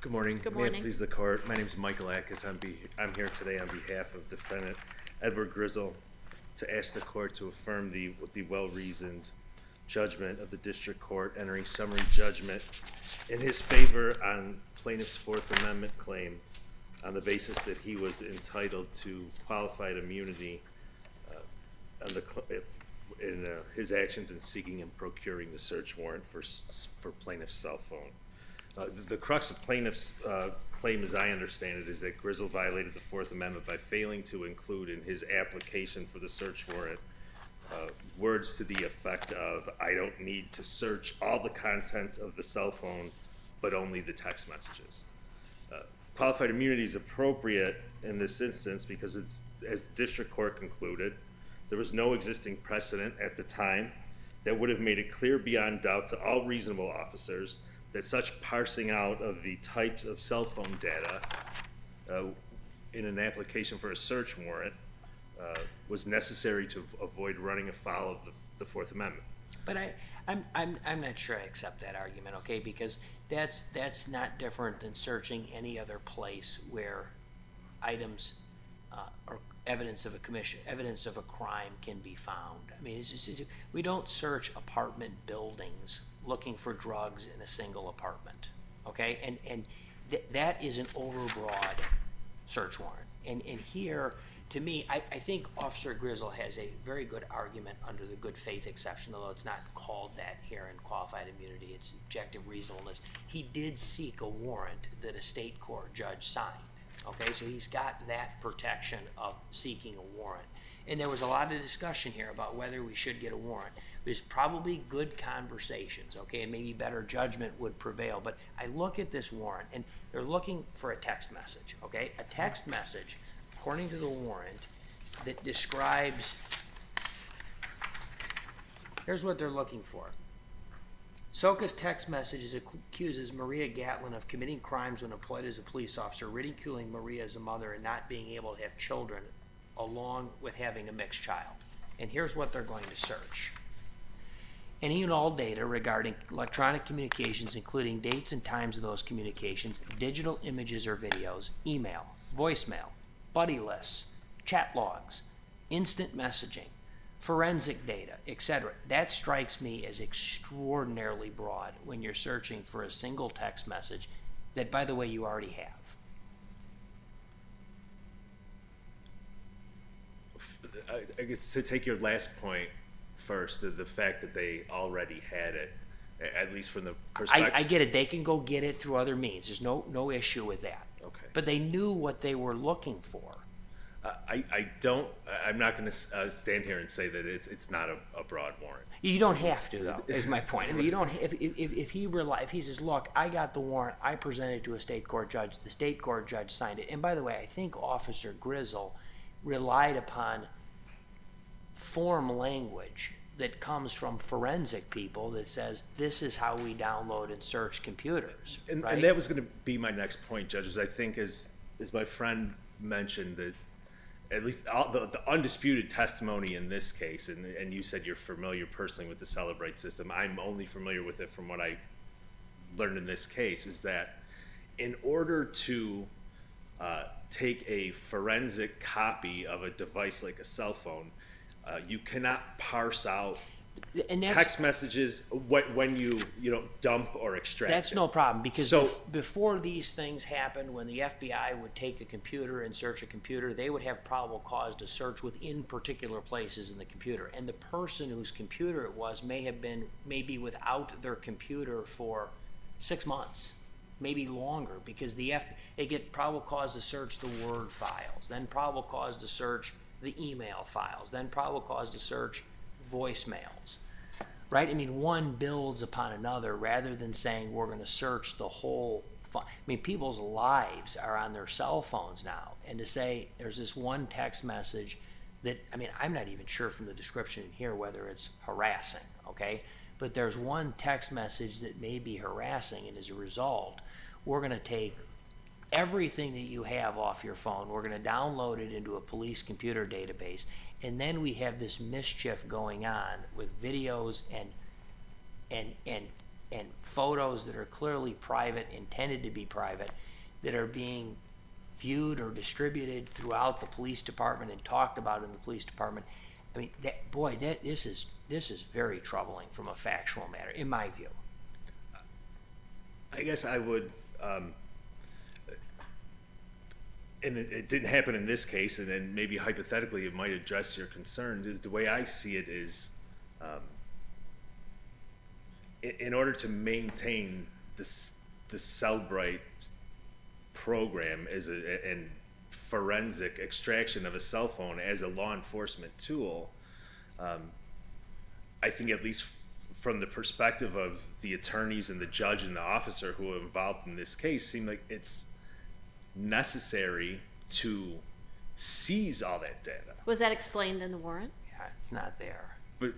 Good morning. Good May morning. it please the court. My name is Michael Atkins. I'm here today on behalf of defendant Edward Grizzle to ask the court to affirm the well-reasoned judgment of the district court entering summary judgment in his favor on plaintiff's Fourth Amendment claim on the basis that he was entitled to qualified immunity in his actions in seeking and procuring the search warrant for plaintiff's cell phone. The crux of plaintiff's claim, as I understand it, is that Grizzle violated the Fourth Amendment by failing to include in his application for the search warrant words to the effect of, I don't need to search all the contents of the cell phone, but only the text messages. Qualified immunity is appropriate in this instance because it's, as the district court concluded, there was no existing precedent at the time that would have made it clear beyond doubt to all reasonable officers that such parsing out of the types of cell phone data in an application for a search warrant was necessary to avoid running afoul of the Fourth Amendment. But I'm not sure I accept that argument, okay? Because that's not different than searching any other place where items or evidence of a crime can be found. I mean, we don't search apartment buildings looking for drugs in a single apartment, okay? And that is an overbroad search warrant. And here, to me, I think Officer Grizzle has a very good argument under the good faith exception, although it's not called that here in qualified immunity, it's objective reasonableness. He did seek a warrant that a state court judge signed, okay? So he's got that protection of seeking a warrant. And there was a lot of discussion here about whether we should get a warrant. There's probably good conversations, okay, and maybe better judgment would prevail. But I look at this warrant, and they're looking for a text message, okay? A text message, according to the warrant, that describes, here's what they're looking for. Soka's text message accuses Maria Gatlin of committing crimes when employed as a police officer, ridiculing Maria as a mother, and not being able to have children, along with having a mixed child. And here's what they're going to search. Any and all data regarding electronic communications, including dates and times of those communications, digital images or videos, email, voicemail, buddy lists, chat logs, instant messaging, forensic data, etc. That strikes me as extraordinarily broad when you're searching for a single text message that, by the way, you already have. I guess to take your last point first, the fact that they already had it, at least from the perspective. I get it. They can go get it through other means. There's no issue with that. Okay. But they knew what they were looking for. I'm not going to stand here and say that it's not a broad warrant. You don't have to, though, is my point. I mean, you don't. If he says, look, I got the warrant, I presented it to a state court judge, the state court judge signed it. And by the way, I think Officer Grizzle relied upon form language that comes from forensic people that says this is how we download and search computers. And right? that was going to be my next point, judges. I think as my friend mentioned, that at least the undisputed testimony in this case, and you said you're familiar personally with the Celebrate system. I'm only familiar with it from what I learned in this case, is that in order to take a forensic copy of a device like a cell phone, you cannot parse out text messages when you dump or extract. That's no problem, because So- before these things happened, when the FBI would take a computer and search a computer, they would have probable cause to search within particular places in the computer. And the person whose computer it was may be without their computer for 6 months, maybe longer, because they get probable cause to search the Word files, then probable cause to search the email files, then probable cause to search voicemails, right? I mean, one builds upon another rather than saying we're going to search the whole I mean, people's lives are on their cell phones now, and to say there's this one text message that, I mean, I'm not even sure from the description in here whether it's harassing, okay? But there's one text message that may be harassing, and as a result, we're going to take everything that you have off your phone, we're going to download it into a police computer database, and then we have this mischief going on with videos and photos that are clearly private, intended to be private, that are being viewed or distributed throughout the police department and talked about in the police department. I mean, this is very troubling from a factual matter, in my view. I guess I would, and it didn't happen in this case, and then maybe hypothetically it might address your concern, is the way I see it is, in order to maintain the Cellbrite program and forensic extraction of a cell phone as a law enforcement tool, I think at least from the perspective of the attorneys and the judge and the officer who are involved in this case, seem like it's necessary to seize all that data. Was that explained in the warrant? Yeah, it's not there. But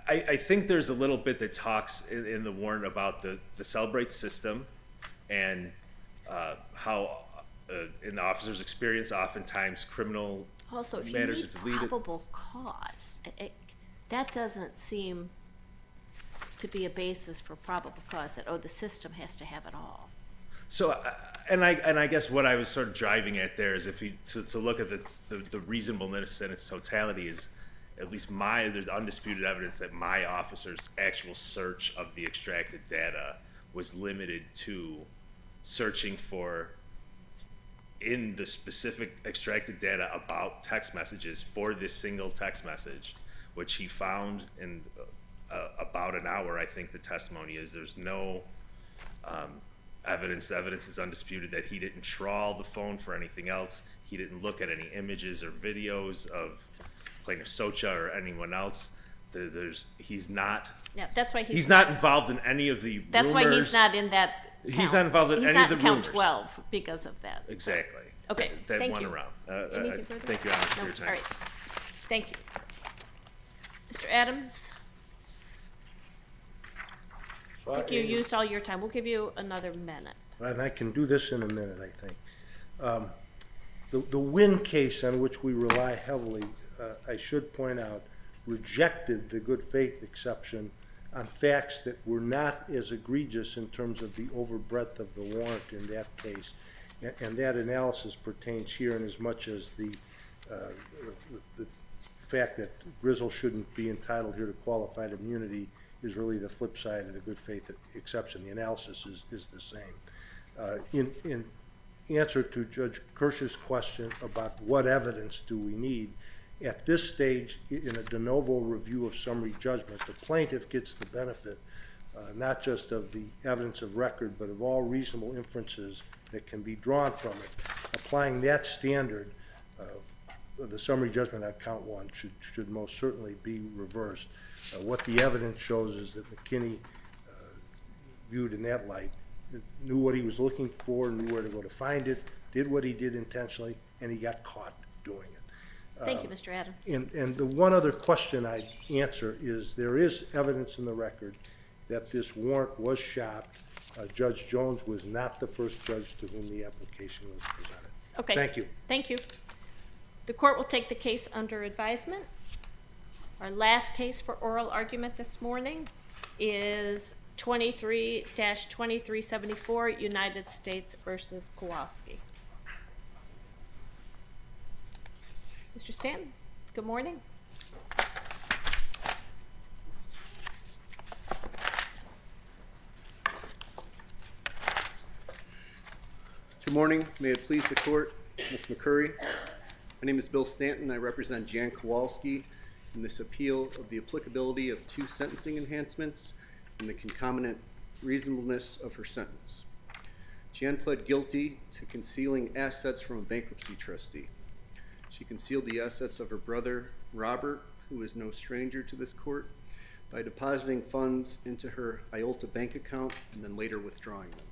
I think there's a little bit that talks in the warrant about the Cellbrite system and how, in the officer's experience, oftentimes criminal Also, if you matters need are deleted. probable cause, that doesn't seem to be a basis for probable cause, that, the system has to have it all. So, and I guess what I was sort of driving at there is if you to look at the reasonableness in its totality is, at least there's undisputed evidence that my officer's actual search of the extracted data was limited to searching for, in the specific extracted data about text messages, for this single text message, which he found in about an hour. I think the testimony is there's no evidence. The evidence is undisputed that he didn't trawl the phone for anything else. He didn't look at any images or videos of Plaintiff Socha or anyone else. He's not. Yeah, that's why he's not involved in any of the. That's rumors. why he's not in that. He's not involved in any of the He's not in rumors. count 12 because of that. Exactly. Okay, That thank went you. around. Anything further? Thank you, Anna, for No? your time. All right. Thank you. Mr. Adams? I think you used all your time. We'll give you another minute. And I can do this in a minute, I think. The Wynn case on which we rely heavily, I should point out, rejected the good faith exception on facts that were not as egregious in terms of the overbreadth of the warrant in that case. And that analysis pertains here in as much as the fact that Grizzle shouldn't be entitled here to qualified immunity is really the flip side of the good faith exception. The analysis is the same. In answer to Judge Kirsch's question about what evidence do we need, at this stage, in a de novo review of summary judgment, the plaintiff gets the benefit not just of the evidence of record, but of all reasonable inferences that can be drawn from it. Applying that standard, the summary judgment on count one should most certainly be reversed. What the evidence shows is that McKinney, viewed in that light, knew what he was looking for, knew where to go to find it, did what he did intentionally, and he got caught doing it. Thank you, Mr. Adams. And the one other question I'd answer is there is evidence in the record that this warrant was shopped. Judge Jones was not the first judge to whom the application was presented. Okay. Thank you. Thank you. The court will take the case under advisement. Our last case for oral argument this morning is 23-2374, United States versus Kowalski. Mr. Stanton, good morning. Good morning. May it please the court, Ms. McCurry. My name is Bill Stanton. I represent Jan Kowalski in this appeal of the applicability of 2 sentencing enhancements and the concomitant reasonableness of her sentence. Jan pled guilty to concealing assets from a bankruptcy trustee. She concealed the assets of her brother, Robert, who is no stranger to this court, by depositing funds into her IOLTA bank account and then later withdrawing them.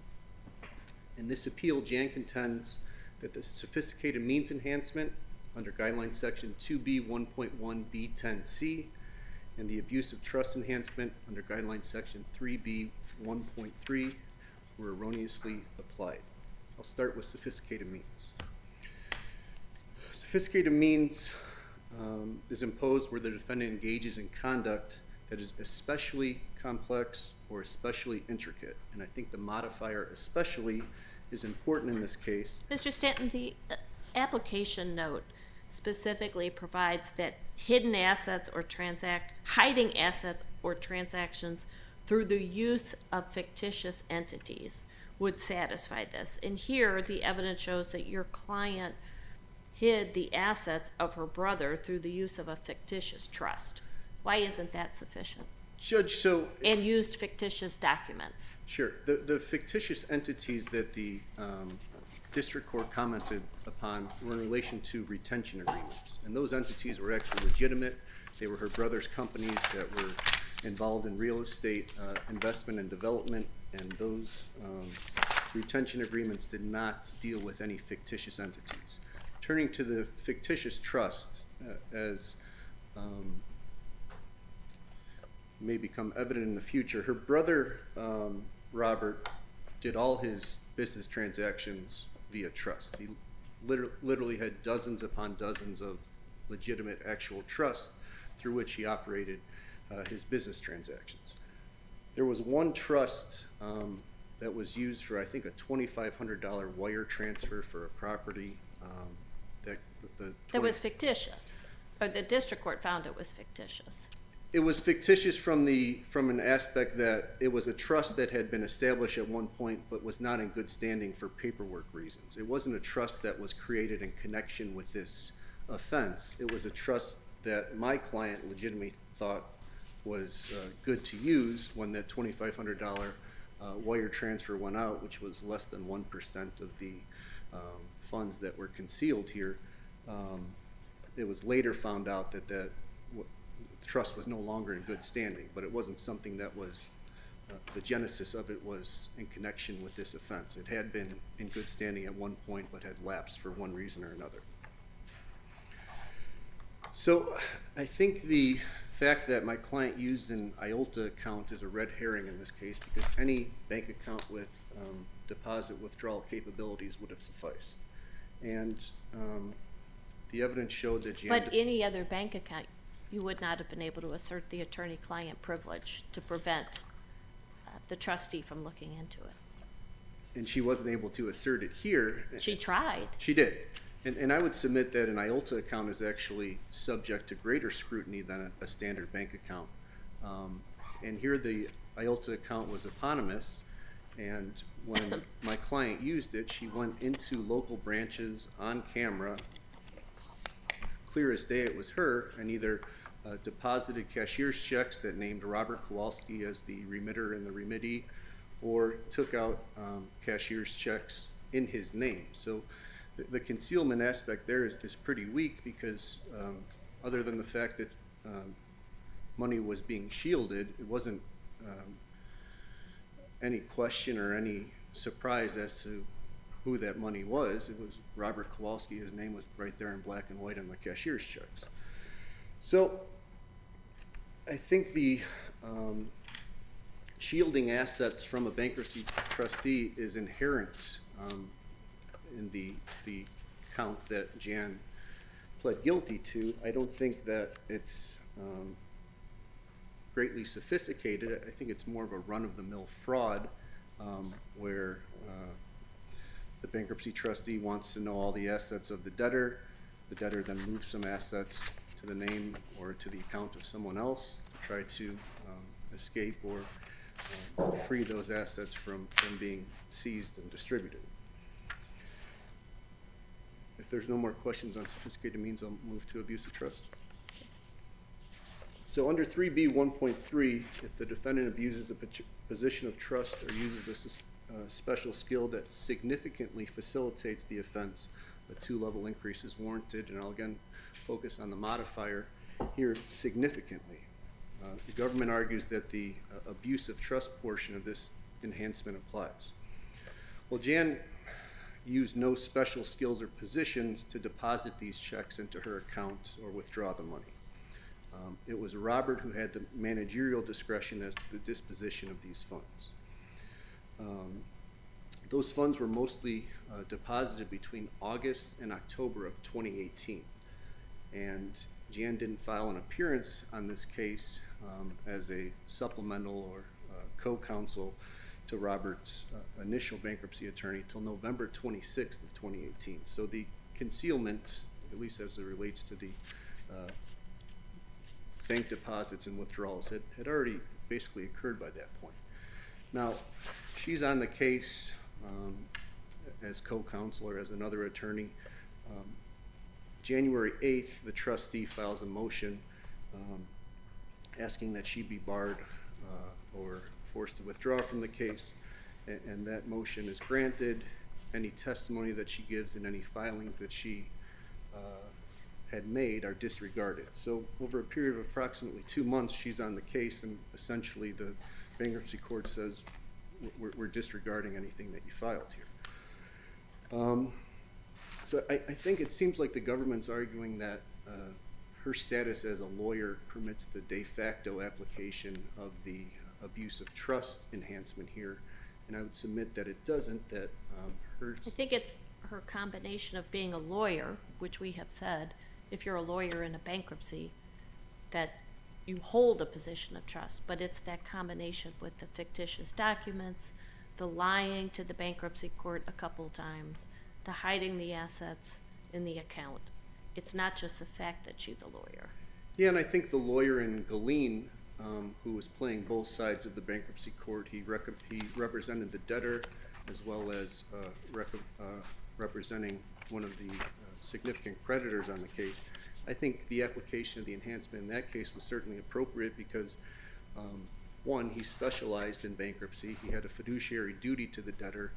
In this appeal, Jan contends that the sophisticated means enhancement under guideline section 2B1.1B10C and the abuse of trust enhancement under guideline section 3B1.3 were erroneously applied. I'll start with sophisticated means. Sophisticated means is imposed where the defendant engages in conduct that is especially complex or especially intricate. And I think the modifier especially is important in this case. Mr. Stanton, the application note specifically provides that hidden assets or hiding assets or transactions through the use of fictitious entities would satisfy this. And here, the evidence shows that your client hid the assets of her brother through the use of a fictitious trust. Why isn't that sufficient? Judge, and used fictitious documents. Sure. The fictitious entities that the district court commented upon were in relation to retention agreements. And those entities were actually legitimate. They were her brother's companies that were involved in real estate investment and development. And those retention agreements did not deal with any fictitious entities. Turning to the fictitious trust, as may become evident in the future, her brother, Robert, did all his business transactions via trust. He literally had dozens upon dozens of legitimate actual trusts through which he operated his business transactions. There was one trust that was used for, I think, a $2,500 wire transfer for a property that was fictitious, or the district court found it was fictitious. It was fictitious from an aspect that it was a trust that had been established at one point but was not in good standing for paperwork reasons. It wasn't a trust that was created in connection with this offense. It was a trust that my client legitimately thought was good to use when that $2,500 wire transfer went out, which was less than 1% of the funds that were concealed here. It was later found out that the trust was no longer in good standing, but it wasn't something that was, the genesis of it was in connection with this offense. It had been in good standing at one point, but had lapsed for one reason or another. So I think the fact that my client used an IOLTA account is a red herring in this case, because any bank account with deposit withdrawal capabilities would have sufficed. And the evidence showed that But any other bank account, you would not have been able to assert the attorney-client privilege to prevent the trustee from looking into it. And she wasn't able to assert it here. She tried. She did. And I would submit that an IOLTA account is actually subject to greater scrutiny than a standard bank account. And here the IOLTA account was eponymous, and when my client used it, she went into local branches on camera, clear as day it was her, and either deposited cashier's checks that named Robert Kowalski as the remitter and the remittee, or took out cashier's checks in his name. So the concealment aspect there is pretty weak, because other than the fact that money was being shielded, it wasn't any question or any surprise as to who that money was. It was Robert Kowalski. His name was right there in black and white on the cashier's checks. So I think the shielding assets from a bankruptcy trustee is inherent in the count that Jan pled guilty to. I don't think that it's greatly sophisticated. I think it's more of a run-of-the-mill fraud where the bankruptcy trustee wants to know all the assets of the debtor. The debtor then moves some assets to the name or to the account of someone else to try to escape or free those assets from being seized and distributed. If there's no more questions on sophisticated means, I'll move to abuse of trust. So under 3B 1.3, if the defendant abuses a position of trust or uses a special skill that significantly facilitates the offense, a 2-level increase is warranted. And I'll again focus on the modifier here, significantly. The government argues that the abuse of trust portion of this enhancement applies. Well, Jan used no special skills or positions to deposit these checks into her account or withdraw the money. It was Robert who had the managerial discretion as to the disposition of these funds. Those funds were mostly deposited between August and October of 2018. And Jan didn't file an appearance on this case as a supplemental or co-counsel to Robert's initial bankruptcy attorney till November 26th of 2018. So the concealment, at least as it relates to the bank deposits and withdrawals, had already basically occurred by that point. Now, she's on the case as co-counsel or as another attorney. January 8th, the trustee files a motion asking that she be barred or forced to withdraw from the case, and that motion is granted. Any testimony that she gives and any filings that she had made are disregarded. So over a period of approximately 2 months, she's on the case, and essentially the bankruptcy court says, we're disregarding anything that you filed here. So I think it seems like the government's arguing that her status as a lawyer permits the de facto application of the abuse of trust enhancement here, and I would submit that it doesn't, that her... I think it's her combination of being a lawyer, which we have said, if you're a lawyer in a bankruptcy, that you hold a position of trust, but it's that combination with the fictitious documents, the lying to the bankruptcy court a couple times, the hiding the assets in the account. It's not just the fact that she's a lawyer. Yeah, and I think the lawyer in Galeen, who was playing both sides of the bankruptcy court, he represented the debtor as well as representing one of the significant creditors on the case. I think the application of the enhancement in that case was certainly appropriate because, one, he specialized in bankruptcy. He had a fiduciary duty to the debtor,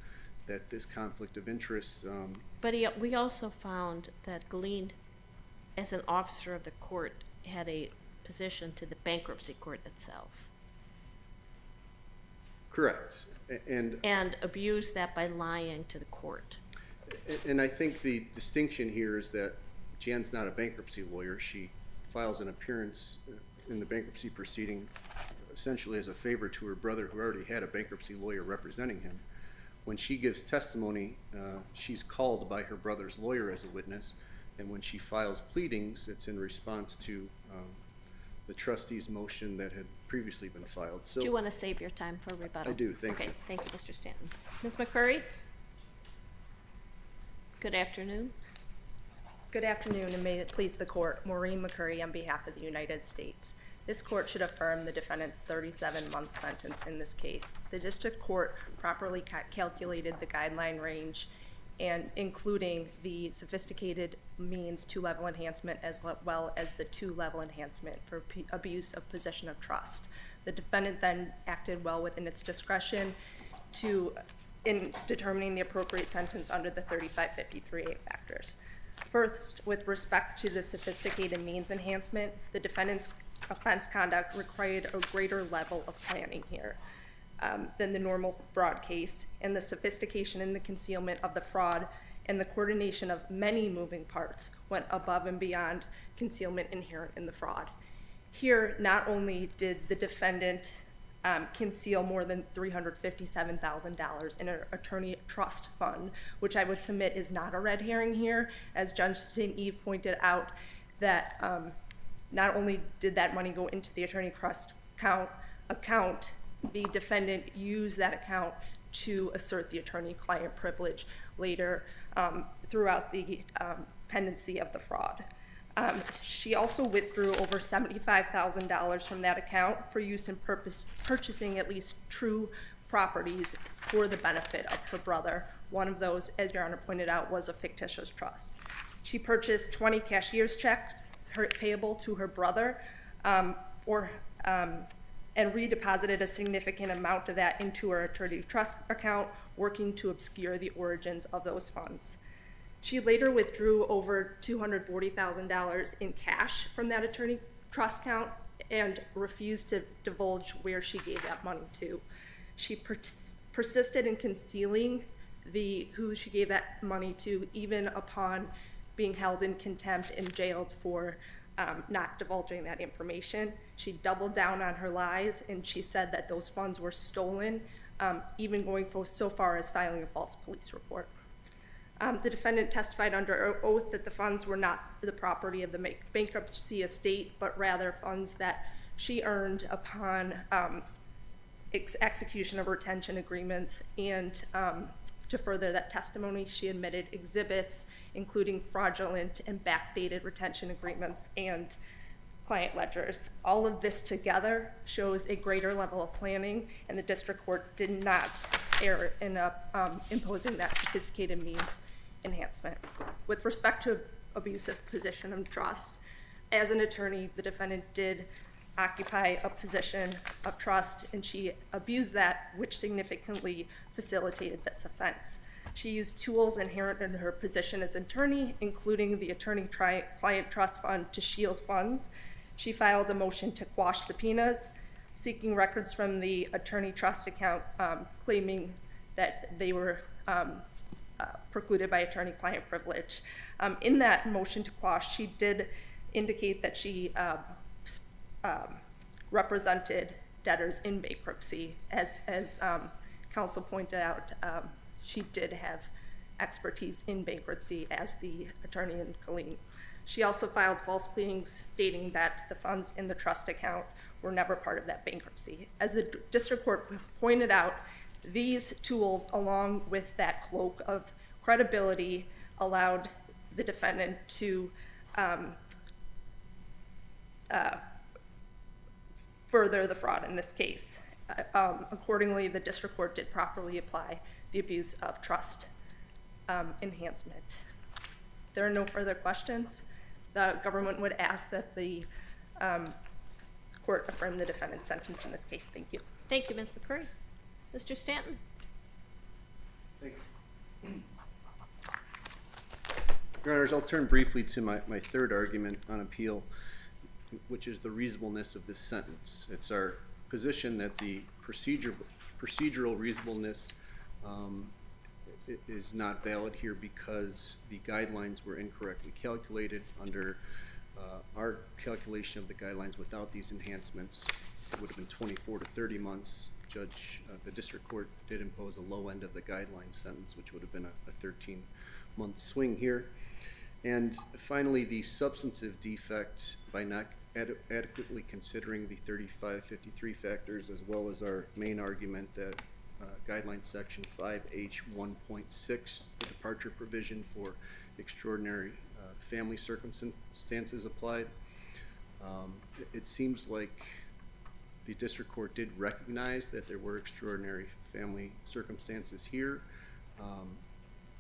that this conflict of interest... But we also found that Galeen, as an officer of the court, had a position to the bankruptcy court itself. Correct. And abused that by lying to the court. And I think the distinction here is that Jan's not a bankruptcy lawyer. She files an appearance in the bankruptcy proceeding essentially as a favor to her brother, who already had a bankruptcy lawyer representing him. When she gives testimony, she's called by her brother's lawyer as a witness, and when she files pleadings, it's in response to the trustee's motion that had previously been filed. So, do you want to save your time for rebuttal? I do, thank you. Okay, thank you, Mr. Stanton. Ms. McCurry? Good afternoon. Good afternoon, and may it please the court. Maureen McCurry on behalf of the United States. This court should affirm the defendant's 37-month sentence in this case. The district court properly calculated the guideline range, and including the sophisticated means 2-level enhancement as well as the 2-level enhancement for abuse of position of trust. The defendant then acted well within its discretion in determining the appropriate sentence under the 3553A factors. First, with respect to the sophisticated means enhancement, the defendant's offense conduct required a greater level of planning here than the normal fraud case, and the sophistication in the concealment of the fraud and the coordination of many moving parts went above and beyond concealment inherent in the fraud. Here, not only did the defendant conceal more than $357,000 in an attorney trust fund, which I would submit is not a red herring here, as Judge St. Eve pointed out, that not only did that money go into the attorney trust account, the defendant used that account to assert the attorney-client privilege later throughout the pendency of the fraud. She also withdrew over $75,000 from that account for use in purchasing at least true properties for the benefit of her brother. One of those, as Your Honor pointed out, was a fictitious trust. She purchased 20 cashier's checks payable to her brother and redeposited a significant amount of that into her attorney trust account, working to obscure the origins of those funds. She later withdrew over $240,000 in cash from that attorney trust account and refused to divulge where she gave that money to. She persisted in concealing who she gave that money to, even upon being held in contempt and jailed for not divulging that information. She doubled down on her lies, and she said that those funds were stolen, even going so far as filing a false police report. The defendant testified under oath that the funds were not the property of the bankruptcy estate, but rather funds that she earned upon execution of retention agreements. And to further that testimony, she admitted exhibits, including fraudulent and backdated retention agreements and client ledgers. All of this together shows a greater level of planning, and the district court did not err in imposing that sophisticated means enhancement. With respect to abusive position of trust, as an attorney, the defendant did occupy a position of trust, and she abused that, which significantly facilitated this offense. She used tools inherent in her position as attorney, including the attorney-client trust fund, to shield funds. She filed a motion to quash subpoenas, seeking records from the attorney trust account, claiming that they were precluded by attorney-client privilege. In that motion to quash, she did indicate that she represented debtors in bankruptcy. As counsel pointed out, she did have expertise in bankruptcy as the attorney in Colleen. She also filed false pleadings stating that the funds in the trust account were never part of that bankruptcy. As the district court pointed out, these tools, along with that cloak of credibility, allowed the defendant to further the fraud in this case. Accordingly, the district court did properly apply the abuse of trust enhancement. If there are no further questions, the government would ask that the court affirm the defendant's sentence in this case. Thank you. Thank you, Ms. McCurry. Mr. Stanton? Thank you. Your Honors, I'll turn briefly to my third argument on appeal, which is the reasonableness of this sentence. It's our position that the procedural reasonableness is not valid here because the guidelines were incorrectly calculated. Under our calculation of the guidelines without these enhancements, it would have been 24 to 30 months. The district court did impose a low end of the guideline sentence, which would have been a 13-month swing here. And finally, the substantive defect by not adequately considering the 3553 factors, as well as our main argument that guideline section 5H1.6, the departure provision for extraordinary family circumstances applied. It seems like the district court did recognize that there were extraordinary family circumstances here,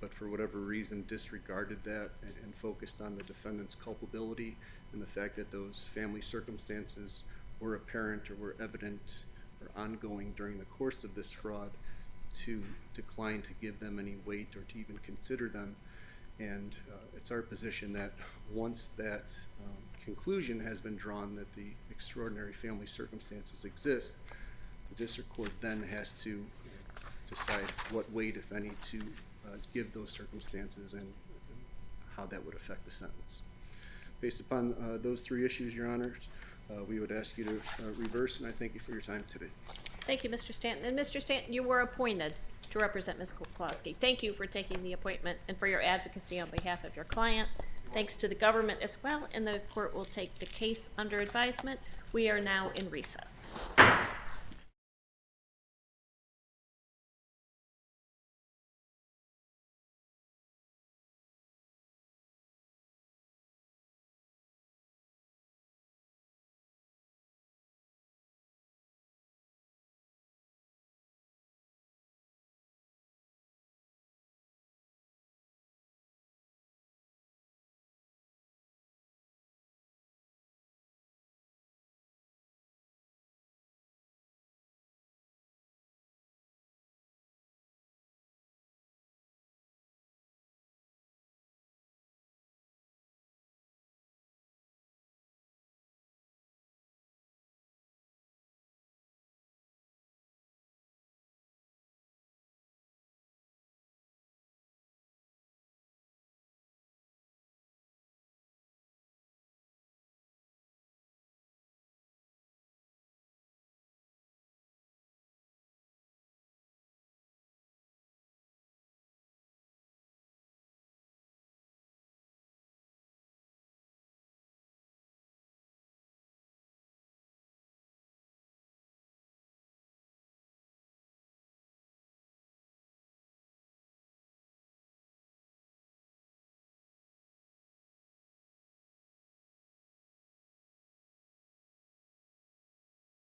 but for whatever reason disregarded that and focused on the defendant's culpability and the fact that those family circumstances were apparent or were evident or ongoing during the course of this fraud, to decline to give them any weight or to even consider them. And it's our position that once that conclusion has been drawn that the extraordinary family circumstances exist, the district court then has to decide what weight, if any, to give those circumstances and how that would affect the sentence. Based upon those three issues, Your Honors, we would ask you to reverse, and I thank you for your time today. Thank you, Mr. Stanton. And Mr. Stanton, you were appointed to represent Ms. Koplowski. Thank you for taking the appointment and for your advocacy on behalf of your client. Thanks to the government as well, and the court will take the case under advisement. We are now in recess.